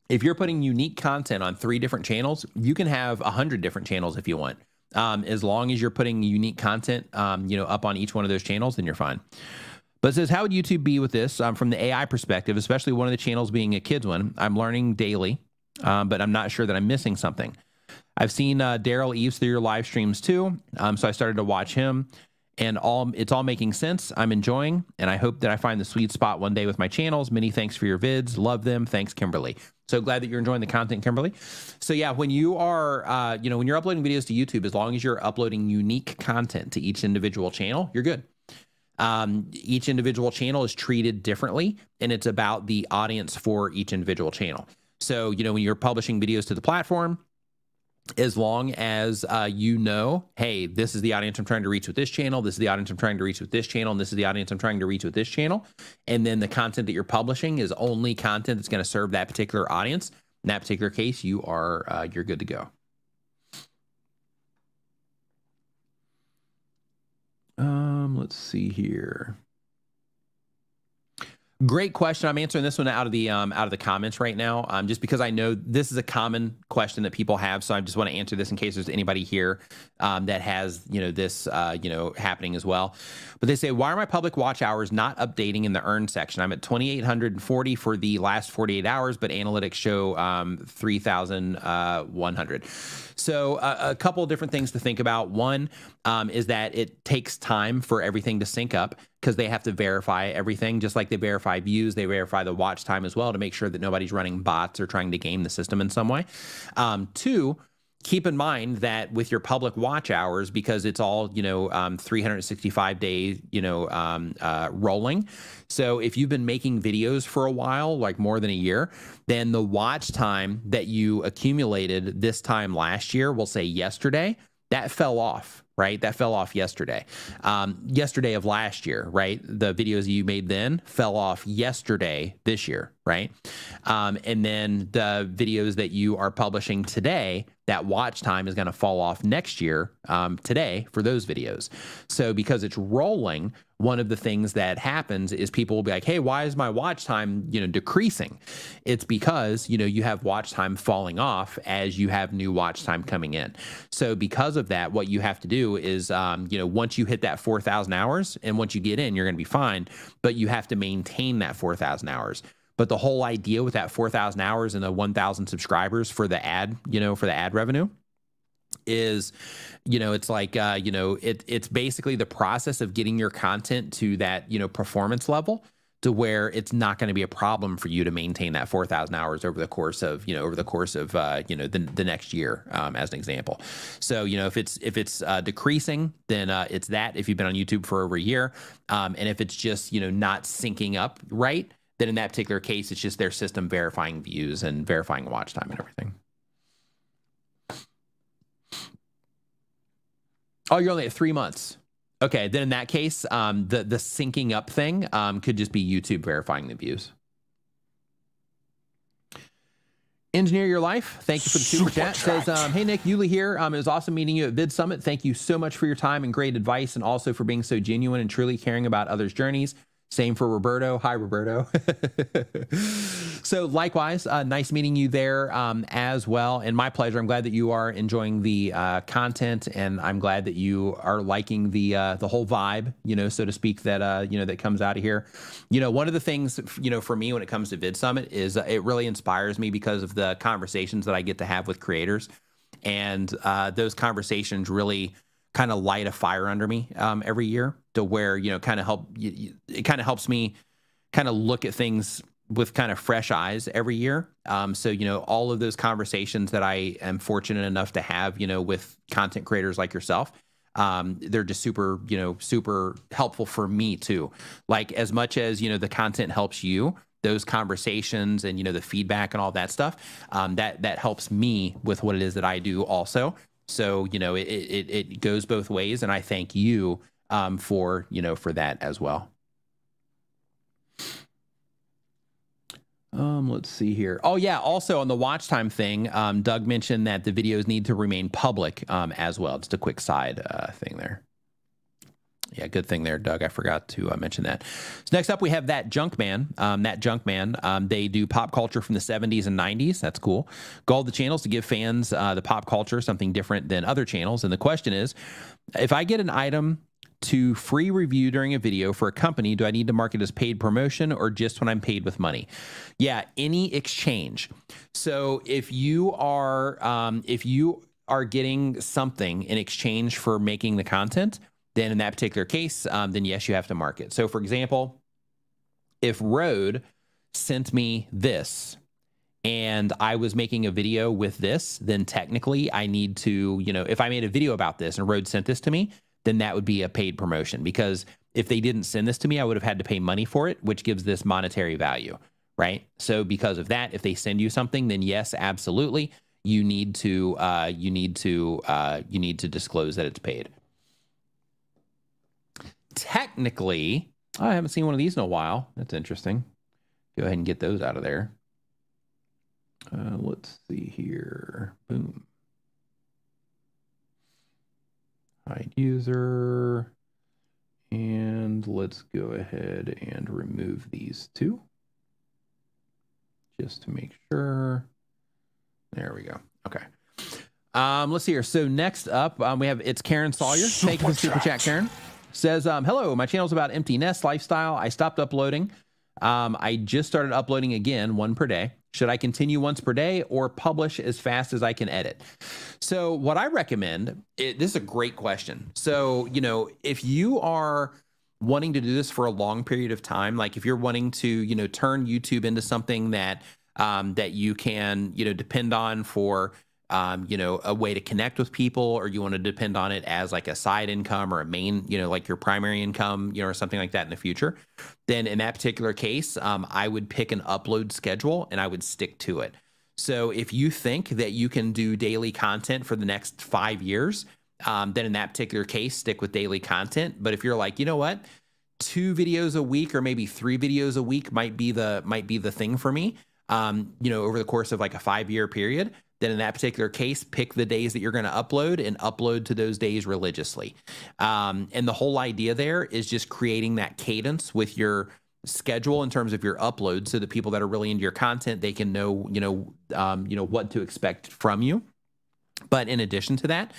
putting unique content on 3 different channels, you can have 100 different channels if you want. As long as you're putting unique content, you know, up on each one of those channels, then you're fine. But it says, how would YouTube be with this from the AI perspective, especially one of the channels being a kids one? I'm learning daily, but I'm not sure that I'm missing something. I've seen Daryl Eves through your live streams too, so I started to watch him, and it's all making sense. I'm enjoying, and I hope that I find the sweet spot one day with my channels. Many thanks for your vids. Love them. Thanks, Kimberly. So glad that you're enjoying the content, Kimberly. So yeah, when you are, you know, when you're uploading videos to YouTube, as long as you're uploading unique content to each individual channel, you're good. Each individual channel is treated differently, and it's about the audience for each individual channel. So, you know, when you're publishing videos to the platform, as long as you know, hey, this is the audience I'm trying to reach with this channel, this is the audience I'm trying to reach with this channel, and this is the audience I'm trying to reach with this channel, and then the content that you're publishing is only content that's going to serve that particular audience, in that particular case, you're good to go. Let's see here. Great question. I'm answering this one out of the comments right now, just because I know this is a common question that people have. So I just want to answer this in case there's anybody here that has, you know, this, you know, happening as well. But they say, why are my public watch hours not updating in the earn section? I'm at 2,840 for the last 48 hours, but analytics show 3,100. So a couple of different things to think about. One is that it takes time for everything to sync up, because they have to verify everything, just like they verify views, they verify the watch time as well to make sure that nobody's running bots or trying to game the system in some way. 2, keep in mind that with your public watch hours, because it's all, you know, 365 days, you know, rolling. So if you've been making videos for a while, like more than a year, then the watch time that you accumulated this time last year, we'll say yesterday, that fell off right? That fell off yesterday. Yesterday of last year, right? The videos you made then fell off yesterday this year, right? And then the videos that you are publishing today, that watch time is going to fall off next year today for those videos. So because it's rolling, one of the things that happens is people will be like, hey, why is my watch time, decreasing? It's because, you have watch time falling off as you have new watch time coming in. So because of that, what you have to do is, once you hit that 4,000 hours and once you get in, you're going to be fine, but you have to maintain that 4,000 hours. But the whole idea with that 4,000 hours and the 1,000 subscribers for the ad, for the ad revenue is, it's like, it's basically the process of getting your content to that, performance level to where it's not going to be a problem for you to maintain that 4,000 hours over the course of, the next year, as an example. So, if it's decreasing, then it's that if you've been on YouTube for over a year. And if it's just, not syncing up right, then in that particular case, it's just their system verifying views and verifying watch time and everything. Oh, you're only at 3 months. Okay, then in that case, the syncing up thing could just be YouTube verifying the views. Engineer Your Life, thank you for the super chat. Says, hey, Nick, Yuli here. It was awesome meeting you at Vid Summit. Thank you so much for your time and great advice, and also for being so genuine and truly caring about others' journeys. Same for Roberto. Hi, Roberto. So likewise, nice meeting you there as well. And my pleasure. I'm glad that you are enjoying the content, and I'm glad that you are liking the whole vibe, so to speak, that, that comes out of here. One of the things, for me when it comes to Vid Summit is it really inspires me because of the conversations that I get to have with creators. And those conversations really kind of light a fire under me every year to where, it kind of helps me kind of look at things with kind of fresh eyes every year. So, all of those conversations that I am fortunate enough to have, with content creators like yourself, they're just super, super helpful for me too. Like as much as, the content helps you, those conversations and, the feedback and all that stuff, that helps me with what it is that I do also. So, it goes both ways, and I thank you for that as well. Let's see here. Oh yeah. Also on the watch time thing, Doug mentioned that the videos need to remain public as well. Just a quick side thing there. Yeah, good thing there, Doug. I forgot to mention that. So next up, we have That Junk Man. That Junk Man, they do pop culture from the 70s and 90s. That's cool. Goal of the channels to give fans the pop culture something different than other channels. And the question is, if I get an item to free review during a video for a company, do I need to mark it as paid promotion or just when I'm paid with money? Yeah, any exchange. So if you are getting something in exchange for making the content, then in that particular case, then yes, you have to mark it. So for example, if Rode sent me this and I was making a video with this, then technically I need to, if I made a video about this and Rode sent this to me, then that would be a paid promotion, because if they didn't send this to me, I would have had to pay money for it, which gives this monetary value, right? So because of that, if they send you something, then yes, absolutely, you need to disclose that it's paid. Technically, I haven't seen one of these in a while. That's interesting. Go ahead and get those out of there. Let's see here. Boom. Hide user. And let's go ahead and remove these two, just to make sure. There we go. Okay. Let's see here. So next up, we have It's Karen Sawyer. Thank you for the super chat, Karen. Says, hello, my channel's about empty nest lifestyle. I stopped uploading. I just started uploading again, one per day. Should I continue once per day or publish as fast as I can edit? So what I recommend, this is a great question. So, if you are wanting to do this for a long period of time, like if you're wanting to, turn YouTube into something that, that you can, depend on for, a way to connect with people, or you want to depend on it as like a side income or a main, like your primary income, or something like that in the future, then in that particular case, I would pick an upload schedule and I would stick to it. So if you think that you can do daily content for the next 5 years, then in that particular case, stick with daily content. But if you're like, you know what, 2 videos a week or maybe 3 videos a week might be the thing for me, over the course of like a 5-year period, then in that particular case, pick the days that you're going to upload and upload to those days religiously. And the whole idea there is just creating that cadence with your schedule in terms of your upload, so that people that are really into your content, they can know, what to expect from you. But in addition to that,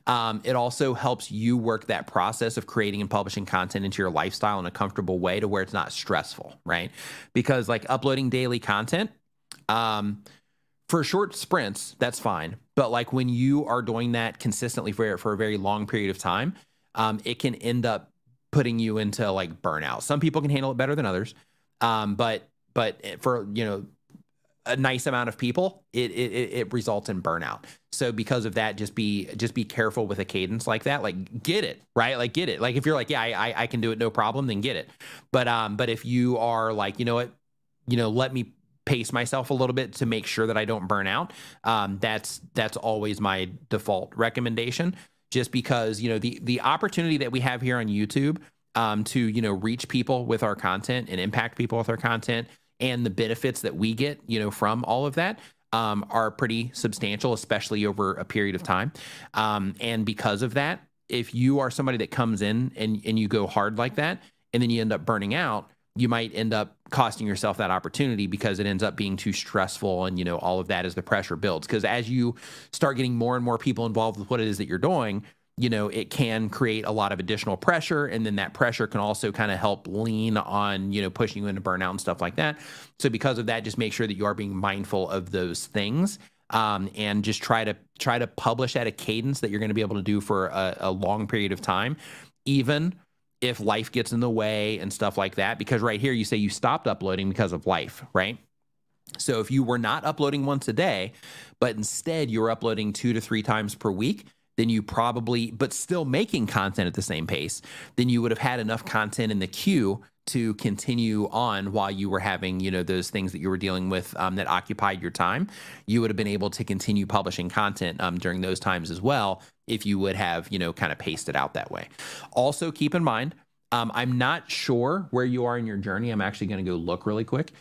it also helps you work that process of creating and publishing content into your lifestyle in a comfortable way to where it's not stressful, right? Because like uploading daily content, for short sprints, that's fine. But like when you are doing that consistently for a very long period of time, it can end up putting you into like burnout. Some people can handle it better than others. But for, a nice amount of people, it results in burnout. So because of that, just be careful with a cadence like that. Like get it, right? Like get it. Like if you're like, yeah, I can do it, no problem, then get it. But if you are like, you know what, let me pace myself a little bit to make sure that I don't burn out. That's always my default recommendation, just because, the opportunity that we have here on YouTube, to, reach people with our content and impact people with our content, and the benefits that we get, from all of that, are pretty substantial, especially over a period of time. And because of that, if you are somebody that comes in and you go hard like that, and then you end up burning out, you might end up costing yourself that opportunity because it ends up being too stressful. And, all of that as the pressure builds. Because as you start getting more and more people involved with what it is that you're doing, it can create a lot of additional pressure. And then that pressure can also kind of help lean on, pushing you into burnout and stuff like that. So because of that, just make sure that you are being mindful of those things. And just try to publish at a cadence that you're going to be able to do for a long period of time, even if life gets in the way and stuff like that. Because right here, you say you stopped uploading because of life, right? So if you were not uploading once a day, but instead you were uploading 2 to 3 times per week, then you probably, but still making content at the same pace, then you would have had enough content in the queue to continue on while you were having, those things that you were dealing with, that occupied your time. You would have been able to continue publishing content during those times as well, if you would have, kind of paced it out that way. Also keep in mind, I'm not sure where you are in your journey. I'm actually going to go look really quick,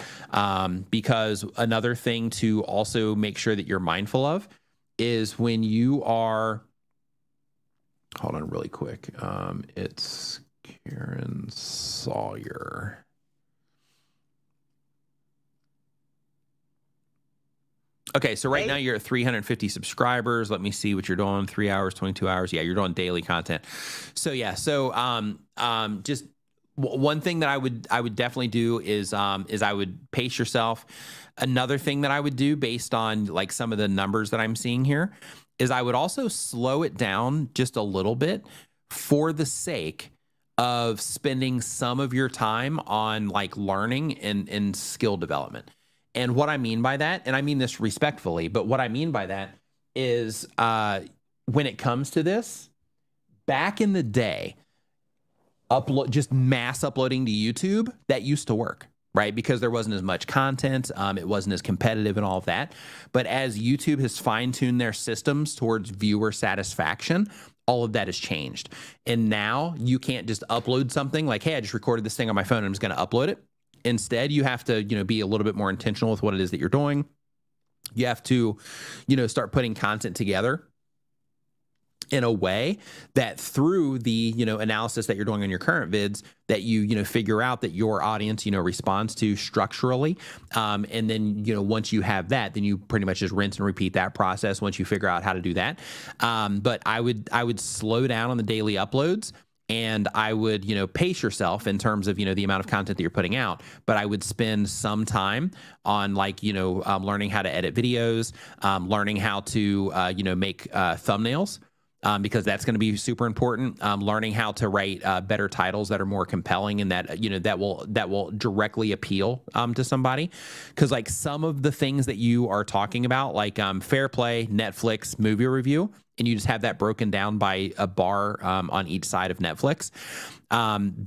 because another thing to also make sure that you're mindful of is when you are, hold on really quick. It's Karen Sawyer. Okay, so right now you're at 350 subscribers. Let me see what you're doing. 3 hours, 22 hours. Yeah, you're doing daily content. So yeah, so just one thing that I would definitely do is I would pace yourself. Another thing that I would do based on like some of the numbers that I'm seeing here is I would also slow it down just a little bit for the sake of spending some of your time on like learning and skill development. And what I mean by that, and I mean this respectfully, but what I mean by that is when it comes to this, back in the day, just mass uploading to YouTube, that used to work. Right? Because there wasn't as much content. It wasn't as competitive and all of that. But as YouTube has fine-tuned their systems towards viewer satisfaction, all of that has changed. And now you can't just upload something like, hey, I just recorded this thing on my phone and I'm just going to upload it. Instead, you have to, be a little bit more intentional with what it is that you're doing. You have to, start putting content together in a way that through the, analysis that you're doing on your current vids, that you figure out that your audience, responds to structurally. And then, once you have that, then you pretty much just rinse and repeat that process once you figure out how to do that. But I would slow down on the daily uploads. And I would, pace yourself in terms of, the amount of content that you're putting out. But I would spend some time on like, learning how to edit videos, learning how to, make thumbnails. Because that's going to be super important. Learning how to write better titles that are more compelling and that that will directly appeal to somebody. Because like some of the things that you are talking about, like Fair Play, Netflix, movie review, and you just have that broken down by a bar on each side of Netflix.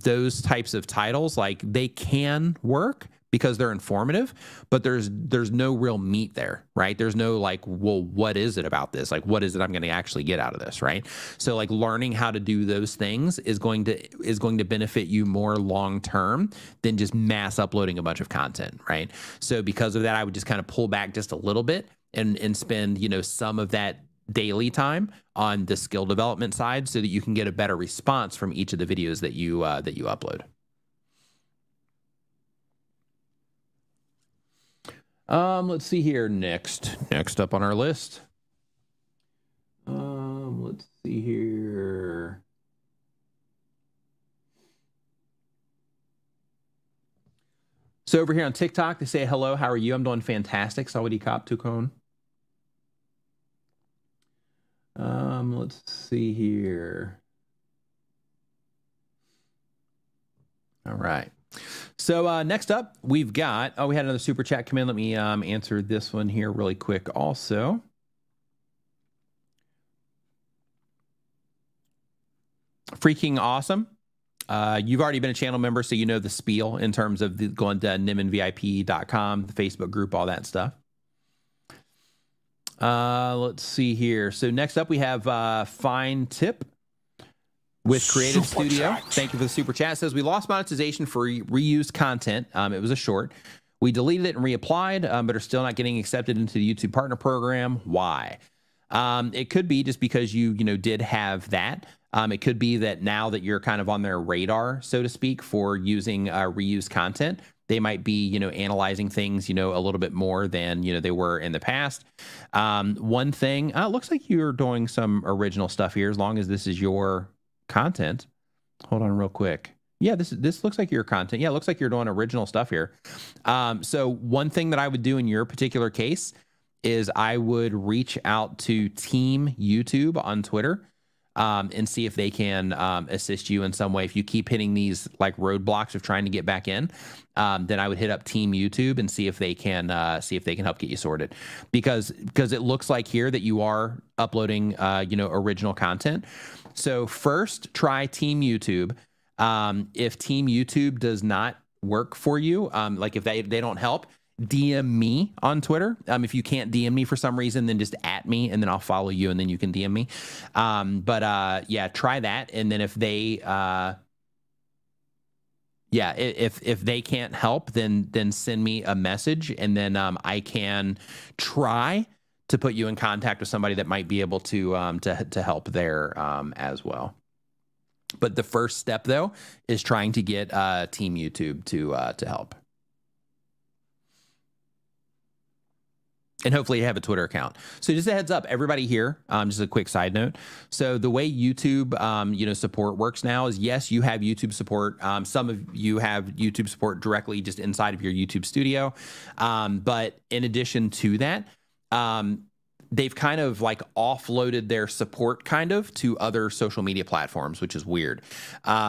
Those types of titles, like they can work, because they're informative, but there's no real meat there, right? There's no like, well, what is it about this? Like, what is it I'm going to actually get out of this, right? So like learning how to do those things is going to benefit you more long term than just mass uploading a bunch of content, right? So because of that, I would just kind of pull back just a little bit and spend, you know, some of that daily time on the skill development side so that you can get a better response from each of the videos that you upload. Let's see here. Next up on our list. Let's see here. So over here on TikTok, they say, hello, how are you? I'm doing fantastic. Sawadee Kop Tukon. Let's see here. All right. So next up, we've got, we had another super chat come in. Let me answer this one here really quick also. Freaking awesome. You've already been a channel member, so you know the spiel in terms of going to niminvip.com, the Facebook group, all that stuff. Let's see here. So next up, we have Fine Tip with Creative Super Studio. Chat. Thank you for the super chat. It says, we lost monetization for reused content. It was a short. We deleted it and reapplied, but are still not getting accepted into the YouTube Partner Program. Why? It could be just because you did have that. It could be that now that you're kind of on their radar, so to speak, for using reused content, they might be, analyzing things, a little bit more than, they were in the past. One thing, it looks like you're doing some original stuff here, as long as this is your content. Hold on real quick. Yeah, this looks like your content. Yeah, it looks like you're doing original stuff here. So one thing that I would do in your particular case is I would reach out to Team YouTube on Twitter and see if they can assist you in some way. If you keep hitting these like roadblocks of trying to get back in, then I would hit up Team YouTube and see if they can help get you sorted. Because it looks like here that you are uploading original content. So first, try Team YouTube. If Team YouTube does not work for you, like if they don't help, DM me on Twitter. If you can't DM me for some reason, then just @ me and then I'll follow you and then you can DM me. Yeah, try that. And then if they, if they can't help, then send me a message and then I can try to put you in contact with somebody that might be able to help there as well. But the first step though is trying to get Team YouTube to help. And hopefully you have a Twitter account. So just a heads up, everybody here, just a quick side note. So the way YouTube, support works now is, yes, you have YouTube support. Some of you have YouTube support directly just inside of your YouTube studio. But in addition to that, they've kind of like offloaded their support kind of to other social media platforms, which is weird.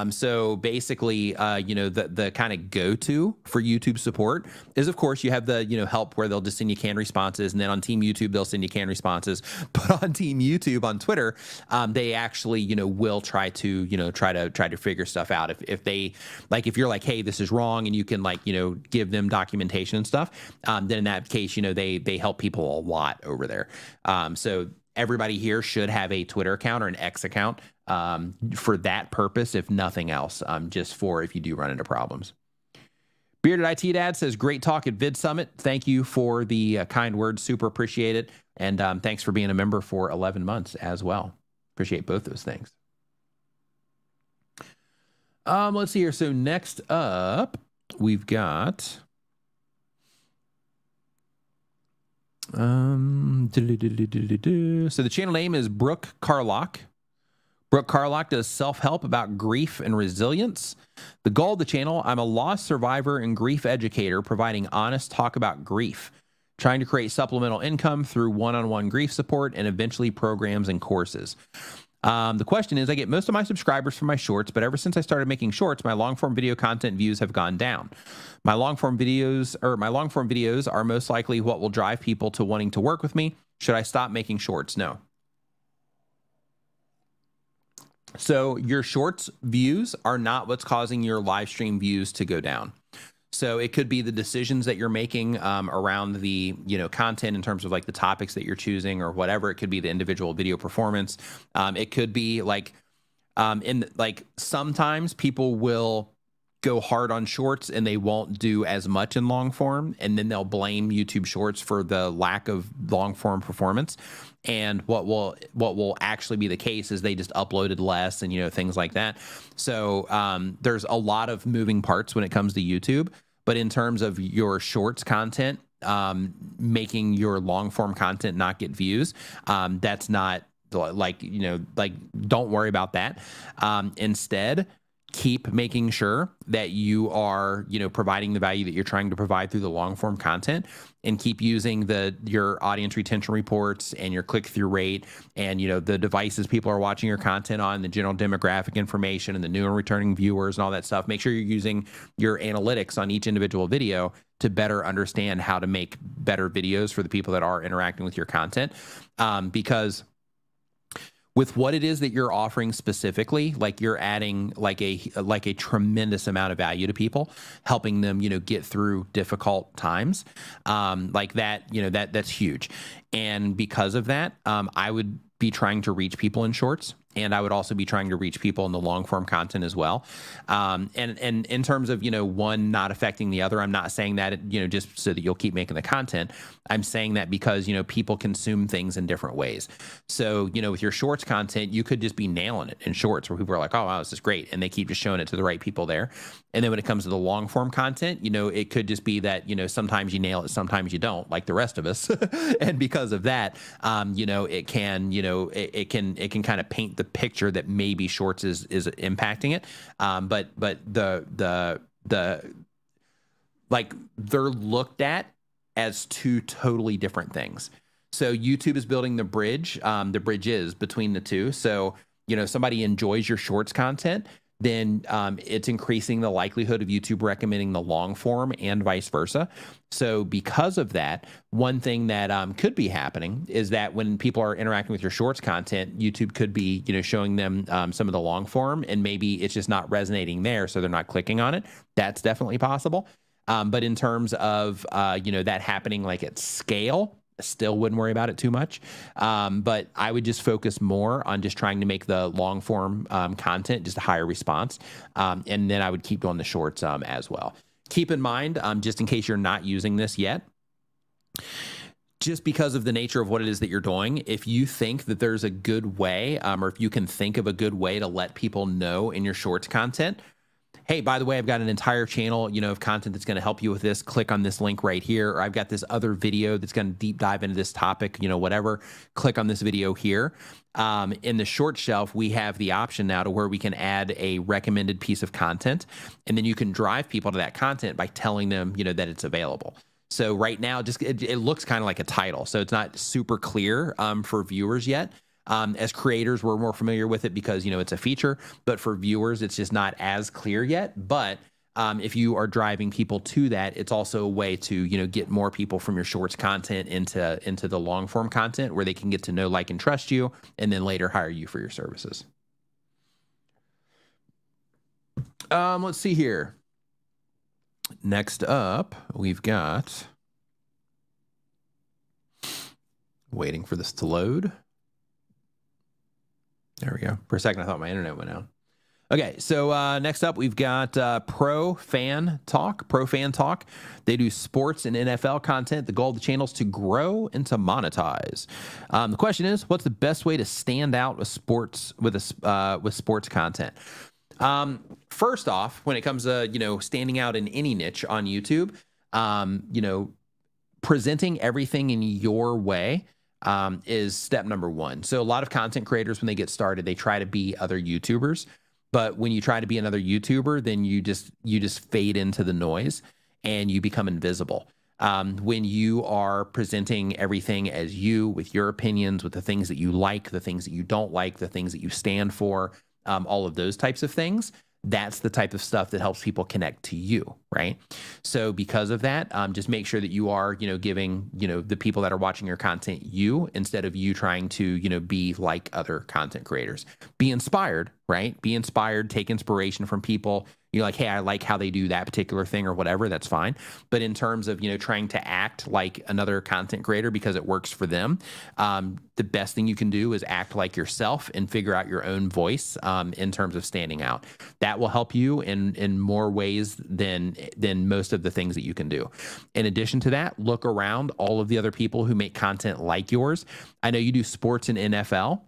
So basically, the kind of go-to for YouTube support is, of course, you have the, help where they'll just send you canned responses. And then on Team YouTube, they'll send you canned responses. But on Team YouTube on Twitter, they actually, will try to figure stuff out. If they, like, if you're like, hey, this is wrong, and you can like, give them documentation and stuff, then in that case, they help people a lot over there. So everybody here should have a Twitter account or an X account for that purpose, if nothing else, just for if you do run into problems. Bearded IT Dad says, great talk at Vid Summit. Thank you for the kind words. Super appreciate it. And thanks for being a member for 11 months as well. Appreciate both those things. Let's see here. So next up, we've got... So the channel name is Brooke Carlock. Brooke Carlock does self-help about grief and resilience. The goal of the channel, I'm a loss survivor and grief educator providing honest talk about grief, trying to create supplemental income through one-on-one grief support and eventually programs and courses. The question is, I get most of my subscribers from my shorts, but ever since I started making shorts, my long-form video content views have gone down. My long-form videos are most likely what will drive people to wanting to work with me. Should I stop making shorts? No. So your shorts views are not what's causing your live stream views to go down. So it could be the decisions that you're making around the, content in terms of like the topics that you're choosing or whatever. It could be the individual video performance. It could be like, sometimes people will go hard on shorts and they won't do as much in long form, and then they'll blame YouTube Shorts for the lack of long form performance. And what will actually be the case is they just uploaded less and things like that. So there's a lot of moving parts when it comes to YouTube, but in terms of your shorts content, making your long form content not get views, that's not don't worry about that. Instead, keep making sure that you are, providing the value that you're trying to provide through the long form content, and keep using your audience retention reports and your click-through rate and, the devices people are watching your content on, the general demographic information and the new and returning viewers and all that stuff. Make sure you're using your analytics on each individual video to better understand how to make better videos for the people that are interacting with your content. Because with what it is that you're offering specifically, like you're adding like a tremendous amount of value to people, helping them, get through difficult times, like that, that's huge. And because of that, I would be trying to reach people in shorts, and I would also be trying to reach people in the long form content as well. And in terms of, one not affecting the other, I'm not saying that, just so that you'll keep making the content. I'm saying that because, people consume things in different ways. So, with your shorts content, you could just be nailing it in shorts where people are like, oh, wow, this is great. And they keep just showing it to the right people there. And then when it comes to the long form content, it could just be that, sometimes you nail it, sometimes you don't, like the rest of us. And because of that, it can, it can kind of paint the picture that maybe shorts is impacting it. But they're looked at as two totally different things. So YouTube is building the bridge. The bridge is between the two. So, somebody enjoys your shorts content, then it's increasing the likelihood of YouTube recommending the long form and vice versa. So because of that, one thing that could be happening is that when people are interacting with your shorts content, YouTube could be, showing them some of the long form, and maybe it's just not resonating there, so they're not clicking on it. That's definitely possible. But in terms of, that happening like at scale, still wouldn't worry about it too much. But I would just focus more on just trying to make the long form content just a higher response. And then I would keep doing the shorts as well. Keep in mind, just in case you're not using this yet, just because of the nature of what it is that you're doing, if you think that there's a good way, or if you can think of a good way to let people know in your shorts content, hey, by the way, I've got an entire channel, of content that's going to help you with this. Click on this link right here. Or I've got this other video that's going to deep dive into this topic, whatever. Click on this video here. In the short shelf, we have the option now to where we can add a recommended piece of content, and then you can drive people to that content by telling them, that it's available. So right now, just it looks kind of like a title, so it's not super clear for viewers yet. As creators, we're more familiar with it because, it's a feature, but for viewers, it's just not as clear yet. But if you are driving people to that, it's also a way to, get more people from your shorts content into the long form content where they can get to know, like, and trust you, and then later hire you for your services. Let's see here. Next up, we've got, waiting for this to load. There we go. For a second, I thought my internet went out. Okay, so next up, we've got Pro Fan Talk. Pro Fan Talk. They do sports and NFL content. The goal of the channel is to grow and to monetize. The question is, what's the best way to stand out with sports with sports content? First off, when it comes to standing out in any niche on YouTube, presenting everything in your way is step number one. So a lot of content creators, when they get started, they try to be other YouTubers. But when you try to be another YouTuber, then you just fade into the noise and you become invisible. When you are presenting everything as you, with your opinions, with the things that you like, the things that you don't like, the things that you stand for, all of those types of things, that's the type of stuff that helps people connect to you, right? So because of that, just make sure that you are, giving, the people that are watching your content you, instead of you trying to, be like other content creators. Be inspired, right? Be inspired, take inspiration from people, you're like, hey, I like how they do that particular thing or whatever, that's fine. But in terms of, trying to act like another content creator because it works for them, the best thing you can do is act like yourself and figure out your own voice in terms of standing out. That will help you in more ways than most of the things that you can do. In addition to that, look around all of the other people who make content like yours. I know you do sports and NFL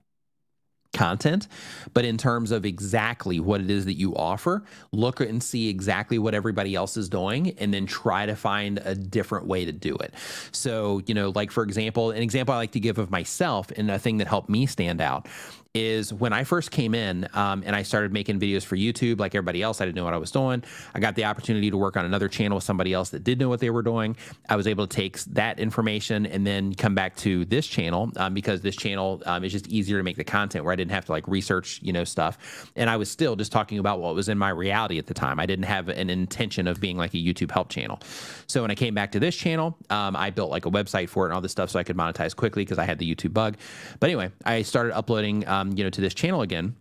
content, but in terms of exactly what it is that you offer, look and see exactly what everybody else is doing and then try to find a different way to do it. So, like for example, an example I like to give of myself and a thing that helped me stand out is when I first came in and I started making videos for YouTube, like everybody else, I didn't know what I was doing. I got the opportunity to work on another channel with somebody else that did know what they were doing. I was able to take that information and then come back to this channel because this channel is just easier to make the content where I didn't have to like research, stuff. And I was still just talking about what was in my reality at the time. I didn't have an intention of being like a YouTube help channel. So when I came back to this channel, I built like a website for it and all this stuff so I could monetize quickly because I had the YouTube bug. But anyway, I started uploading to this channel again.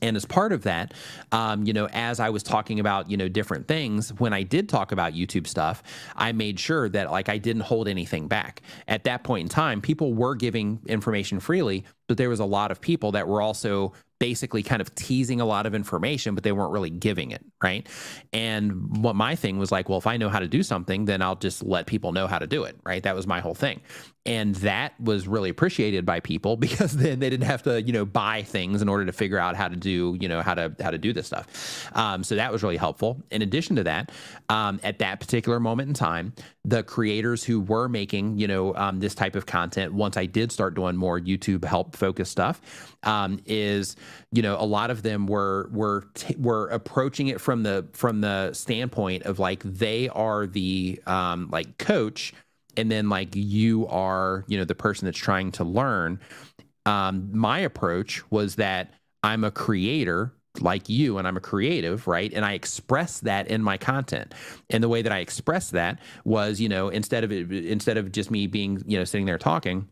And as part of that, as I was talking about, different things, when I did talk about YouTube stuff, I made sure that like I didn't hold anything back. At that point in time, people were giving information freely, but there was a lot of people that were also basically kind of teasing a lot of information, but they weren't really giving it, right? And what my thing was like, well, if I know how to do something, then I'll just let people know how to do it, right? That was my whole thing. And that was really appreciated by people because then they didn't have to, buy things in order to figure out how to do, how to do this stuff. So that was really helpful. In addition to that, at that particular moment in time, the creators who were making, this type of content, once I did start doing more YouTube help focused stuff, is, a lot of them were approaching it from the standpoint of like, they are the, like coach, and then like you are, the person that's trying to learn. My approach was that I'm a creator like you, and I'm a creative, right? And I express that in my content. And the way that I express that was, instead of just me being, sitting there talking,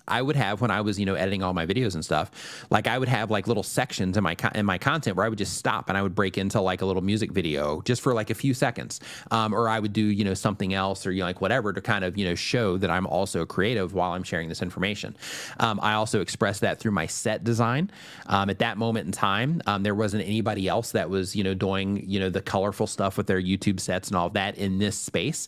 I would have, when I was, editing all my videos and stuff, like I would have like little sections in my content where I would just stop and I would break into like a little music video just for like a few seconds. Or I would do, something else or, like whatever to kind of, show that I'm also creative while I'm sharing this information. I also expressed that through my set design. At that moment in time, there wasn't anybody else that was, doing, the colorful stuff with their YouTube sets and all of that in this space.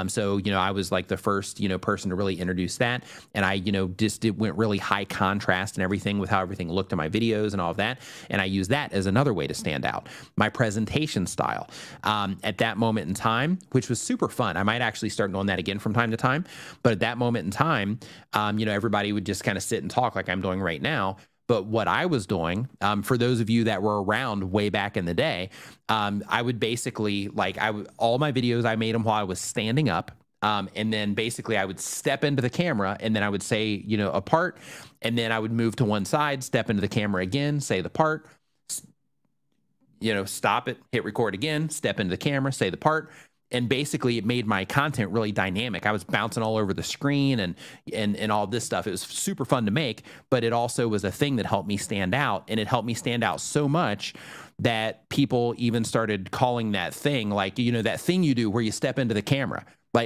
So, I was like the first, person to really introduce that. And I, it went really high contrast and everything with how everything looked in my videos and all of that. And I use that as another way to stand out. My presentation style at that moment in time, which was super fun. I might actually start doing that again from time to time. But at that moment in time, everybody would just kind of sit and talk like I'm doing right now. But what I was doing, for those of you that were around way back in the day, I would basically all my videos, I made them while I was standing up. And then basically I would step into the camera and then I would say, a part, and then I would move to one side, step into the camera again, say the part, stop it, hit record again, step into the camera, say the part. And basically it made my content really dynamic. I was bouncing all over the screen and all this stuff. It was super fun to make, but it also was a thing that helped me stand out. And it helped me stand out so much that people even started calling that thing, like, that thing you do where you step into the camera.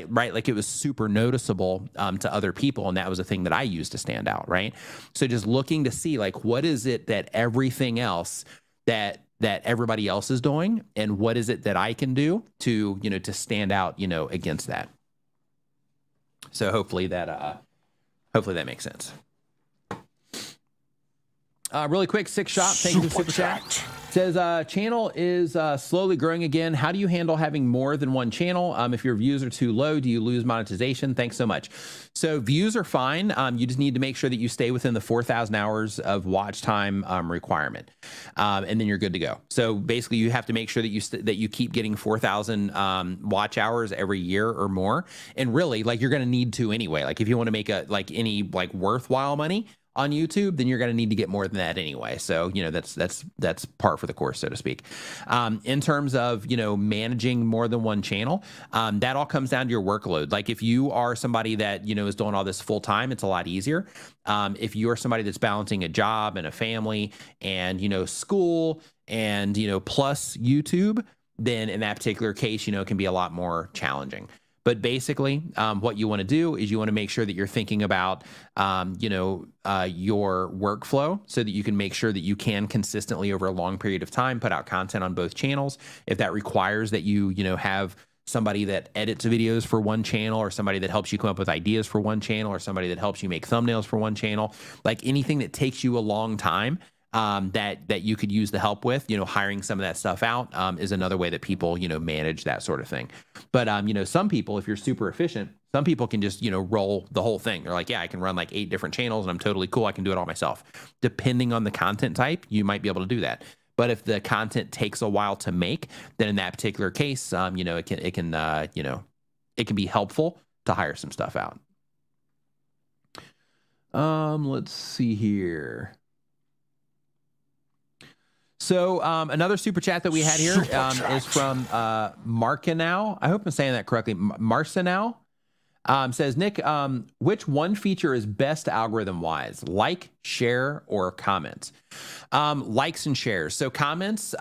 Right? Like it was super noticeable to other people. And that was a thing that I used to stand out. Right. So just looking to see like, what is it that everything else that everybody else is doing and what is it that I can do to, to stand out, against that. So hopefully that makes sense. Really quick, Six Shop. Thank you for Super Chat. Says, channel is slowly growing again. How do you handle having more than one channel? If your views are too low, do you lose monetization? Thanks so much. So views are fine. You just need to make sure that you stay within the 4,000 hours of watch time requirement. And then you're good to go. So basically you have to make sure that you keep getting 4,000 watch hours every year or more. And really, like, you're going to need to anyway. Like if you want to make any worthwhile money, on YouTube, then you're going to need to get more than that anyway. So, you know, that's par for the course, so to speak. In terms of, you know, managing more than one channel, that all comes down to your workload. Like if you are somebody that, you know, is doing all this full time, it's a lot easier. If you're somebody that's balancing a job and a family and, you know, school and, you know, plus YouTube, then in that particular case, you know, it can be a lot more challenging. But basically, what you want to do is you want to make sure that you're thinking about, your workflow so that you can make sure that you can consistently over a long period of time put out content on both channels. If that requires that you know, have somebody that edits videos for one channel or somebody that helps you come up with ideas for one channel or somebody that helps you make thumbnails for one channel, like anything that takes you a long time, that you could use the help with, you know, hiring some of that stuff out is another way that people, you know, manage that sort of thing. But, you know, some people, if you're super efficient, some people can just, you know, roll the whole thing. They're like, yeah, I can run like 8 different channels and I'm totally cool. I can do it all myself. Depending on the content type, you might be able to do that. But if the content takes a while to make, then in that particular case, you know, it can be helpful to hire some stuff out. Let's see here. So another super chat that we had here is from Markanow. I hope I'm saying that correctly. Marcanow says, Nick, which one feature is best algorithm-wise? Like, share, or comments? Likes and shares. So comments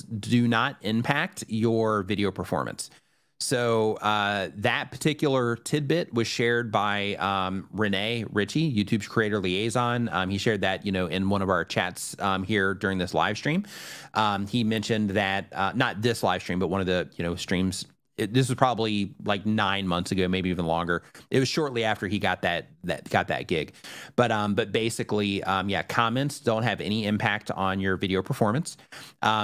do not impact your video performance. So that particular tidbit was shared by Renee Ritchie, YouTube's creator liaison. He shared that, you know, in one of our chats here during this live stream. He mentioned that, not this live stream, but one of the, you know, streams. This was probably like 9 months ago, maybe even longer. It was shortly after he got that gig. But basically, yeah, comments don't have any impact on your video performance.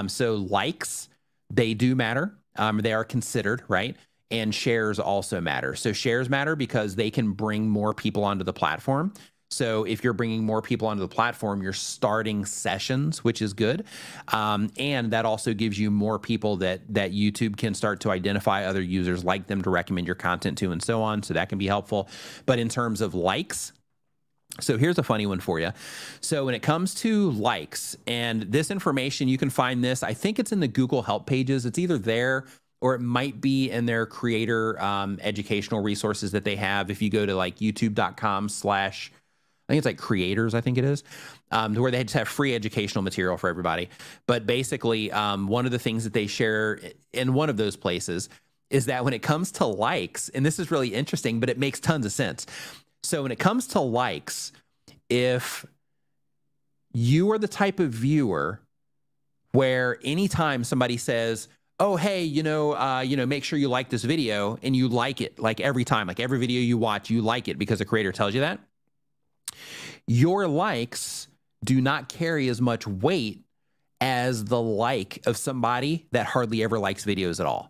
So likes, they do matter. They are considered, right? And shares also matter. So shares matter because they can bring more people onto the platform. So if you're bringing more people onto the platform, you're starting sessions, which is good. And that also gives you more people that YouTube can start to identify other users, like them to recommend your content to, and so on. So that can be helpful. But in terms of likes, so here's a funny one for you. So when it comes to likes, and this information, you can find this, I think it's in the Google Help pages. It's either there or it might be in their creator educational resources that they have. If you go to like youtube.com/ I think it's like creators, I think it is, where they just have free educational material for everybody. But basically, one of the things that they share in one of those places is that when it comes to likes, and this is really interesting, but it makes tons of sense. So when it comes to likes, if you are the type of viewer where anytime somebody says, oh, hey, make sure you like this video, and you like it, like every time, like every video you watch, you like it because the creator tells you that, your likes do not carry as much weight as the like of somebody that hardly ever likes videos at all.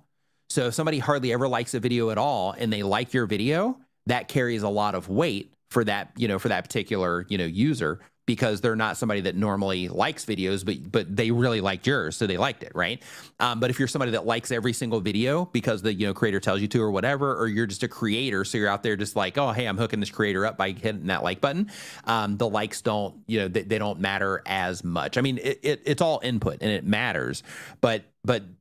So if somebody hardly ever likes a video at all and they like your video, that carries a lot of weight for that, for that particular, user, because they're not somebody that normally likes videos, but they really liked yours, so they liked it, right? But if you're somebody that likes every single video because the creator tells you to or whatever, or you're just a creator, so you're out there just like, oh, hey, I'm hooking this creator up by hitting that like button, the likes don't, they don't matter as much. I mean, it's all input and it matters, but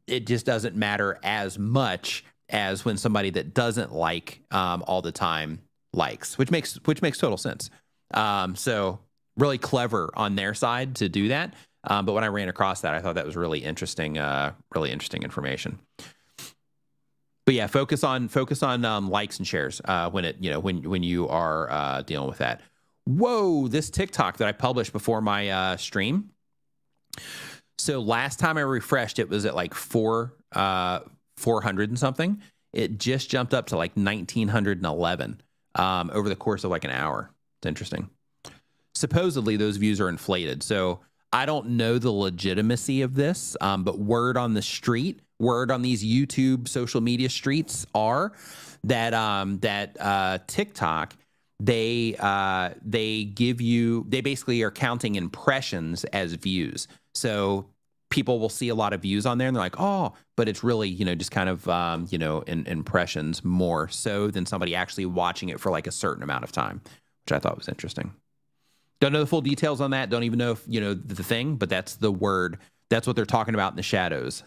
it just doesn't matter as much as when somebody that doesn't like all the time likes, which makes total sense. So really clever on their side to do that. But when I ran across that, I thought that was really interesting information. But yeah, focus on likes and shares when you are dealing with that. Whoa, this TikTok that I published before my stream. So last time I refreshed, it was at like 400 and something. It just jumped up to like 1911 over the course of like an hour. It's interesting. Supposedly those views are inflated. So I don't know the legitimacy of this, but word on the street, word on these YouTube social media streets are that TikTok, they basically are counting impressions as views. So people will see a lot of views on there and they're like, oh, but it's really, just kind of, impressions more so than somebody actually watching it for like a certain amount of time, which I thought was interesting. Don't know the full details on that. Don't even know if, you know, the thing, but that's the word. That's what they're talking about in the shadows.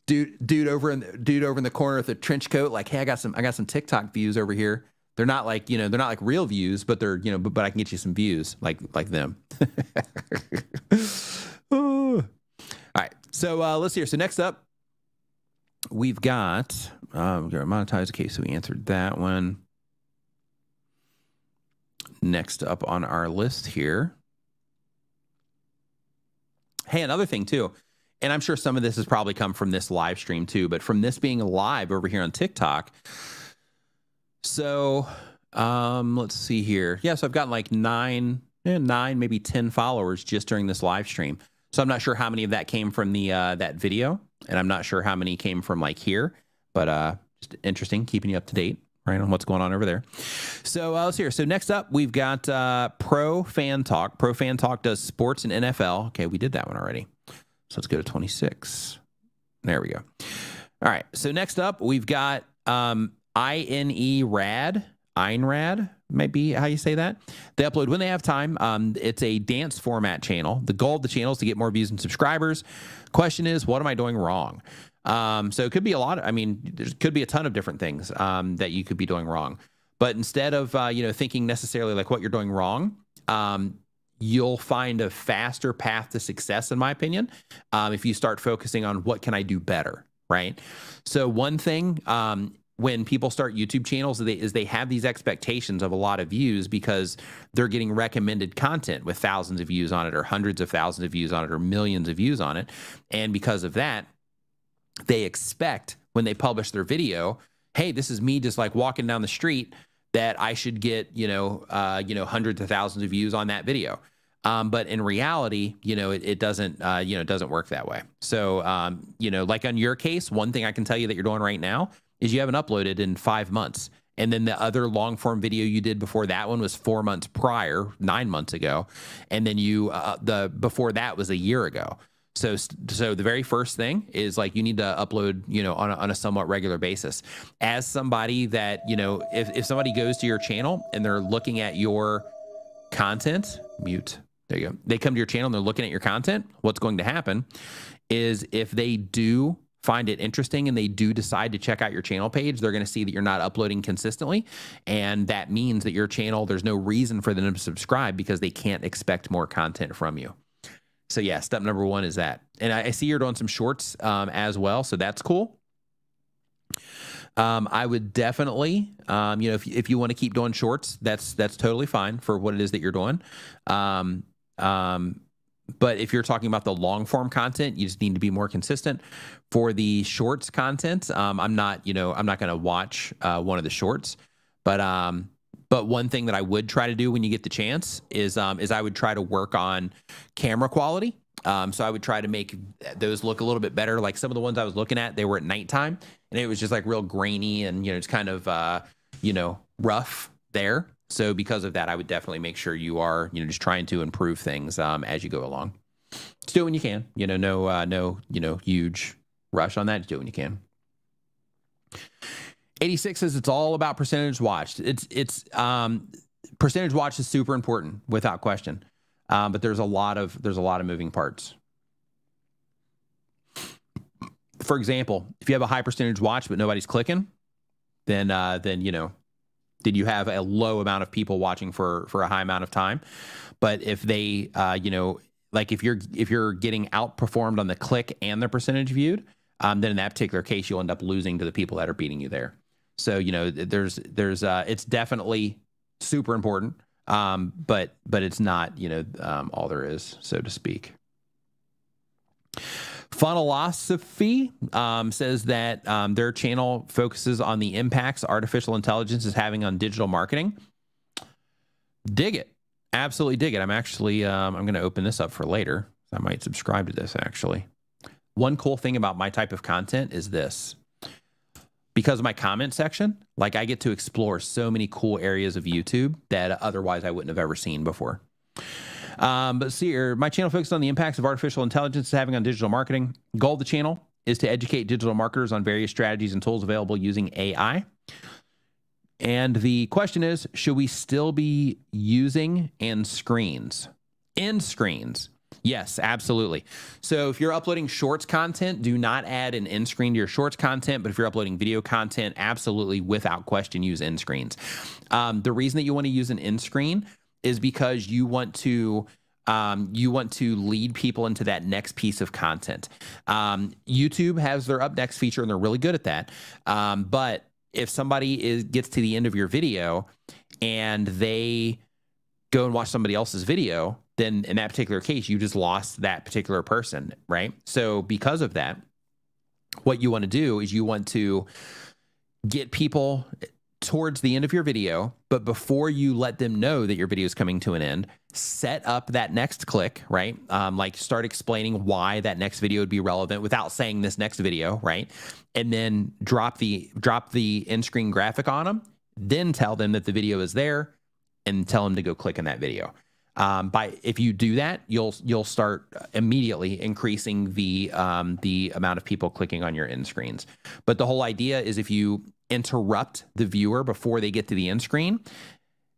Dude over in the corner with a trench coat. Like, hey, I got some TikTok views over here. They're not like, you know, they're not like real views, but they're, you know, but I can get you some views like them. All right. So let's see here. So next up, we've got monetize. Okay, so we answered that one. Next up on our list here. Hey, another thing too, and I'm sure some of this has probably come from this live stream too, but from this being live over here on TikTok. So let's see here. Yeah, so I've gotten like nine, maybe 10 followers just during this live stream. So I'm not sure how many of that came from the that video, and I'm not sure how many came from like here, but just interesting, keeping you up to date, right, on what's going on over there. So let's see here. So next up, we've got Pro Fan Talk. Pro Fan Talk does sports and NFL. Okay, we did that one already. So let's go to 26. There we go. All right. So next up, we've got INERAD. Einrad might be how you say that. They upload when they have time. It's a dance format channel. The goal of the channel is to get more views and subscribers. Question is, what am I doing wrong? So it could be a lot. I mean, there could be a ton of different things that you could be doing wrong. But instead of you know, thinking necessarily like what you're doing wrong, you'll find a faster path to success, in my opinion, if you start focusing on what can I do better, right? So one thing when people start YouTube channels is they have these expectations of a lot of views because they're getting recommended content with thousands of views on it, or hundreds of thousands of views on it, or millions of views on it. And because of that, they expect when they publish their video, hey, this is me just like walking down the street, that I should get, you know, hundreds of thousands of views on that video. But in reality, you know, it doesn't, you know, it doesn't work that way. So, you know, like on your case, one thing I can tell you that you're doing right now is you haven't uploaded in 5 months. And then the other long form video you did before that one was 4 months prior, 9 months ago. And then you, before that was a year ago. So the very first thing is like, you need to upload, you know, on a somewhat regular basis. As somebody that, you know, if somebody goes to your channel and they're looking at your content, mute, there you go. They come to your channel and they're looking at your content. What's going to happen is if they do find it interesting and they do decide to check out your channel page, they're going to see that you're not uploading consistently. And that means that your channel, there's no reason for them to subscribe because they can't expect more content from you. So yeah, step number one is that. And I see you're doing some shorts as well. So that's cool. I would definitely, you know, if you want to keep doing shorts, that's totally fine for what it is that you're doing. But if you're talking about the long form content, you just need to be more consistent. For the shorts content, I'm not going to watch one of the shorts, but one thing that I would try to do when you get the chance is I would try to work on camera quality. So I would try to make those look a little bit better. Like some of the ones I was looking at, they were at nighttime and it was just like real grainy and, you know, it's kind of, you know, rough there. So because of that, I would definitely make sure you are, you know, just trying to improve things as you go along. Just do it when you can, you know, no, you know, huge rush on that. Just do it when you can. 86 says it's all about percentage watched. It's percentage watched is super important without question. But there's a lot of moving parts. For example, if you have a high percentage watch, but nobody's clicking, then you know, then you have a low amount of people watching for a high amount of time. But if they, you know, like if you're getting outperformed on the click and the percentage viewed, then in that particular case, you'll end up losing to the people that are beating you there. So, you know, it's definitely super important. But it's not, you know, all there is, so to speak. Funnelosophy says that their channel focuses on the impacts artificial intelligence is having on digital marketing. Dig it. Absolutely dig it. I'm actually, I'm going to open this up for later. I might subscribe to this, actually. One cool thing about my type of content is this. Because of my comment section, like I get to explore so many cool areas of YouTube that otherwise I wouldn't have ever seen before. But see here, my channel focuses on the impacts of artificial intelligence having on digital marketing. Goal of the channel is to educate digital marketers on various strategies and tools available using AI. And the question is, should we still be using end screens? End screens. Yes, absolutely. So if you're uploading shorts content, do not add an end screen to your shorts content. But if you're uploading video content, absolutely, without question, use end screens. The reason that you want to use an end screen is because you want to lead people into that next piece of content. YouTube has their up next feature, and they're really good at that. But if somebody gets to the end of your video and they go and watch somebody else's video, then in that particular case, you just lost that particular person, right? So because of that, what you want to do is you want to get people towards the end of your video, but before you let them know that your video is coming to an end, set up that next click, right? Like start explaining why that next video would be relevant without saying this next video, right? And then drop the end screen graphic on them, then tell them that the video is there and tell them to go click on that video. If you do that, you'll start immediately increasing the amount of people clicking on your end screens. But the whole idea is if you interrupt the viewer before they get to the end screen,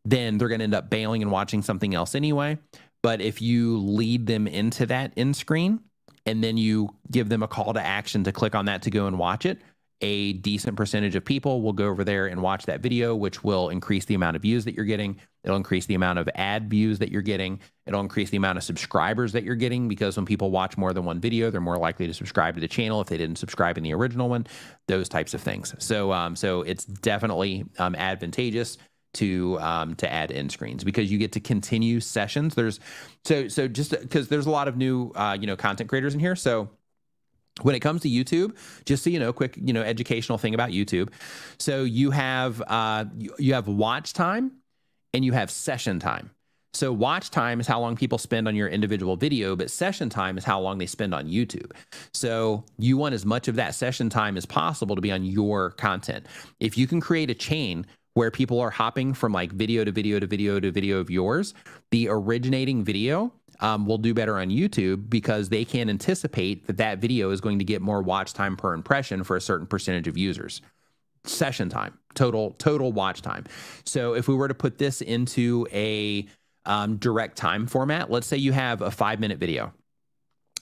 then they're going to end up bailing and watching something else anyway. But if you lead them into that end screen and then you give them a call to action to click on that to go and watch it, a decent percentage of people will go over there and watch that video, which will increase the amount of views that you're getting. It'll increase the amount of ad views that you're getting. It'll increase the amount of subscribers that you're getting, because when people watch more than one video, they're more likely to subscribe to the channel if they didn't subscribe in the original one, those types of things. So it's definitely advantageous to add end screens, because you get to continue sessions. So just because there's a lot of new content creators in here. So when it comes to YouTube, just so you know, quick educational thing about YouTube. So you have watch time and you have session time. So watch time is how long people spend on your individual video, but session time is how long they spend on YouTube. So you want as much of that session time as possible to be on your content. If you can create a chain where people are hopping from like video to video to video to video of yours, the originating video will do better on YouTube, because they can anticipate that video is going to get more watch time per impression for a certain percentage of users. Session time, total watch time. So if we were to put this into a direct time format, let's say you have a 5-minute video.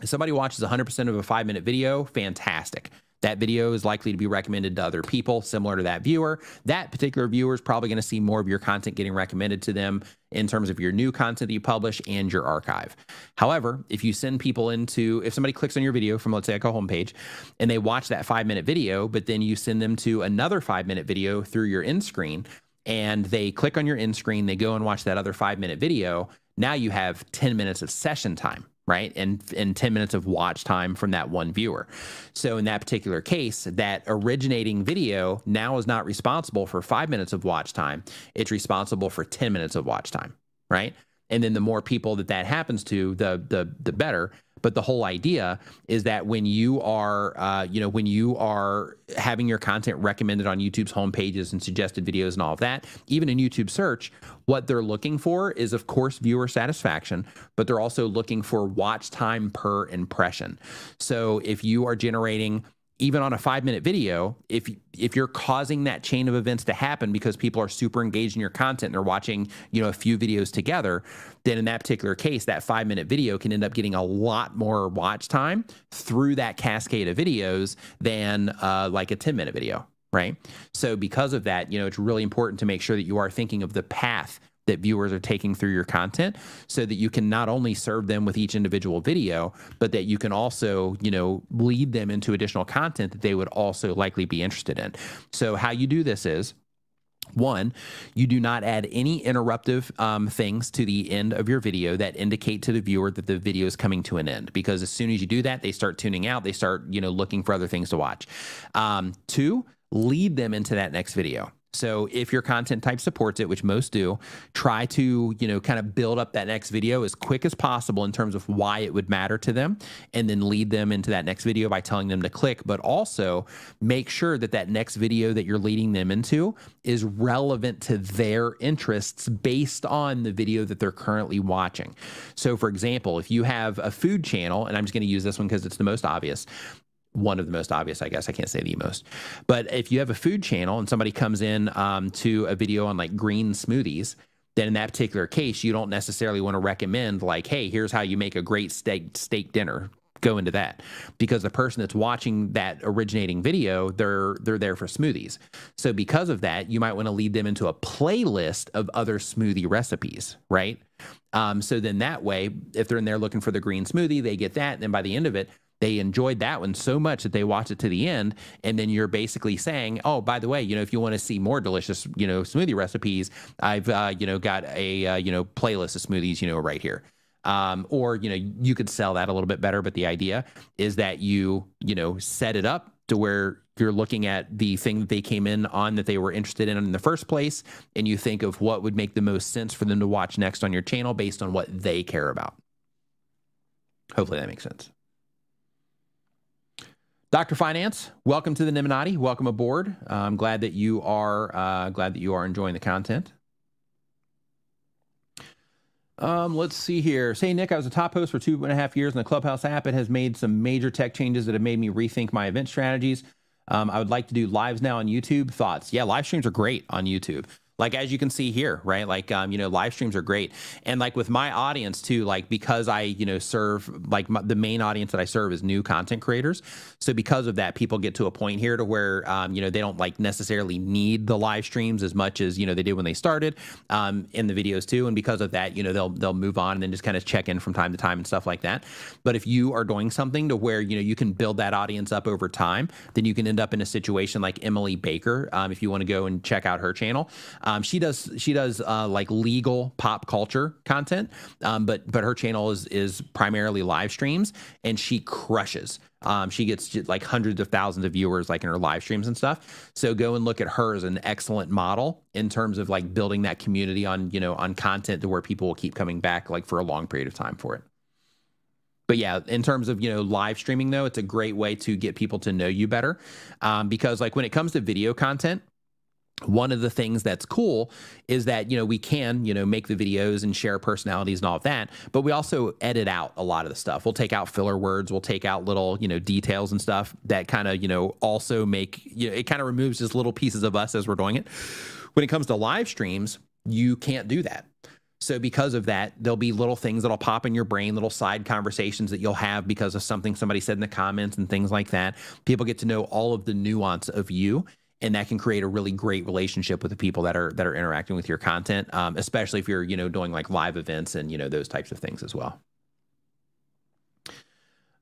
If somebody watches 100% of a 5-minute video, fantastic. That video is likely to be recommended to other people similar to that viewer. That particular viewer is probably going to see more of your content getting recommended to them in terms of your new content that you publish and your archive. However, if you send people if somebody clicks on your video from, let's say, like a homepage, and they watch that 5-minute video, but then you send them to another 5-minute video through your end screen, and they click on your end screen, they go and watch that other 5-minute video, now you have 10 minutes of session time, right? And 10 minutes of watch time from that one viewer. So in that particular case, that originating video now is not responsible for 5 minutes of watch time. It's responsible for 10 minutes of watch time, right? And then the more people that happens to, the better. But the whole idea is that when you are, when you are having your content recommended on YouTube's homepages and suggested videos and all of that, even in YouTube search, what they're looking for is, of course, viewer satisfaction, but they're also looking for watch time per impression. So if you are generating, even on a 5-minute video, if you're causing that chain of events to happen because people are super engaged in your content and they're watching, a few videos together, then in that particular case, that 5-minute video can end up getting a lot more watch time through that cascade of videos than like a 10-minute video, right? So because of that, it's really important to make sure that you are thinking of the path that viewers are taking through your content, so that you can not only serve them with each individual video, but that you can also, lead them into additional content that they would also likely be interested in. So how you do this is, one, you do not add any interruptive things to the end of your video that indicate to the viewer that the video is coming to an end, because as soon as you do that, they start tuning out, they start, looking for other things to watch. Two, lead them into that next video. So if your content type supports it, which most do, try to, kind of build up that next video as quick as possible in terms of why it would matter to them, and then lead them into that next video by telling them to click, but also make sure that that next video that you're leading them into is relevant to their interests based on the video that they're currently watching. So for example, if you have a food channel, and I'm just going to use this one because it's the most obvious, one of the most obvious, I guess. I can't say the most. But if you have a food channel and somebody comes in to a video on like green smoothies, then in that particular case, you don't necessarily want to recommend like, hey, here's how you make a great steak dinner. Go into that, because the person that's watching that originating video, they're there for smoothies. So because of that, you might want to lead them into a playlist of other smoothie recipes, right? So then that way, if they're in there looking for the green smoothie, they get that. And then by the end of it, they enjoyed that one so much that they watch it to the end. And then you're basically saying, oh, by the way, if you want to see more delicious, smoothie recipes, I've, got a, playlist of smoothies, right here. Or, you could sell that a little bit better, but the idea is that you set it up to where you're looking at the thing that they came in on that they were interested in the first place. And you think of what would make the most sense for them to watch next on your channel based on what they care about. Hopefully that makes sense. Dr. Finance, welcome to the Niminati. Welcome aboard. I'm glad that you are enjoying the content. Let's see here. Say, Nick, I was a top host for 2.5 years in the Clubhouse app. It has made some major tech changes that have made me rethink my event strategies. I would like to do lives now on YouTube. Thoughts? Yeah, live streams are great on YouTube. Like, as you can see here, right? Like, live streams are great. And like with my audience too, like, because I, serve, like the main audience that I serve is new content creators. So because of that, people get to a point here to where, they don't like necessarily need the live streams as much as, they did when they started, in the videos too. And because of that, they'll move on and then just kind of check in from time to time and stuff like that. But if you are doing something to where, you can build that audience up over time, then you can end up in a situation like Emily Baker. If you want to go and check out her channel, she does like legal pop culture content, but her channel is primarily live streams, and she crushes. She gets like hundreds of thousands of viewers like in her live streams and stuff. So go and look at her as an excellent model in terms of like building that community on on content to where people will keep coming back like for a long period of time for it. But yeah, in terms of, live streaming though, it's a great way to get people to know you better, because like when it comes to video content, one of the things that's cool is that, we can, make the videos and share personalities and all of that, but we also edit out a lot of the stuff. We'll take out filler words. We'll take out little, details and stuff that kind of, also make, it kind of removes just little pieces of us as we're doing it. When it comes to live streams, you can't do that. So because of that, there'll be little things that'll pop in your brain, little side conversations that you'll have because of something somebody said in the comments and things like that. People get to know all of the nuance of you. And that can create a really great relationship with the people that are interacting with your content, especially if you're, doing like live events and, those types of things as well.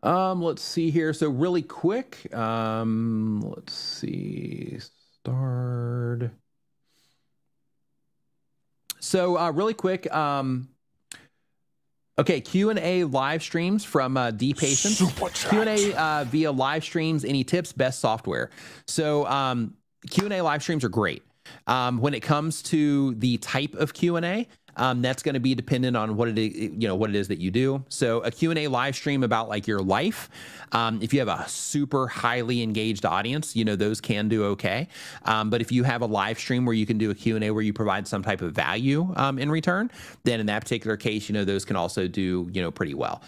Let's see here. So really quick, let's see, start. So really quick, okay, Q&A live streams from D Patience. Q&A via live streams. Any tips? Best software. So Q&A live streams are great. When it comes to the type of Q&A, that's going to be dependent on what it is, what it is that you do. So a Q&A live stream about like your life, if you have a super highly engaged audience, those can do okay. But if you have a live stream where you can do a Q&A where you provide some type of value in return, then in that particular case, those can also do, pretty well.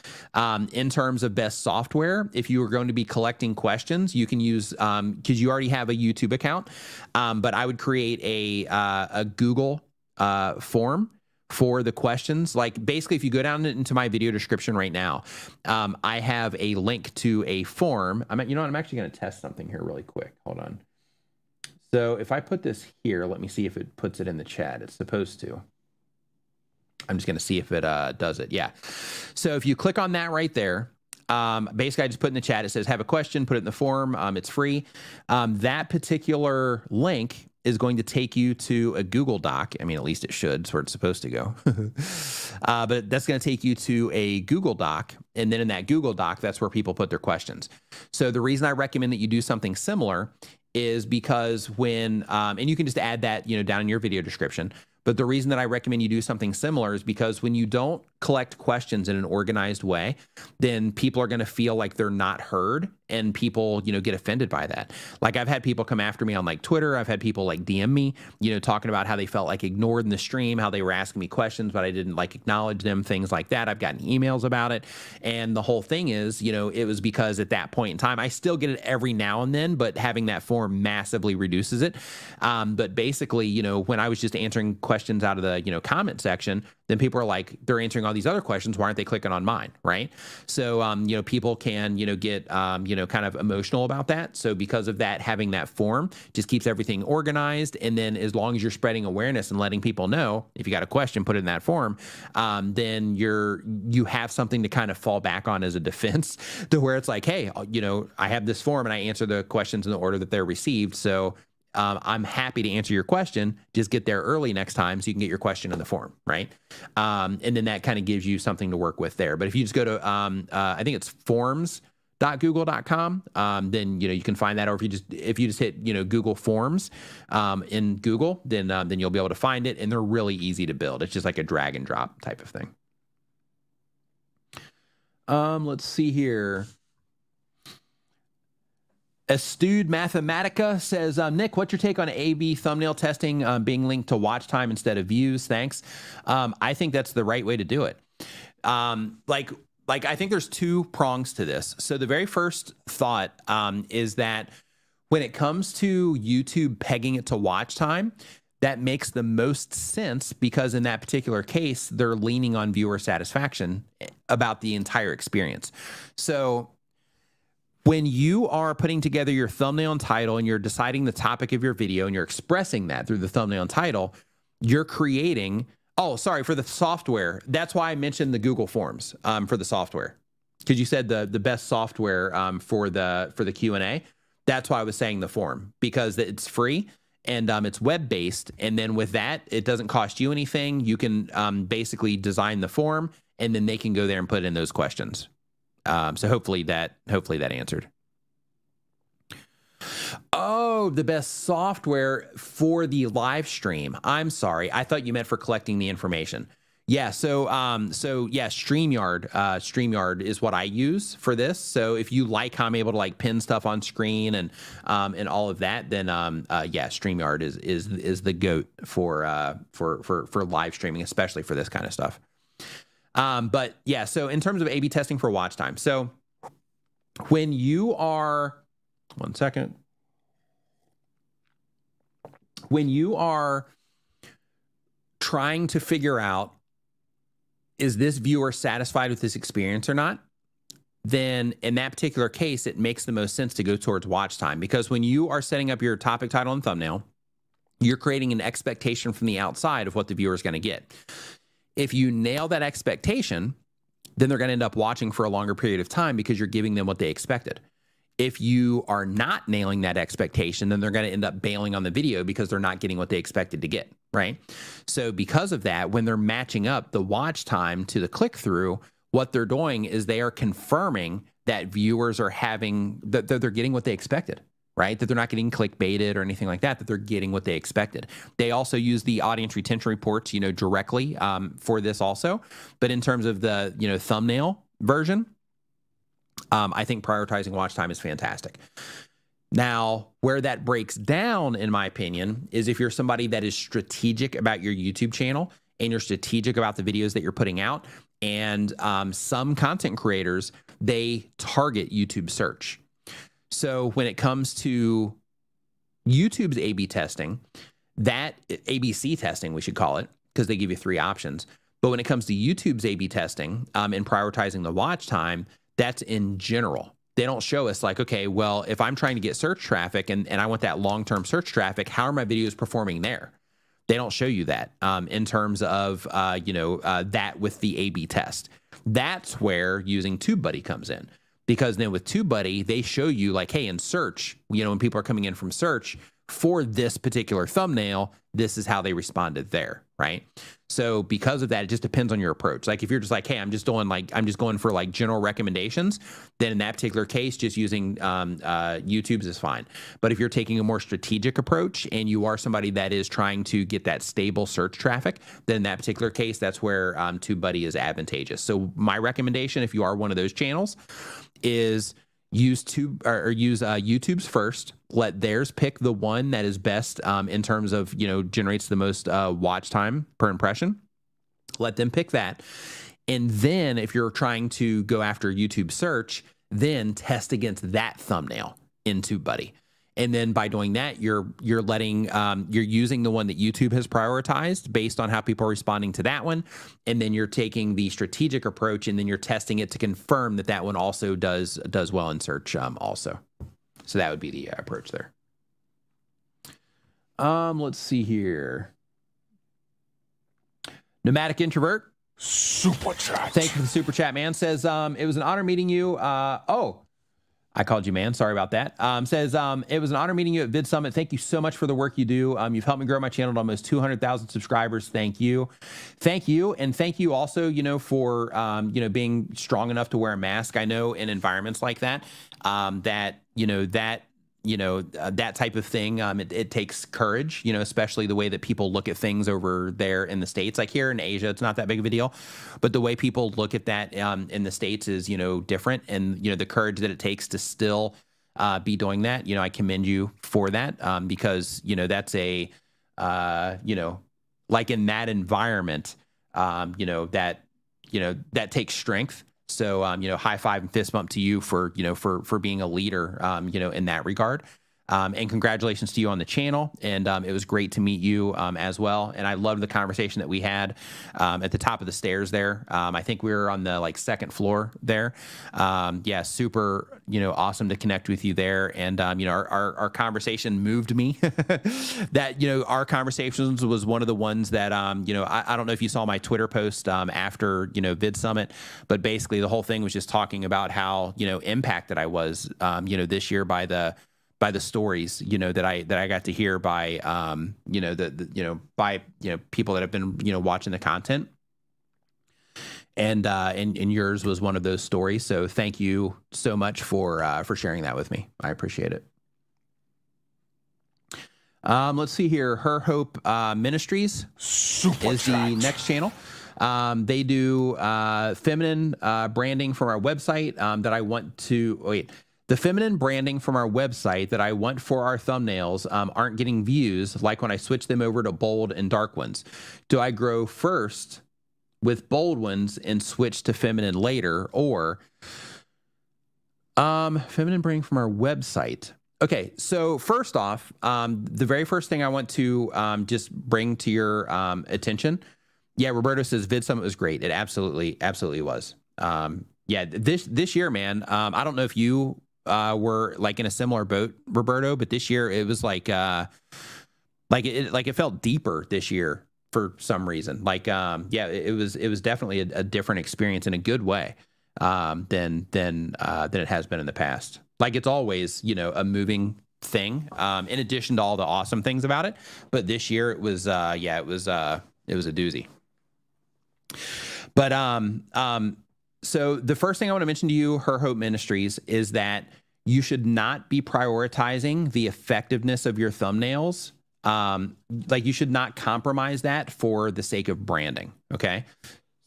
In terms of best software, if you are going to be collecting questions, you can use, because you already have a YouTube account, but I would create a Google form for the questions. Like basically, if you go down into my video description right now, I have a link to a form. I'm actually going to test something here really quick. Hold on. So if I put this here, let me see if it puts it in the chat. It's supposed to. I'm just going to see if it does it. Yeah. So if you click on that right there, basically I just put in the chat, it says, have a question, put it in the form. It's free. That particular link is going to take you to a Google Doc. I mean, at least it should. It's where it's supposed to go. But that's going to take you to a Google Doc. And then in that Google Doc, that's where people put their questions. So the reason I recommend that you do something similar is because when, and you can just add that, down in your video description. But the reason that I recommend you do something similar is because when you don't collect questions in an organized way, then people are going to feel like they're not heard. and people, you know, get offended by that. Like I've had people come after me on like Twitter. I've had people like DM me, you know, talking about how they felt like ignored in the stream, how they were asking me questions, but I didn't like acknowledge them, things like that. I've gotten emails about it. And the whole thing is, you know, it was because at that point in time, I still get it every now and then, but having that form massively reduces it. But basically, you know, when I was just answering questions out of the, you know, comment section, then people are like, they're answering all these other questions. Why aren't they clicking on mine? Right. So, you know, people can, you know, get, you know, kind of emotional about that. So because of that, having that form just keeps everything organized. And then as long as you're spreading awareness and letting people know, if you got a question, put it in that form, then you have something to kind of fall back on as a defense to where it's like, hey, you know, I have this form and I answer the questions in the order that they're received. So I'm happy to answer your question. Just get there early next time so you can get your question in the form, right? And then that kind of gives you something to work with there. But if you just go to, I think it's forms.google.com, then, you know, you can find that. Or if you just hit, you know, Google Forms in Google, then you'll be able to find it. And they're really easy to build. It's just like a drag and drop type of thing. Let's see here. Astute Mathematica says, Nick, what's your take on A/B thumbnail testing being linked to watch time instead of views? Thanks. I think that's the right way to do it. Like I think there's two prongs to this. So the very first thought is that when it comes to YouTube pegging it to watch time, that makes the most sense because in that particular case, they're leaning on viewer satisfaction about the entire experience. So when you are putting together your thumbnail and title and you're deciding the topic of your video and you're expressing that through the thumbnail and title, you're creating, oh, sorry, for the software. That's why I mentioned the Google Forms for the software. Because you said the best software for the Q&A. That's why I was saying the form, because it's free and it's web-based. And then with that, it doesn't cost you anything. You can basically design the form and then they can go there and put in those questions. So hopefully that answered. Oh, the best software for the live stream. I'm sorry. I thought you meant for collecting the information. Yeah. So yeah, StreamYard is what I use for this. So if you like how I'm able to like pin stuff on screen and all of that, then yeah, StreamYard is the GOAT for live streaming, especially for this kind of stuff. But yeah, so in terms of A/B testing for watch time. So when you are, one second, when you are trying to figure out, is this viewer satisfied with this experience or not? Then in that particular case, it makes the most sense to go towards watch time, because when you are setting up your topic, title, and thumbnail, you're creating an expectation from the outside of what the viewer is going to get. If you nail that expectation, then they're going to end up watching for a longer period of time because you're giving them what they expected. If you are not nailing that expectation, then they're going to end up bailing on the video because they're not getting what they expected to get, right? So because of that, when they're matching up the watch time to the click-through, what they're doing is they are confirming that viewers are having, that they're getting what they expected, right? That they're not getting clickbaited or anything like that, that they're getting what they expected. They also use the audience retention reports, you know, directly for this also. But in terms of the, you know, thumbnail version, I think prioritizing watch time is fantastic. Now, where that breaks down, in my opinion, is if you're somebody that is strategic about your YouTube channel and you're strategic about the videos that you're putting out. And some content creators, they target YouTube search. So when it comes to YouTube's A/B testing, that ABC testing, we should call it, because they give you 3 options. But when it comes to YouTube's A/B testing and prioritizing the watch time, that's in general. They don't show us like, okay, well, if I'm trying to get search traffic and I want that long-term search traffic, how are my videos performing there? They don't show you that in terms of, you know, that with the A/B test. That's where using TubeBuddy comes in. Because then with TubeBuddy, they show you like, hey, in search, you know, when people are coming in from search for this particular thumbnail, this is how they responded there, right? So because of that, it just depends on your approach. Like if you're just like, hey, I'm just going for like general recommendations, then in that particular case, just using YouTube's is fine. But if you're taking a more strategic approach and you are somebody that is trying to get that stable search traffic, then in that particular case, that's where TubeBuddy is advantageous. So my recommendation, if you are one of those channels, is use YouTube's first. Let theirs pick the one that is best in terms of, generates the most watch time per impression. Let them pick that. And then if you're trying to go after YouTube search, then test against that thumbnail in TubeBuddy. And then by doing that, you're using the one that YouTube has prioritized based on how people are responding to that one. And then you're taking the strategic approach, and then you're testing it to confirm that that one also does well in search also. So that would be the approach there. Let's see here. Nomadic Introvert. Super chat. Thank you for the super chat, man. Says, it was an honor meeting you. I called you, man. Sorry about that. Says, it was an honor meeting you at Vid Summit. Thank you so much for the work you do. You've helped me grow my channel to almost 200,000 subscribers. Thank you. Thank you. And thank you also, for, being strong enough to wear a mask. I know in environments like that, that type of thing, it takes courage, especially the way that people look at things over there in the States. Like here in Asia, it's not that big of a deal, but the way people look at that in the States is, different. And, the courage that it takes to still be doing that, I commend you for that because, that's a, like in that environment, that takes strength. So, high five and fist bump to you for, for being a leader, in that regard. And congratulations to you on the channel. And it was great to meet you as well. And I loved the conversation that we had at the top of the stairs there. I think we were on the second floor there. Yeah, super, awesome to connect with you there. And, our conversation moved me that, our conversations was one of the ones that, I don't know if you saw my Twitter post after, Vid Summit, but basically the whole thing was just talking about how, impacted I was, this year by the stories, that I got to hear by, by people that have been, watching the content. And yours was one of those stories. So thank you so much for sharing that with me. I appreciate it. Let's see here. Her Hope Ministries is the next channel. They do feminine branding from our website that I want to The feminine branding from our website that I want for our thumbnails aren't getting views like when I switch them over to bold and dark ones. Do I grow first with bold ones and switch to feminine later, or feminine branding from our website? Okay, so first off, the very first thing I want to just bring to your attention. Yeah, Roberto says Vid Summit was great. It absolutely was. Yeah, this year, man, I don't know if you were like in a similar boat, Roberto, but this year it was like it felt deeper this year for some reason. Yeah, it was definitely a different experience in a good way than it has been in the past. Like it's always, a moving thing, in addition to all the awesome things about it. But this year it was, it was a doozy. But, so the first thing I want to mention to you, Her Hope Ministries, is that you should not be prioritizing the effectiveness of your thumbnails. Like you should not compromise that for the sake of branding. Okay.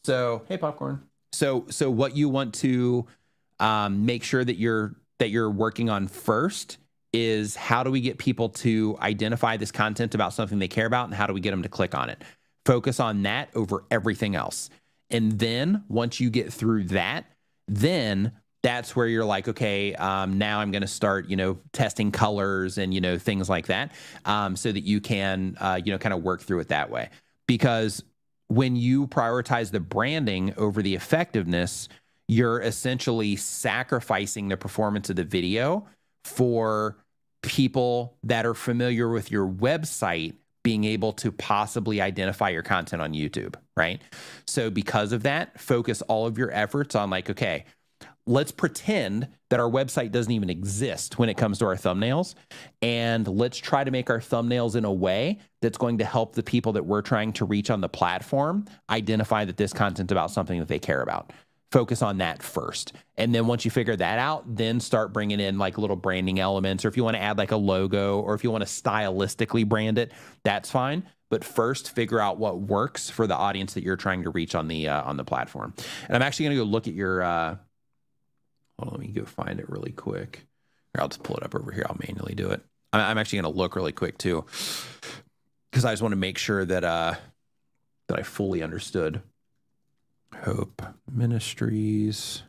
So, hey, popcorn. So what you want to, make sure that you're working on first is how do we get people to identify this content about something they care about, and how do we get them to click on it? Focus on that over everything else. And then once you get through that, then that's where you're like, okay, now I'm going to start, testing colors and, things like that, so that you can, kind of work through it that way. Because when you prioritize the branding over the effectiveness, you're essentially sacrificing the performance of the video for people that are familiar with your website being able to possibly identify your content on YouTube, right? So because of that, focus all of your efforts on like, okay, let's pretend that our website doesn't even exist when it comes to our thumbnails. And let's try to make our thumbnails in a way that's going to help the people that we're trying to reach on the platform identify that this content's about something that they care about. Focus on that first. And then once you figure that out, then start bringing in like little branding elements, or if you want to add like a logo, or if you want to stylistically brand it, that's fine. But first figure out what works for the audience that you're trying to reach on the platform. And I'm actually going to go look at your, Hold on, let me go find it really quick. Here, I'll just pull it up over here. I'll manually do it. I'm actually going to look really quick too, because I just want to make sure that that I fully understood. Hope Ministries.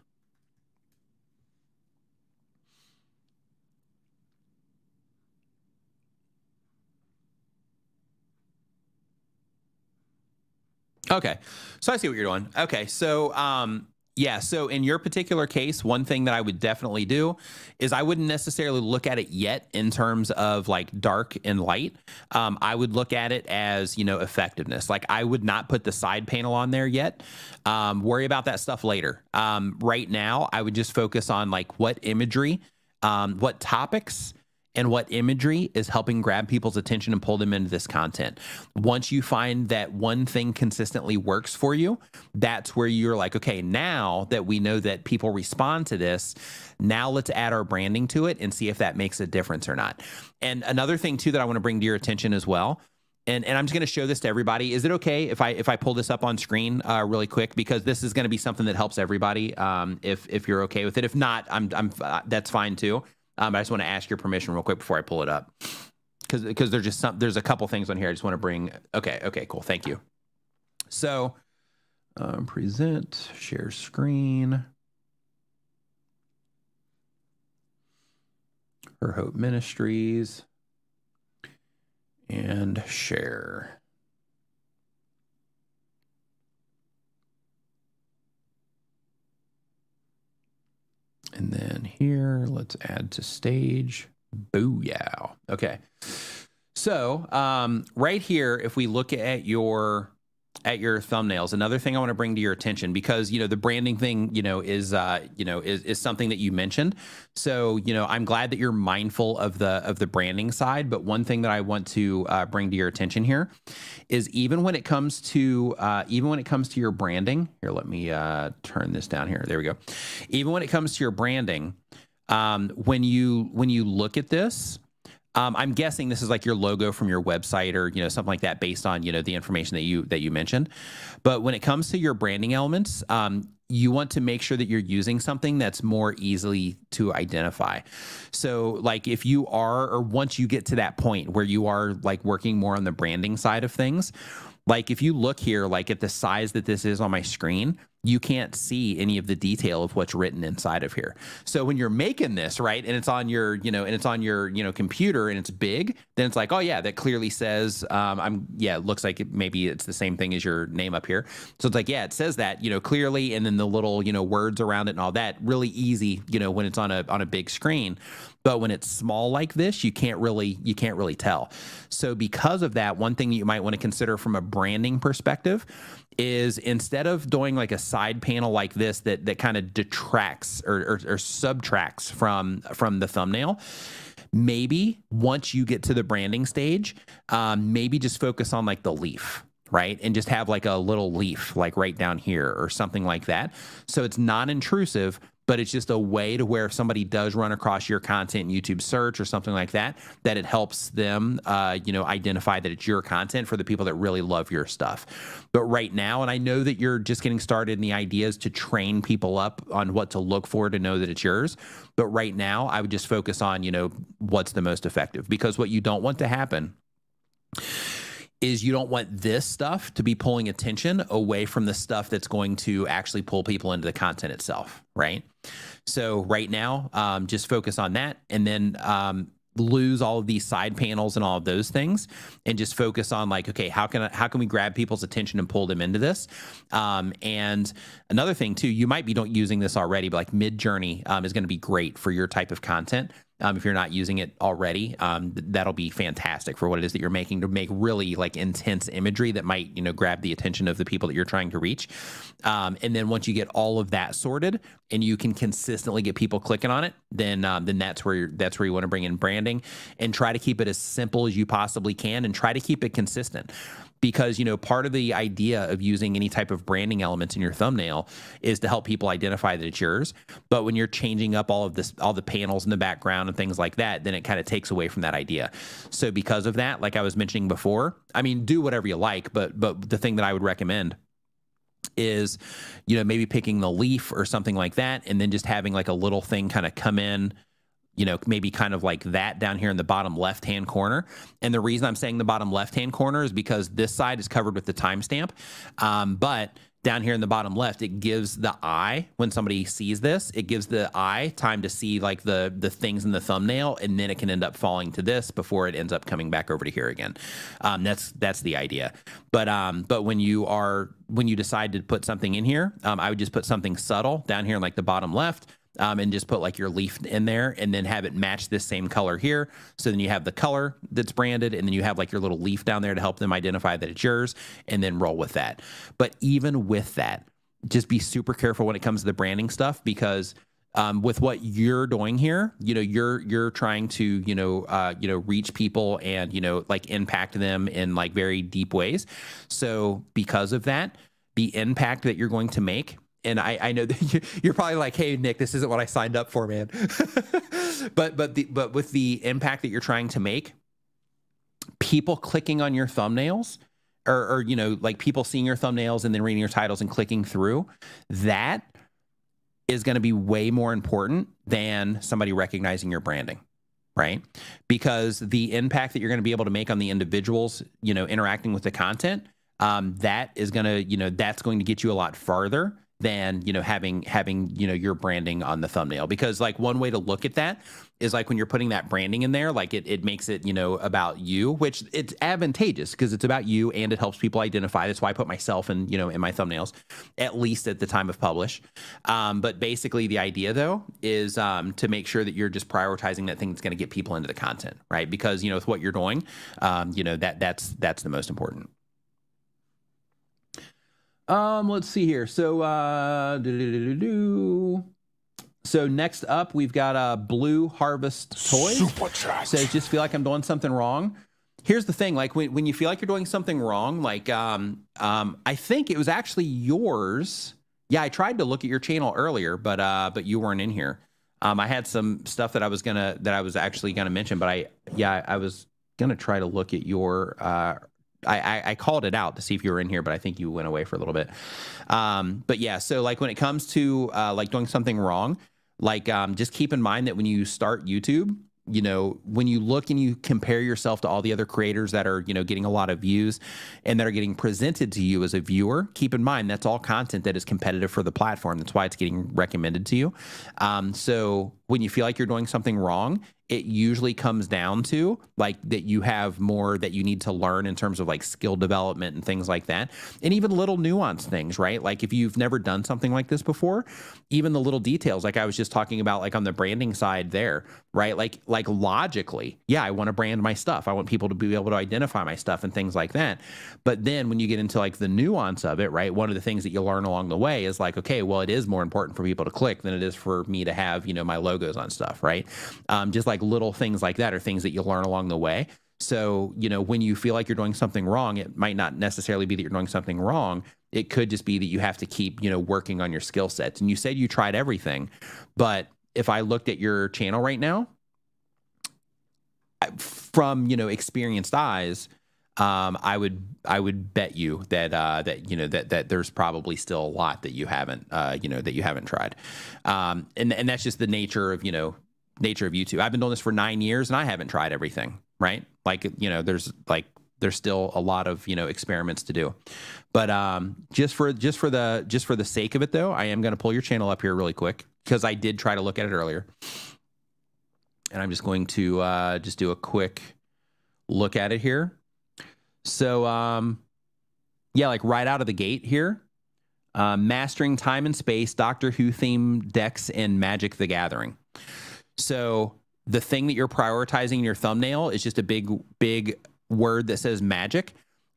Okay, so I see what you're doing. Okay, so yeah, so in your particular case, one thing that I would definitely do is I wouldn't necessarily look at it yet in terms of like dark and light. I would look at it as, you know, effectiveness. Like I would not put the side panel on there yet. Worry about that stuff later. Right now, I would just focus on like what imagery, what topics, and what imagery is helping grab people's attention and pull them into this content. Once you find that one thing consistently works for you, that's where you're like, okay, now that we know that people respond to this, now let's add our branding to it and see if that makes a difference or not. And another thing too that I want to bring to your attention as well, and I'm just going to show this to everybody. Is it okay if I pull this up on screen really quick, because this is going to be something that helps everybody. If you're okay with it, if not, that's fine too. I just want to ask your permission real quick before I pull it up, because there's a couple things on here I just want to bring. Okay, cool. Thank you. So present, share screen. Her Hope Ministries and share. And then here, let's add to stage. Booyah. Okay. So right here, if we look at your thumbnails, another thing I want to bring to your attention, because, you know, the branding thing, is something that you mentioned. So, I'm glad that you're mindful of the branding side. But one thing that I want to bring to your attention here is even when it comes to your branding here, let me turn this down here. There we go. Even when it comes to your branding, when you look at this, I'm guessing this is like your logo from your website or, something like that based on, the information that you mentioned. But when it comes to your branding elements, you want to make sure that you're using something that's more easily to identify. So like if you are, or once you get to that point where you are like working more on the branding side of things, like if you look here, like at the size that this is on my screen, you can't see any of the detail of what's written inside of here. So when you're making this, right, and it's on your, computer and it's big, then it's like, oh yeah, that clearly says, it looks like maybe it's the same thing as your name up here. So it's like, yeah, it says that, clearly, and then the little, words around it and all that, really easy, when it's on a big screen. But when it's small like this, you can't really tell. So because of that, one thing that you might want to consider from a branding perspective is instead of doing like a side panel like this that kind of detracts or subtracts from the thumbnail, maybe once you get to the branding stage, maybe just focus on like the leaf, right? And just have like a little leaf like right down here or something like that. So it's non-intrusive, but it's just a way to where if somebody does run across your content in YouTube search or something like that, that it helps them, identify that it's your content for the people that really love your stuff. But right now, and I know that you're just getting started in the ideas to train people up on what to look for to know that it's yours. But right now, I would just focus on, what's the most effective, because what you don't want to happen is you don't want this stuff to be pulling attention away from the stuff that's going to actually pull people into the content itself, right? So right now, just focus on that, and then lose all of these side panels and all of those things, and just focus on like, okay, how can we grab people's attention and pull them into this? And another thing too, you might be using this already, but like Mid-Journey is going to be great for your type of content. If you're not using it already, that'll be fantastic for what it is that you're making, to make really like intense imagery that might, grab the attention of the people that you're trying to reach. And then once you get all of that sorted and you can consistently get people clicking on it, then that's where you want to bring in branding, and try to keep it as simple as you possibly can, and try to keep it consistent. Because, part of the idea of using any type of branding elements in your thumbnail is to help people identify that it's yours. But when you're changing up all the panels in the background and things like that, then it kind of takes away from that idea. So because of that, like I was mentioning before, I mean, do whatever you like, but the thing that I would recommend is, you know, maybe picking the leaf or something like that, and then just having like a little thing kind of come in, you know, maybe kind of like that down here in the bottom left-hand corner. And the reason I'm saying the bottom left-hand corner is because this side is covered with the timestamp. But down here in the bottom left, it gives the eye, when somebody sees this, it gives the eye time to see like the things in the thumbnail, and then it can end up falling to this before it ends up coming back over to here again. That's the idea. But when you decide to put something in here, I would just put something subtle down here in like the bottom left, and just put like your leaf in there, and then have it match this same color here. So then you have the color that's branded, and then you have like your little leaf down there to help them identify that it's yours, and then roll with that. But even with that, just be super careful when it comes to the branding stuff, because with what you're doing here, you know, you're trying to, reach people and, like impact them in like very deep ways. So because of that, the impact that you're going to make, and I know that you're probably like, hey, Nick, this isn't what I signed up for, man. but with the impact that you're trying to make, people clicking on your thumbnails, or like people seeing your thumbnails and then reading your titles and clicking through, that is going to be way more important than somebody recognizing your branding, right? Because the impact that you're going to be able to make on the individuals, interacting with the content, that is going to, that's going to get you a lot farther than, having, your branding on the thumbnail. Because like one way to look at that is like when you're putting that branding in there, like it makes it, about you, which it's advantageous because it's about you and it helps people identify. That's why I put myself in, in my thumbnails, at least at the time of publish. But basically the idea though is to make sure that you're just prioritizing that thing that's going to get people into the content, right? Because, with what you're doing, that's the most important. Let's see here. So, so next up, we've got Blue Harvest Toys. Superchat. Says, just feel like I'm doing something wrong. Here's the thing, like when you feel like you're doing something wrong, like I think it was actually yours. Yeah, I tried to look at your channel earlier, but you weren't in here. I had some stuff that I was actually gonna mention, but I was gonna try to look at your I called it out to see if you were in here, but I think you went away for a little bit. But yeah, so like when it comes to like doing something wrong, like just keep in mind that when you start YouTube, when you look and you compare yourself to all the other creators that are, getting a lot of views and that are getting presented to you as a viewer, keep in mind that's all content that is competitive for the platform. That's why it's getting recommended to you. So when you feel like you're doing something wrong, it usually comes down to like that you have more that you need to learn in terms of like skill development and things like that. And even little nuanced things, right? Like if you've never done something like this before, even the little details, like I was just talking about, like on the branding side there, right? Like logically, yeah, I want to brand my stuff. I want people to be able to identify my stuff and things like that. But then when you get into like the nuance of it, right? One of the things that you learn along the way is like, okay, well, it is more important for people to click than it is for me to have, my logos on stuff, right? Just like little things like that are things that you learn along the way. So, when you feel like you're doing something wrong, it might not necessarily be that you're doing something wrong. It could just be that you have to keep, working on your skill sets. And you said you tried everything, but if I looked at your channel right now, from, experienced eyes, I would bet you that, that there's probably still a lot that you haven't, that you haven't tried. And that's just the nature of YouTube. I've been doing this for 9 years and I haven't tried everything, right? Like, there's still a lot of, experiments to do. But just for the sake of it though, I am going to pull your channel up here really quick because I did try to look at it earlier. And I'm just going to just do a quick look at it here. So yeah, like right out of the gate here, mastering time and space, Doctor Who themed decks, and Magic the Gathering. So the thing that you're prioritizing in your thumbnail is just a big word that says magic.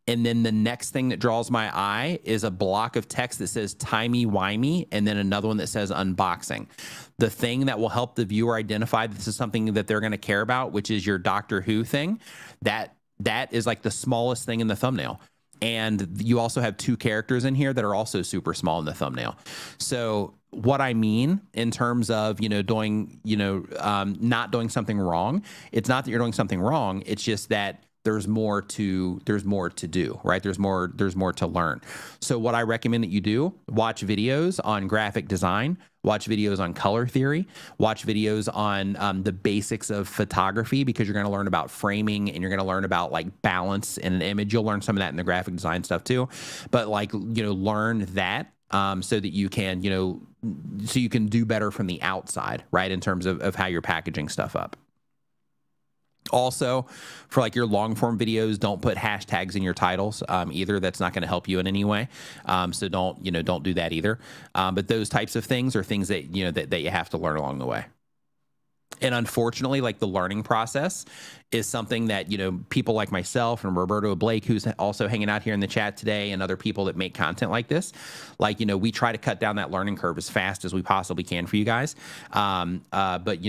And then the next thing that draws my eye is a block of text that says timey-wimey, and then another one that says unboxing. The thing that will help the viewer identify this is something that they're going to care about, which is your Doctor Who thing, that is like the smallest thing in the thumbnail. And you also have 2 characters in here that are also super small in the thumbnail. So what I mean in terms of, doing, not doing something wrong, it's not that you're doing something wrong. It's just that there's more to do, right? There's more to learn. So what I recommend that you do, watch videos on graphic design, watch videos on color theory, watch videos on the basics of photography, because you're going to learn about framing and you're going to learn about like balance in an image. You'll learn some of that in the graphic design stuff too, but like, learn that so that you can, so you can do better from the outside, right? In terms of how you're packaging stuff up. Also, for like your long form videos, don't put hashtags in your titles either. That's not going to help you in any way. So don't do that either. But those types of things are things that, that you have to learn along the way. And unfortunately, like the learning process is something that, people like myself and Roberto Blake, who's also hanging out here in the chat today, and other people that make content like this, like, we try to cut down that learning curve as fast as we possibly can for you guys. But,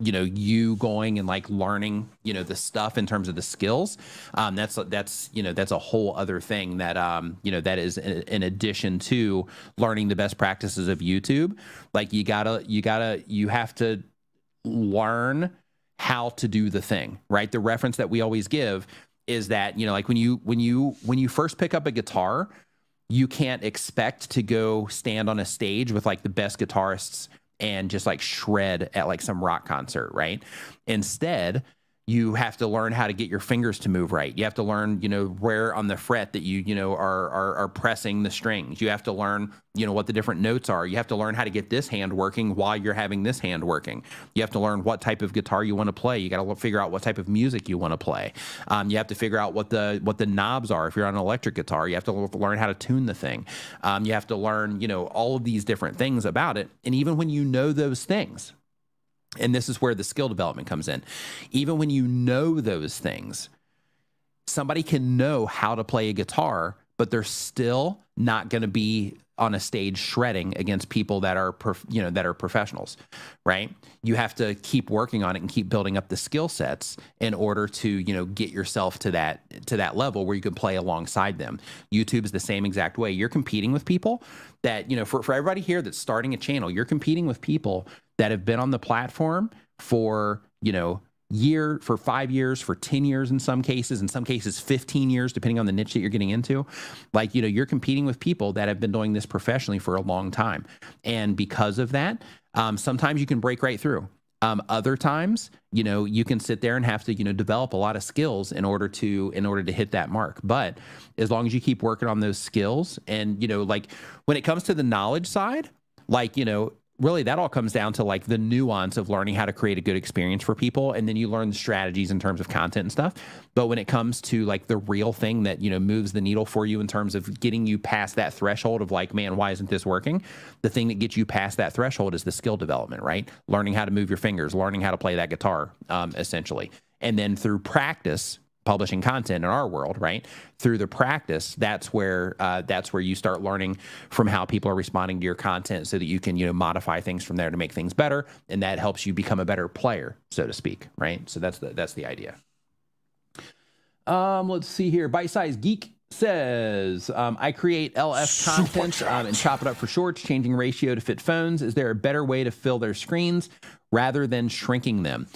you going and like learning, the stuff in terms of the skills, that's a whole other thing that, that is in addition to learning the best practices of YouTube. Like you have to learn how to do the thing, right? The reference that we always give is that, like when you first pick up a guitar, you can't expect to go stand on a stage with like the best guitarists and just like shred at like some rock concert, right? Instead, you have to learn how to get your fingers to move right. You have to learn, where on the fret that you are pressing the strings. You have to learn, what the different notes are. You have to learn how to get this hand working while you're having this hand working. You have to learn what type of guitar you want to play. You got to figure out what type of music you want to play. You have to figure out what the knobs are. If you're on an electric guitar, you have to learn how to tune the thing. You have to learn, all of these different things about it. And even when you know those things, and this is where the skill development comes in. Even when you know those things, somebody can know how to play a guitar, but they're still not going to be on a stage shredding against people that are, that are professionals, right? You have to keep working on it and keep building up the skill sets in order to, get yourself to that level where you can play alongside them. YouTube is the same exact way. You're competing with people that, for everybody here that's starting a channel, you're competing with people that have been on the platform for, for 5 years, for 10 years in some cases 15 years, depending on the niche that you're getting into. Like, you're competing with people that have been doing this professionally for a long time. And because of that, sometimes you can break right through. Other times, you can sit there and have to, develop a lot of skills in order to hit that mark. But as long as you keep working on those skills and, like when it comes to the knowledge side, like, really that all comes down to like the nuance of learning how to create a good experience for people. And then you learn the strategies in terms of content and stuff. But when it comes to like the real thing that, moves the needle for you in terms of getting you past that threshold of like, man, why isn't this working? The thing that gets you past that threshold is the skill development, right? Learning how to move your fingers, learning how to play that guitar, essentially. And then through practice, publishing content in our world, right? Through the practice, that's where you start learning from how people are responding to your content, so that you can, modify things from there to make things better, and that helps you become a better player, so to speak, right? So that's the idea. Let's see here. Bite Size Geek says, I create LF content and chop it up for shorts, changing ratio to fit phones. Is there a better way to fill their screens rather than shrinking them?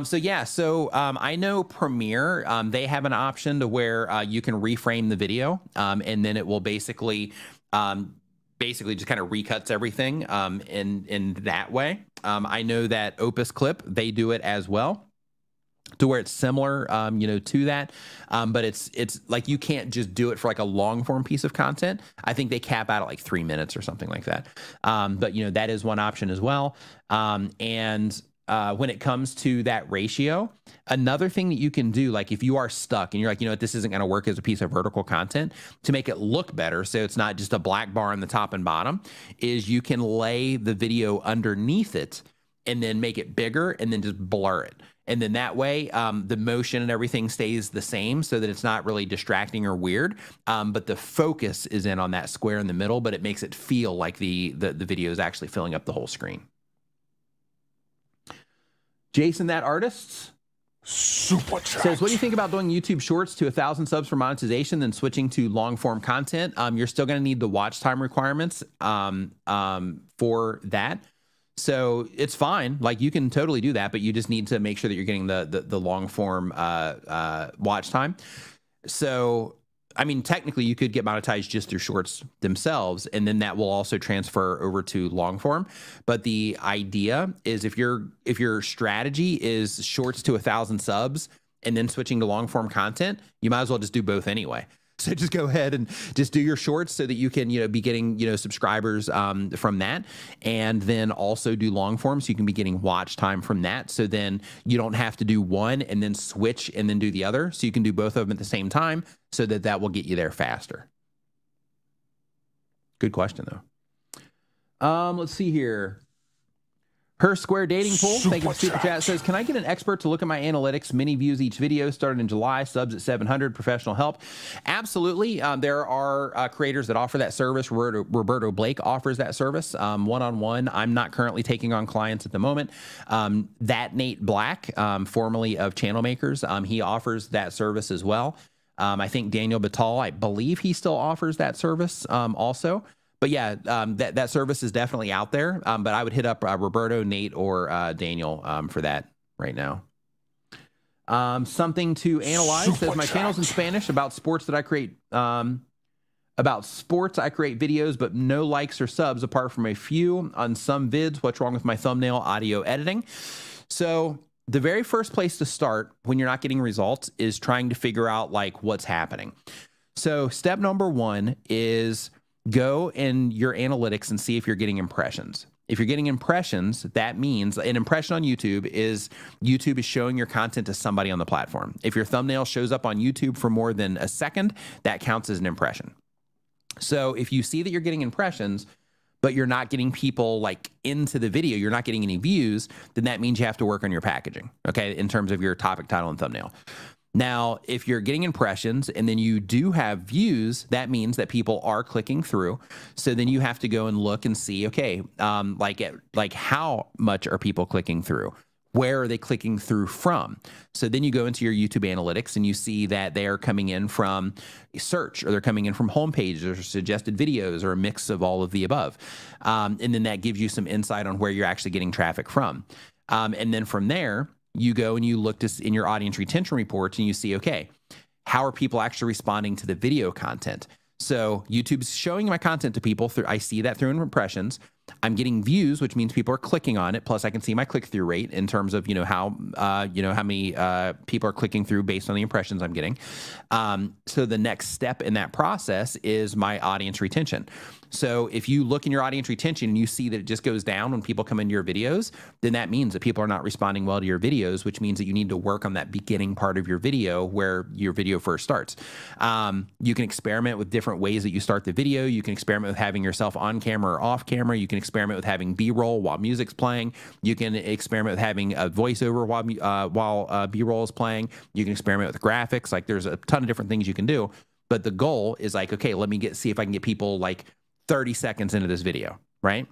So I know Premiere, they have an option to where you can reframe the video, and then it will basically just kind of recuts everything in that way. I know that Opus Clip, they do it as well, to where it's similar, to that. But it's like, you can't just do it for like a long form piece of content. I think they cap out at like 3 minutes or something like that. But that is one option as well. When it comes to that ratio, another thing that you can do, like if you are stuck and you're like, this isn't going to work as a piece of vertical content, to make it look better, so it's not just a black bar on the top and bottom, is you can lay the video underneath it and then make it bigger and then just blur it. And then that way, the motion and everything stays the same, so that it's not really distracting or weird. But the focus is in on that square in the middle, but it makes it feel like the video is actually filling up the whole screen. Jason, that artist Super chat says, what do you think about doing YouTube Shorts to 1,000 subs for monetization, then switching to long form content? You're still going to need the watch time requirements for that. So it's fine. Like you can totally do that, but you just need to make sure that you're getting the long form watch time. So, I mean, technically you could get monetized just through shorts themselves, and then that will also transfer over to long form. But the idea is if your strategy is shorts to 1,000 subs and then switching to long form content, you might as well just do both anyway. So just go ahead and just do your shorts so that you can, be getting, subscribers from that, and then also do long form so you can be getting watch time from that. So then you don't have to do one and then switch and then do the other. So you can do both of them at the same time so that that will get you there faster. Good question though. Let's see here. Her Square Dating Pool, thank you for Super Chat, says, can I get an expert to look at my analytics? Many views each video, started in July, subs at 700, professional help. Absolutely. There are creators that offer that service. Roberto Blake offers that service one-on-one. I'm not currently taking on clients at the moment. That Nate Black, formerly of Channel Makers, he offers that service as well. I think Daniel Batal, I believe he still offers that service also. But yeah, that service is definitely out there. But I would hit up Roberto, Nate, or Daniel for that right now. Something to analyze says my channel's in Spanish about sports that I create. About sports, I create videos, but no likes or subs apart from a few on some vids. What's wrong with my thumbnail audio editing? So the very first place to start when you're not getting results is trying to figure out like what's happening. So step number one is go in your analytics and see if you're getting impressions. If you're getting impressions, that means an impression on YouTube is showing your content to somebody on the platform. If your thumbnail shows up on YouTube for more than a second, that counts as an impression. So if you see that you're getting impressions, but you're not getting people like into the video, you're not getting any views, then that means you have to work on your packaging, okay, in terms of your topic, title, and thumbnail. Now, if you're getting impressions and then you do have views, that means that people are clicking through. So then you have to go and look and see, okay, like how much are people clicking through? Where are they clicking through from? So then you go into your YouTube analytics and you see that they are coming in from search, or they're coming in from homepages or suggested videos, or a mix of all of the above. And then that gives you some insight on where you're actually getting traffic from. And then from there, you go and you look in your audience retention reports and you see, okay, how are people actually responding to the video content? So YouTube's showing my content to people through, I see that through impressions. I'm getting views, which means people are clicking on it. Plus I can see my click-through rate in terms of, how many people are clicking through based on the impressions I'm getting. So the next step in that process is my audience retention. So if you look in your audience retention and you see that it just goes down when people come into your videos, then that means that people are not responding well to your videos, which means that you need to work on that beginning part of your video where your video first starts. You can experiment with different ways that you start the video. You can experiment with having yourself on camera or off camera. You can experiment with having B-roll while music's playing. You can experiment with having a voiceover while B-roll is playing. You can experiment with graphics. Like there's a ton of different things you can do. But the goal is like, okay, let me see if I can get people like 30 seconds into this video, right?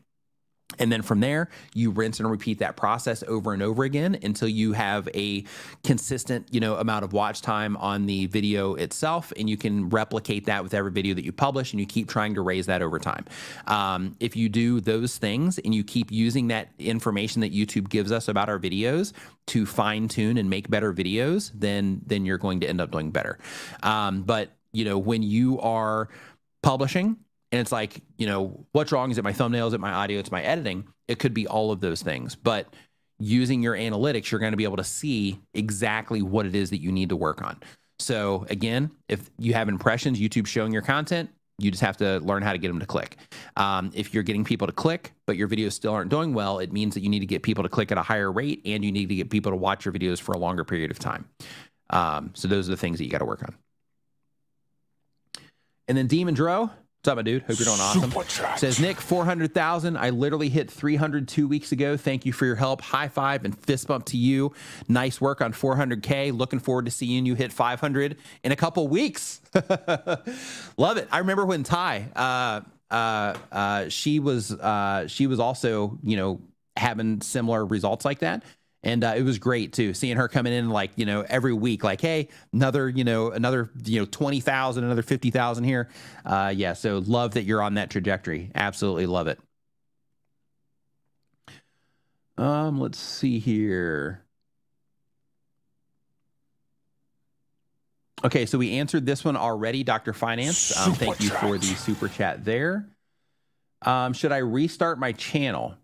And then from there, you rinse and repeat that process over and over again until you have a consistent, amount of watch time on the video itself. And you can replicate that with every video that you publish, and you keep trying to raise that over time. If you do those things and you keep using that information that YouTube gives us about our videos to fine tune and make better videos, then you're going to end up doing better. But when you are publishing, and it's like, what's wrong? Is it my thumbnail? Is it my audio? It's my editing. It could be all of those things. But using your analytics, you're going to be able to see exactly what it is that you need to work on. So again, if you have impressions, YouTube's showing your content, you just have to learn how to get them to click. If you're getting people to click, but your videos still aren't doing well, it means that you need to get people to click at a higher rate, and you need to get people to watch your videos for a longer period of time. So those are the things that you got to work on. And then Demon Dro, what's up, my dude? Hope you're doing awesome. Says, Nick, 400,000. I literally hit 300 2 weeks ago. Thank you for your help. High five and fist bump to you. Nice work on 400K. Looking forward to seeing you hit 500 in a couple weeks. Love it. I remember when Ty, she was also, having similar results like that. And it was great too, seeing her coming in like, every week, like, hey, another 20,000, another 50,000 here. Yeah. So love that you're on that trajectory. Absolutely love it. Let's see here. Okay, so we answered this one already, Dr. Finance. Thank you for the super chat there. Should I restart my channel?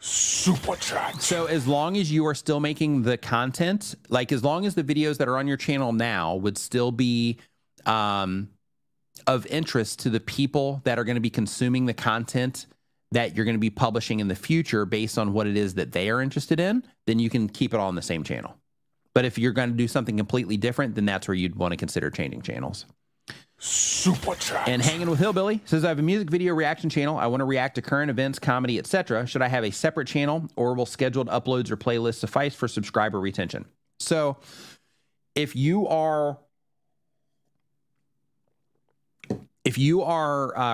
Super chat. So as long as you are still making the content, like as long as the videos that are on your channel now would still be of interest to the people that are going to be consuming the content that you're going to be publishing in the future based on what it is that they are interested in, then you can keep it all on the same channel. But if you're going to do something completely different, then that's where you'd want to consider changing channels. Super chat. And Hanging with Hillbilly says, I have a music video reaction channel. I want to react to current events, comedy, etc. Should I have a separate channel, or will scheduled uploads or playlists suffice for subscriber retention? So if you are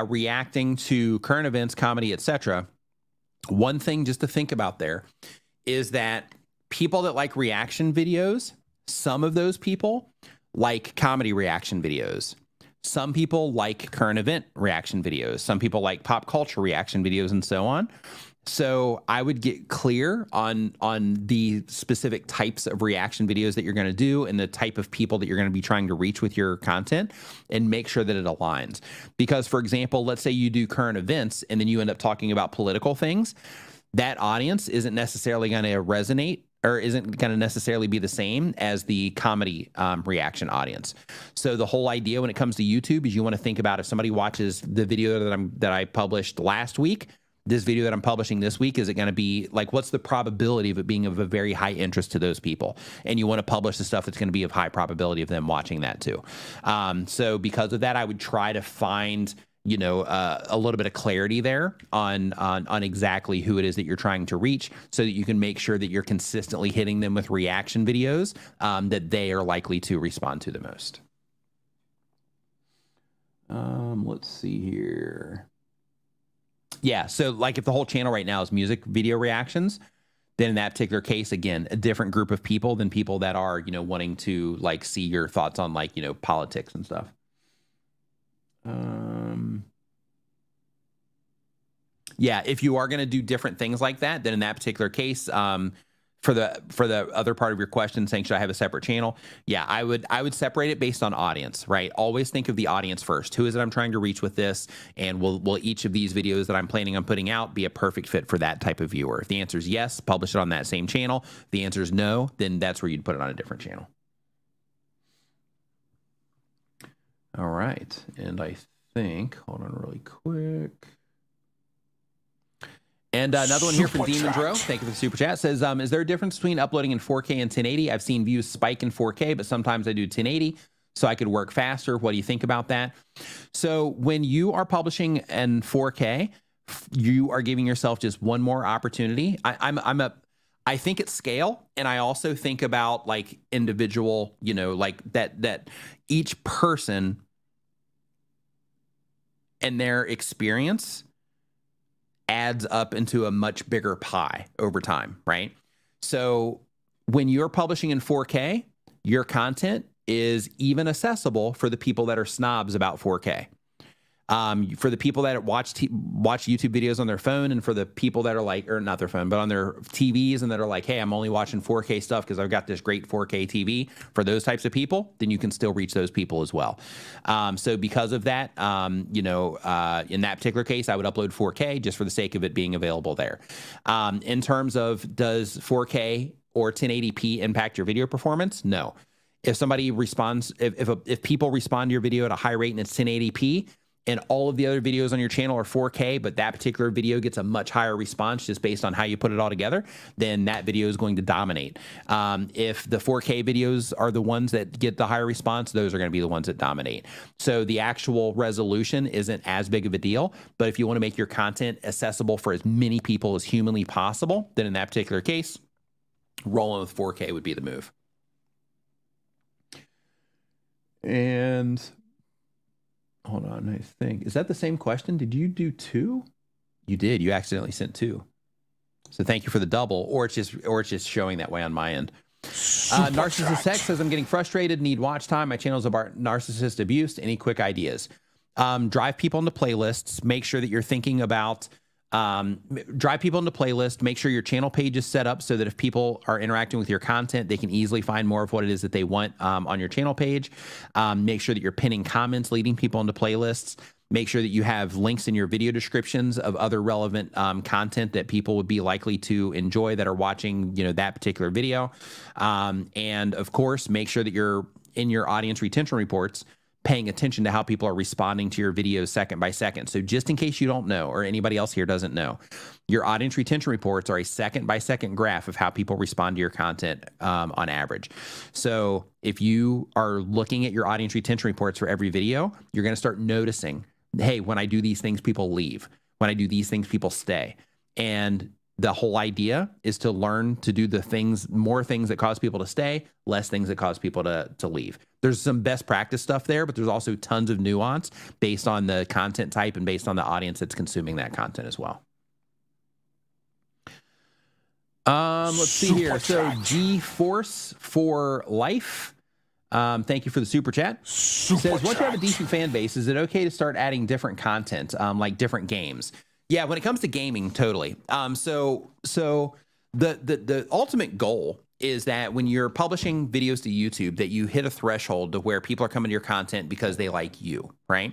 reacting to current events, comedy, etc., one thing just to think about there is that people that like reaction videos, some of those people like comedy reaction videos. Some people like current event reaction videos. Some people like pop culture reaction videos and so on. So I would get clear on the specific types of reaction videos that you're going to do and the type of people that you're going to be trying to reach with your content, and make sure that it aligns. Because, for example, let's say you do current events and then you end up talking about political things. That audience isn't necessarily going to resonate or isn't going to necessarily be the same as the comedy reaction audience. So the whole idea when it comes to YouTube is you want to think about, if somebody watches the video that I published last week, this video that I'm publishing this week, is it going to be like, what's the probability of it being of a very high interest to those people? And you want to publish the stuff that's going to be of high probability of them watching that too. So because of that, I would try to find, you know, a little bit of clarity there on exactly who it is that you're trying to reach, so that you can make sure that you're consistently hitting them with reaction videos that they are likely to respond to the most. Let's see here. Yeah, so like if the whole channel right now is music video reactions, then in that particular case, again, a different group of people than people that are, you know, wanting to like see your thoughts on like, you know, politics and stuff. Yeah, if you are going to do different things like that, then in that particular case, for the other part of your question saying, should I have a separate channel? Yeah, I would separate it based on audience, right? Always think of the audience first. Who is it I'm trying to reach with this? And will each of these videos that I'm planning on putting out be a perfect fit for that type of viewer? If the answer is yes, publish it on that same channel. If the answer is no, then that's where you'd put it on a different channel. All right, and I think, hold on really quick. And another one here from Demons Row. Thank you for the super chat. Says, is there a difference between uploading in 4K and 1080? I've seen views spike in 4K, but sometimes I do 1080, so I could work faster. What do you think about that? So when you are publishing in 4K, you are giving yourself just one more opportunity. I think at scale, and I also think about like individual, you know, like that each person and their experience adds up into a much bigger pie over time, right? So when you're publishing in 4K, your content is even accessible for the people that are snobs about 4K. For the people that watch YouTube videos on their phone, and for the people that are like, or not their phone, but on their TVs, and that are like, hey, I'm only watching 4K stuff because I've got this great 4K TV. For those types of people, then you can still reach those people as well. So because of that, you know, in that particular case, I would upload 4K just for the sake of it being available there. In terms of, does 4K or 1080p impact your video performance? No. If somebody responds, if people respond to your video at a high rate and it's 1080p, and all of the other videos on your channel are 4K, but that particular video gets a much higher response just based on how you put it all together, then that video is going to dominate. If the 4K videos are the ones that get the higher response, those are going to be the ones that dominate. So the actual resolution isn't as big of a deal, but if you want to make your content accessible for as many people as humanly possible, then in that particular case, rolling with 4K would be the move. And hold on, I think, is that the same question? Did you do two? You did. You accidentally sent two. So thank you for the double, or it's just showing that way on my end. Narcissist Sex says, I'm getting frustrated, need watch time. My channel is about narcissist abuse. Any quick ideas? Drive people into playlists. Make sure that you're thinking about Drive people into playlists. Make sure your channel page is set up so that if people are interacting with your content, they can easily find more of what it is that they want on your channel page. Make sure that you're pinning comments, leading people into playlists. Make sure that you have links in your video descriptions of other relevant content that people would be likely to enjoy that are watching, that particular video. And of course, make sure that you're in your audience retention reports paying attention to how people are responding to your videos second by second. So just in case you don't know, or anybody else here doesn't know, your audience retention reports are a second by second graph of how people respond to your content on average. So if you are looking at your audience retention reports for every video, you're going to start noticing, hey, when I do these things, people leave. When I do these things, people stay. And the whole idea is to learn to do the things, more things that cause people to stay, less things that cause people to leave. There's some best practice stuff there, but there's also tons of nuance based on the content type and based on the audience that's consuming that content as well. Let's see here. So G-Force for Life. Thank you for the super chat. Says, once you have a decent fan base, is it okay to start adding different content, like different games? Yeah, when it comes to gaming, totally. So the ultimate goal is that when you're publishing videos to YouTube, that you hit a threshold to where people are coming to your content because they like you, right?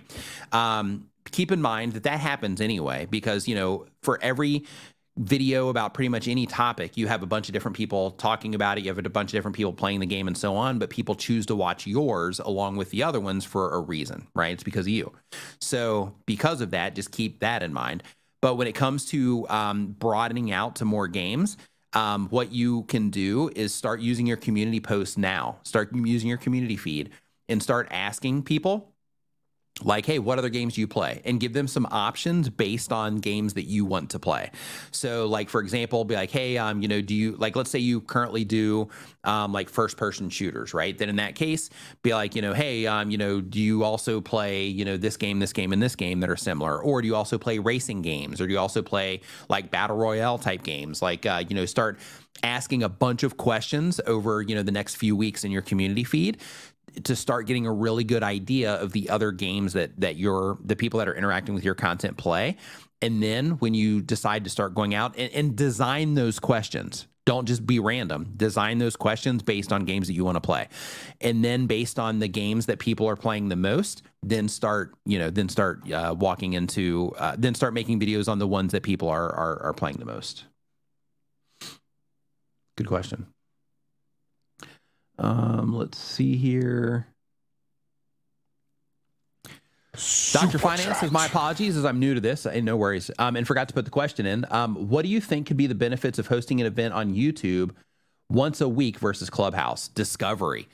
Keep in mind that happens anyway, because, for every video about pretty much any topic, you have a bunch of different people talking about it. You have a bunch of different people playing the game and so on, but people choose to watch yours along with the other ones for a reason, right? It's because of you. So because of that, just keep that in mind. But when it comes to broadening out to more games, what you can do is start using your community posts now. Start using your community feed and start asking people, like, hey, what other games do you play? And give them some options based on games that you want to play. So, like, for example, be like, hey, do you, like, let's say you currently do like first person shooters, right? Then in that case, be like, hey, do you also play, this game, and this game that are similar? Or do you also play racing games? Or do you also play like battle royale type games? Like, start asking a bunch of questions over, the next few weeks in your community feed to start getting a really good idea of the other games that the people that are interacting with your content play. And then when you decide to start going out and design those questions, don't just be random, design those questions based on games that you want to play. And then based on the games that people are playing the most, then start making videos on the ones that people are playing the most. Good question. Let's see here. Dr. Finance says, my apologies as I'm new to this, and no worries, and forgot to put the question in. What do you think could be the benefits of hosting an event on YouTube once a week versus Clubhouse? Discovery.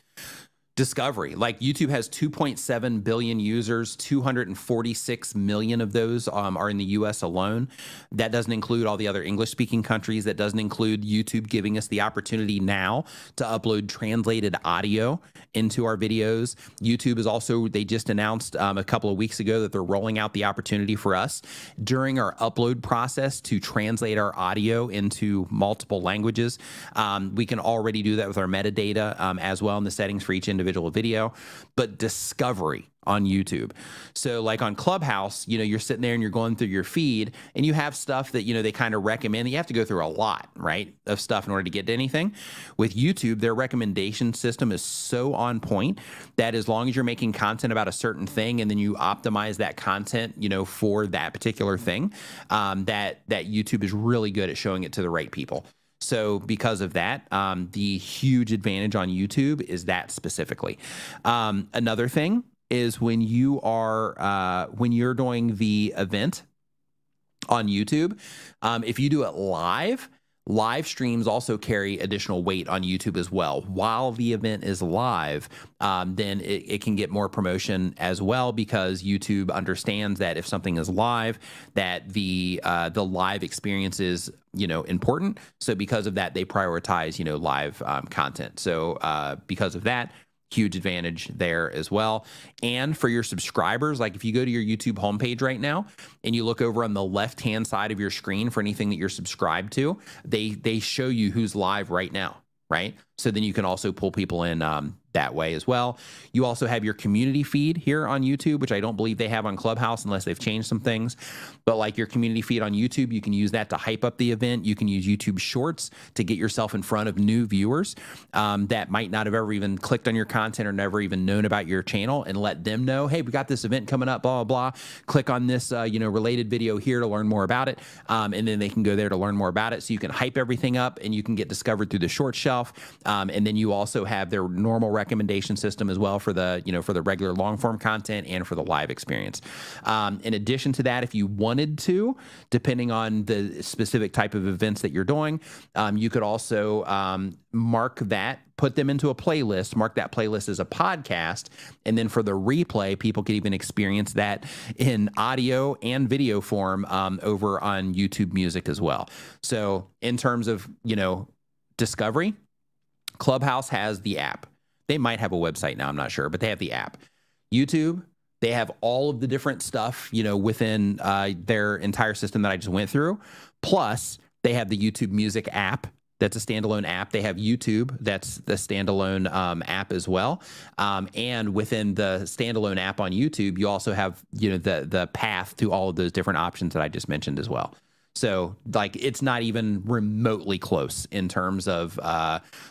Like, YouTube has 2.7 billion users, 246 million of those are in the US alone. That doesn't include all the other English speaking countries. That doesn't include YouTube giving us the opportunity now to upload translated audio into our videos. YouTube is also, they just announced a couple of weeks ago that they're rolling out the opportunity for us during our upload process to translate our audio into multiple languages. We can already do that with our metadata as well in the settings for each individual video, but discovery on YouTube. So like on Clubhouse, you're sitting there and you're going through your feed and you have stuff that, they kind of recommend. You have to go through a lot, right, of stuff in order to get to anything. With YouTube, their recommendation system is so on point that as long as you're making content about a certain thing and then you optimize that content, for that particular thing, that YouTube is really good at showing it to the right people. So because of that, the huge advantage on YouTube is that specifically. Another thing is when you're doing the event on YouTube, if you do it live streams also carry additional weight on YouTube as well. While the event is live, then it can get more promotion as well, because YouTube understands that if something is live, that the live experience is important. So because of that, they prioritize live content. So because of that, huge advantage there as well. And for your subscribers, like if you go to your YouTube homepage right now and you look over on the left-hand side of your screen for anything that you're subscribed to, they show you who's live right now, right? So then you can also pull people in that way as well. You also have your community feed here on YouTube, which I don't believe they have on Clubhouse unless they've changed some things. But like your community feed on YouTube, you can use that to hype up the event. You can use YouTube Shorts to get yourself in front of new viewers that might not have ever even clicked on your content or never even known about your channel, and let them know, hey, we got this event coming up, blah, blah, blah. Click on this, related video here to learn more about it. And then they can go there to learn more about it. So you can hype everything up and you can get discovered through the short shelf. And then you also have their normal recommendation system as well for the, for the regular long form content and for the live experience. In addition to that, if you wanted to, depending on the specific type of events that you're doing, you could also mark that, put them into a playlist, mark that playlist as a podcast, and then for the replay, people could even experience that in audio and video form over on YouTube Music as well. So in terms of, discovery, Clubhouse has the app. They might have a website now, I'm not sure, but they have the app. YouTube, they have all of the different stuff, within their entire system that I just went through. Plus, they have the YouTube Music app. That's a standalone app. They have YouTube. That's the standalone app as well. And within the standalone app on YouTube, you also have, the path to all of those different options that I just mentioned as well. So like, it's not even remotely close in terms of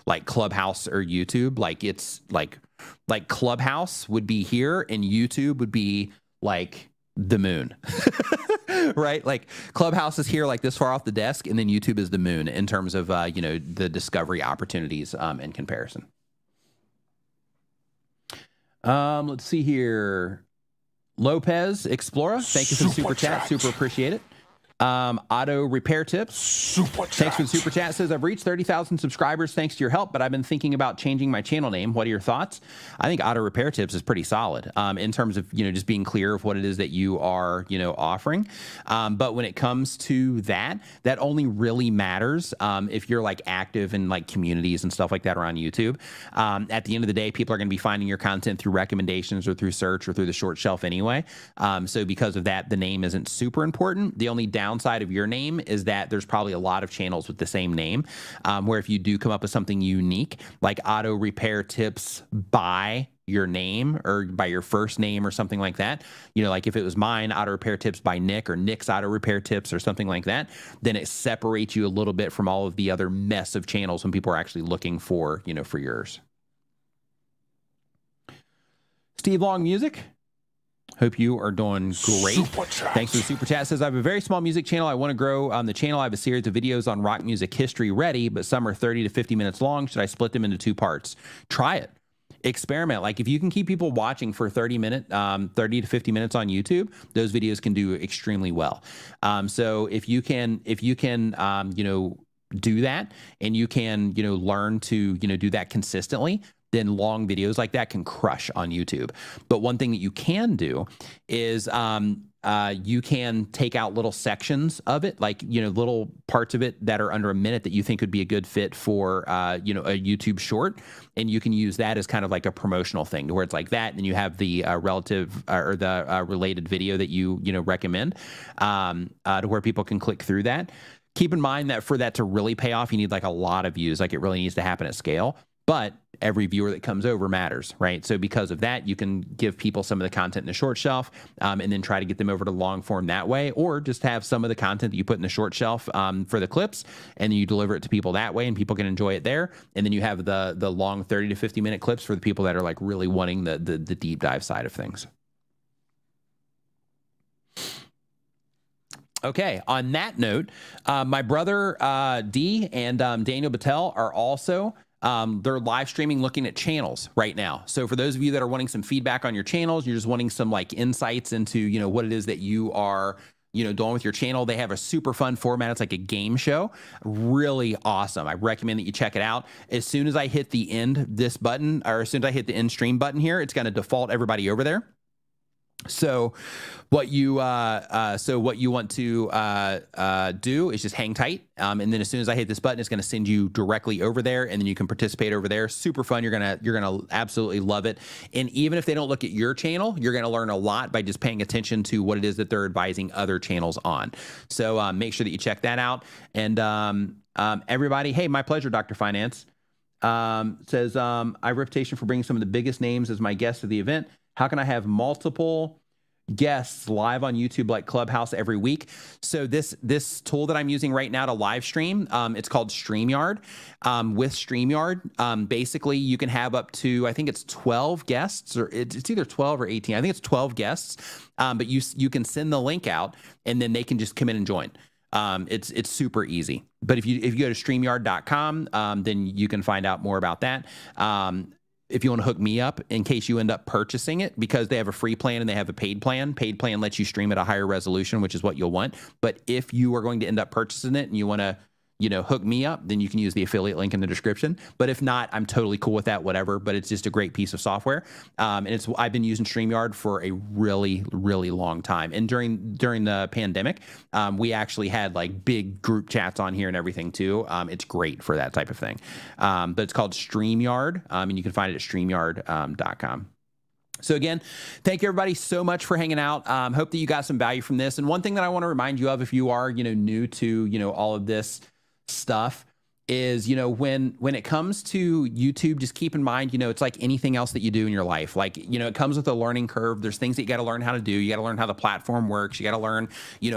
like Clubhouse or YouTube. Like it's like Clubhouse would be here and YouTube would be like the moon. Right? Like Clubhouse is here like this far off the desk, and then YouTube is the moon in terms of, the discovery opportunities in comparison. Let's see here. Lopez Explorer, thank you for the super chat. Super appreciate it. Auto Repair Tips, thanks for the super chat. Says, I've reached 30,000 subscribers thanks to your help, but I've been thinking about changing my channel name. What are your thoughts? I think Auto Repair Tips is pretty solid in terms of, just being clear of what it is that you are, offering. But when it comes to that only really matters if you're like active in like communities and stuff like that around YouTube. At the end of the day, people are going to be finding your content through recommendations or through search or through the short shelf anyway. So because of that, the name isn't super important. The only downside of your name is that there's probably a lot of channels with the same name, where if you do come up with something unique, like Auto Repair Tips by your name or by your first name or something like that, like if it was mine, Auto Repair Tips by Nick, or Nick's Auto Repair Tips or something like that, then it separates you a little bit from all of the other mess of channels when people are actually looking for, for yours. Steve Long Music, hope you are doing great. Thanks for the super chat. Says, I have a very small music channel. I want to grow on the channel. I have a series of videos on rock music history ready, but some are 30 to 50 minutes long. Should I split them into 2 parts? Try it. Experiment. Like if you can keep people watching for 30 to 50 minutes on YouTube, those videos can do extremely well. So if you can, do that, and you can, learn to, do that consistently, then long videos like that can crush on YouTube. But one thing that you can do is you can take out little sections of it, like, little parts of it that are under a minute that you think would be a good fit for, a YouTube short. And you can use that as kind of like a promotional thing to where it's like that. And then you have the related video that you, recommend to where people can click through that. Keep in mind that for that to really pay off, you need like a lot of views. Like it really needs to happen at scale. But every viewer that comes over matters, right? So because of that, you can give people some of the content in the short shelf and then try to get them over to long form that way, or just have some of the content that you put in the short shelf for the clips, and then you deliver it to people that way, and people can enjoy it there. And then you have the long 30 to 50 minute clips for the people that are like really wanting the deep dive side of things. Okay, on that note, my brother D and Daniel Battelle are also they're live streaming looking at channels right now. So for those of you that are wanting some feedback on your channels, you're just wanting some like insights into, what it is that you are, doing with your channel, they have a super fun format. It's like a game show. Really awesome. I recommend that you check it out. As soon as I hit the end this button, or as soon as I hit the end stream button here, it's going to default everybody over there. So what you want to do is just hang tight, and then as soon as I hit this button, it's going to send you directly over there, and then you can participate over there. Super fun. You're gonna absolutely love it. And even if they don't look at your channel, you're going to learn a lot by just paying attention to what it is that they're advising other channels on. So make sure that you check that out. And everybody, hey, my pleasure, Dr. Finance. Says, I have a reputation for bringing some of the biggest names as my guests at the event. How can I have multiple guests live on YouTube like Clubhouse every week? So this tool that I'm using right now to live stream, it's called StreamYard. With StreamYard, basically you can have up to, I think it's 12 guests, or it's either 12 or 18. I think it's 12 guests, but you can send the link out and then they can just come in and join. It's super easy. But if you go to StreamYard.com, then you can find out more about that. If you want to hook me up in case you end up purchasing it, because they have a free plan and they have a paid plan. Paid plan lets you stream at a higher resolution, which is what you'll want. But if you are going to end up purchasing it and you want to, hook me up, then you can use the affiliate link in the description. But if not, I'm totally cool with that, whatever. But it's just a great piece of software. And I've been using StreamYard for a really, really long time. And during the pandemic, we actually had like big group chats on here and everything too. It's great for that type of thing. But it's called StreamYard, and you can find it at StreamYard.com. So again, thank you everybody so much for hanging out. Hope that you got some value from this. And one thing that I want to remind you of, if you are, new to, all of this stuff, is, when it comes to YouTube, just keep in mind, it's like anything else that you do in your life. Like, it comes with a learning curve. There's things that you got to learn how to do. You got to learn how the platform works. You got to learn,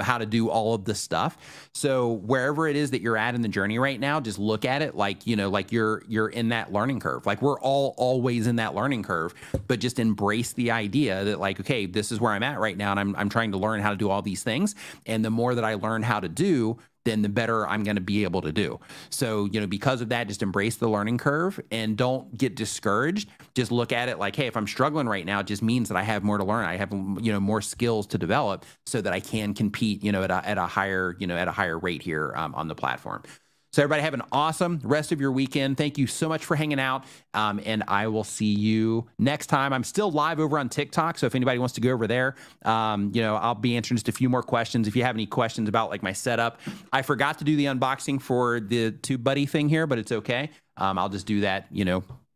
how to do all of this stuff. So wherever it is that you're at in the journey right now, just look at it like, like you're in that learning curve. Like we're all always in that learning curve, but just embrace the idea that like, okay, this is where I'm at right now. And I'm trying to learn how to do all these things. And the more that I learn how to do, then the better I'm going to be able to do. So, because of that, just embrace the learning curve and don't get discouraged. Just look at it like, hey, if I'm struggling right now, it just means that I have more to learn. I have, more skills to develop so that I can compete, at a higher rate here on the platform. So everybody have an awesome rest of your weekend. Thank you so much for hanging out. And I will see you next time. I'm still live over on TikTok. So if anybody wants to go over there, I'll be answering just a few more questions. If you have any questions about like my setup, I forgot to do the unboxing for the TubeBuddy thing here, but it's okay. I'll just do that,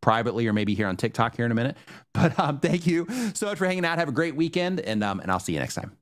privately or maybe here on TikTok here in a minute. But thank you so much for hanging out. Have a great weekend, and I'll see you next time.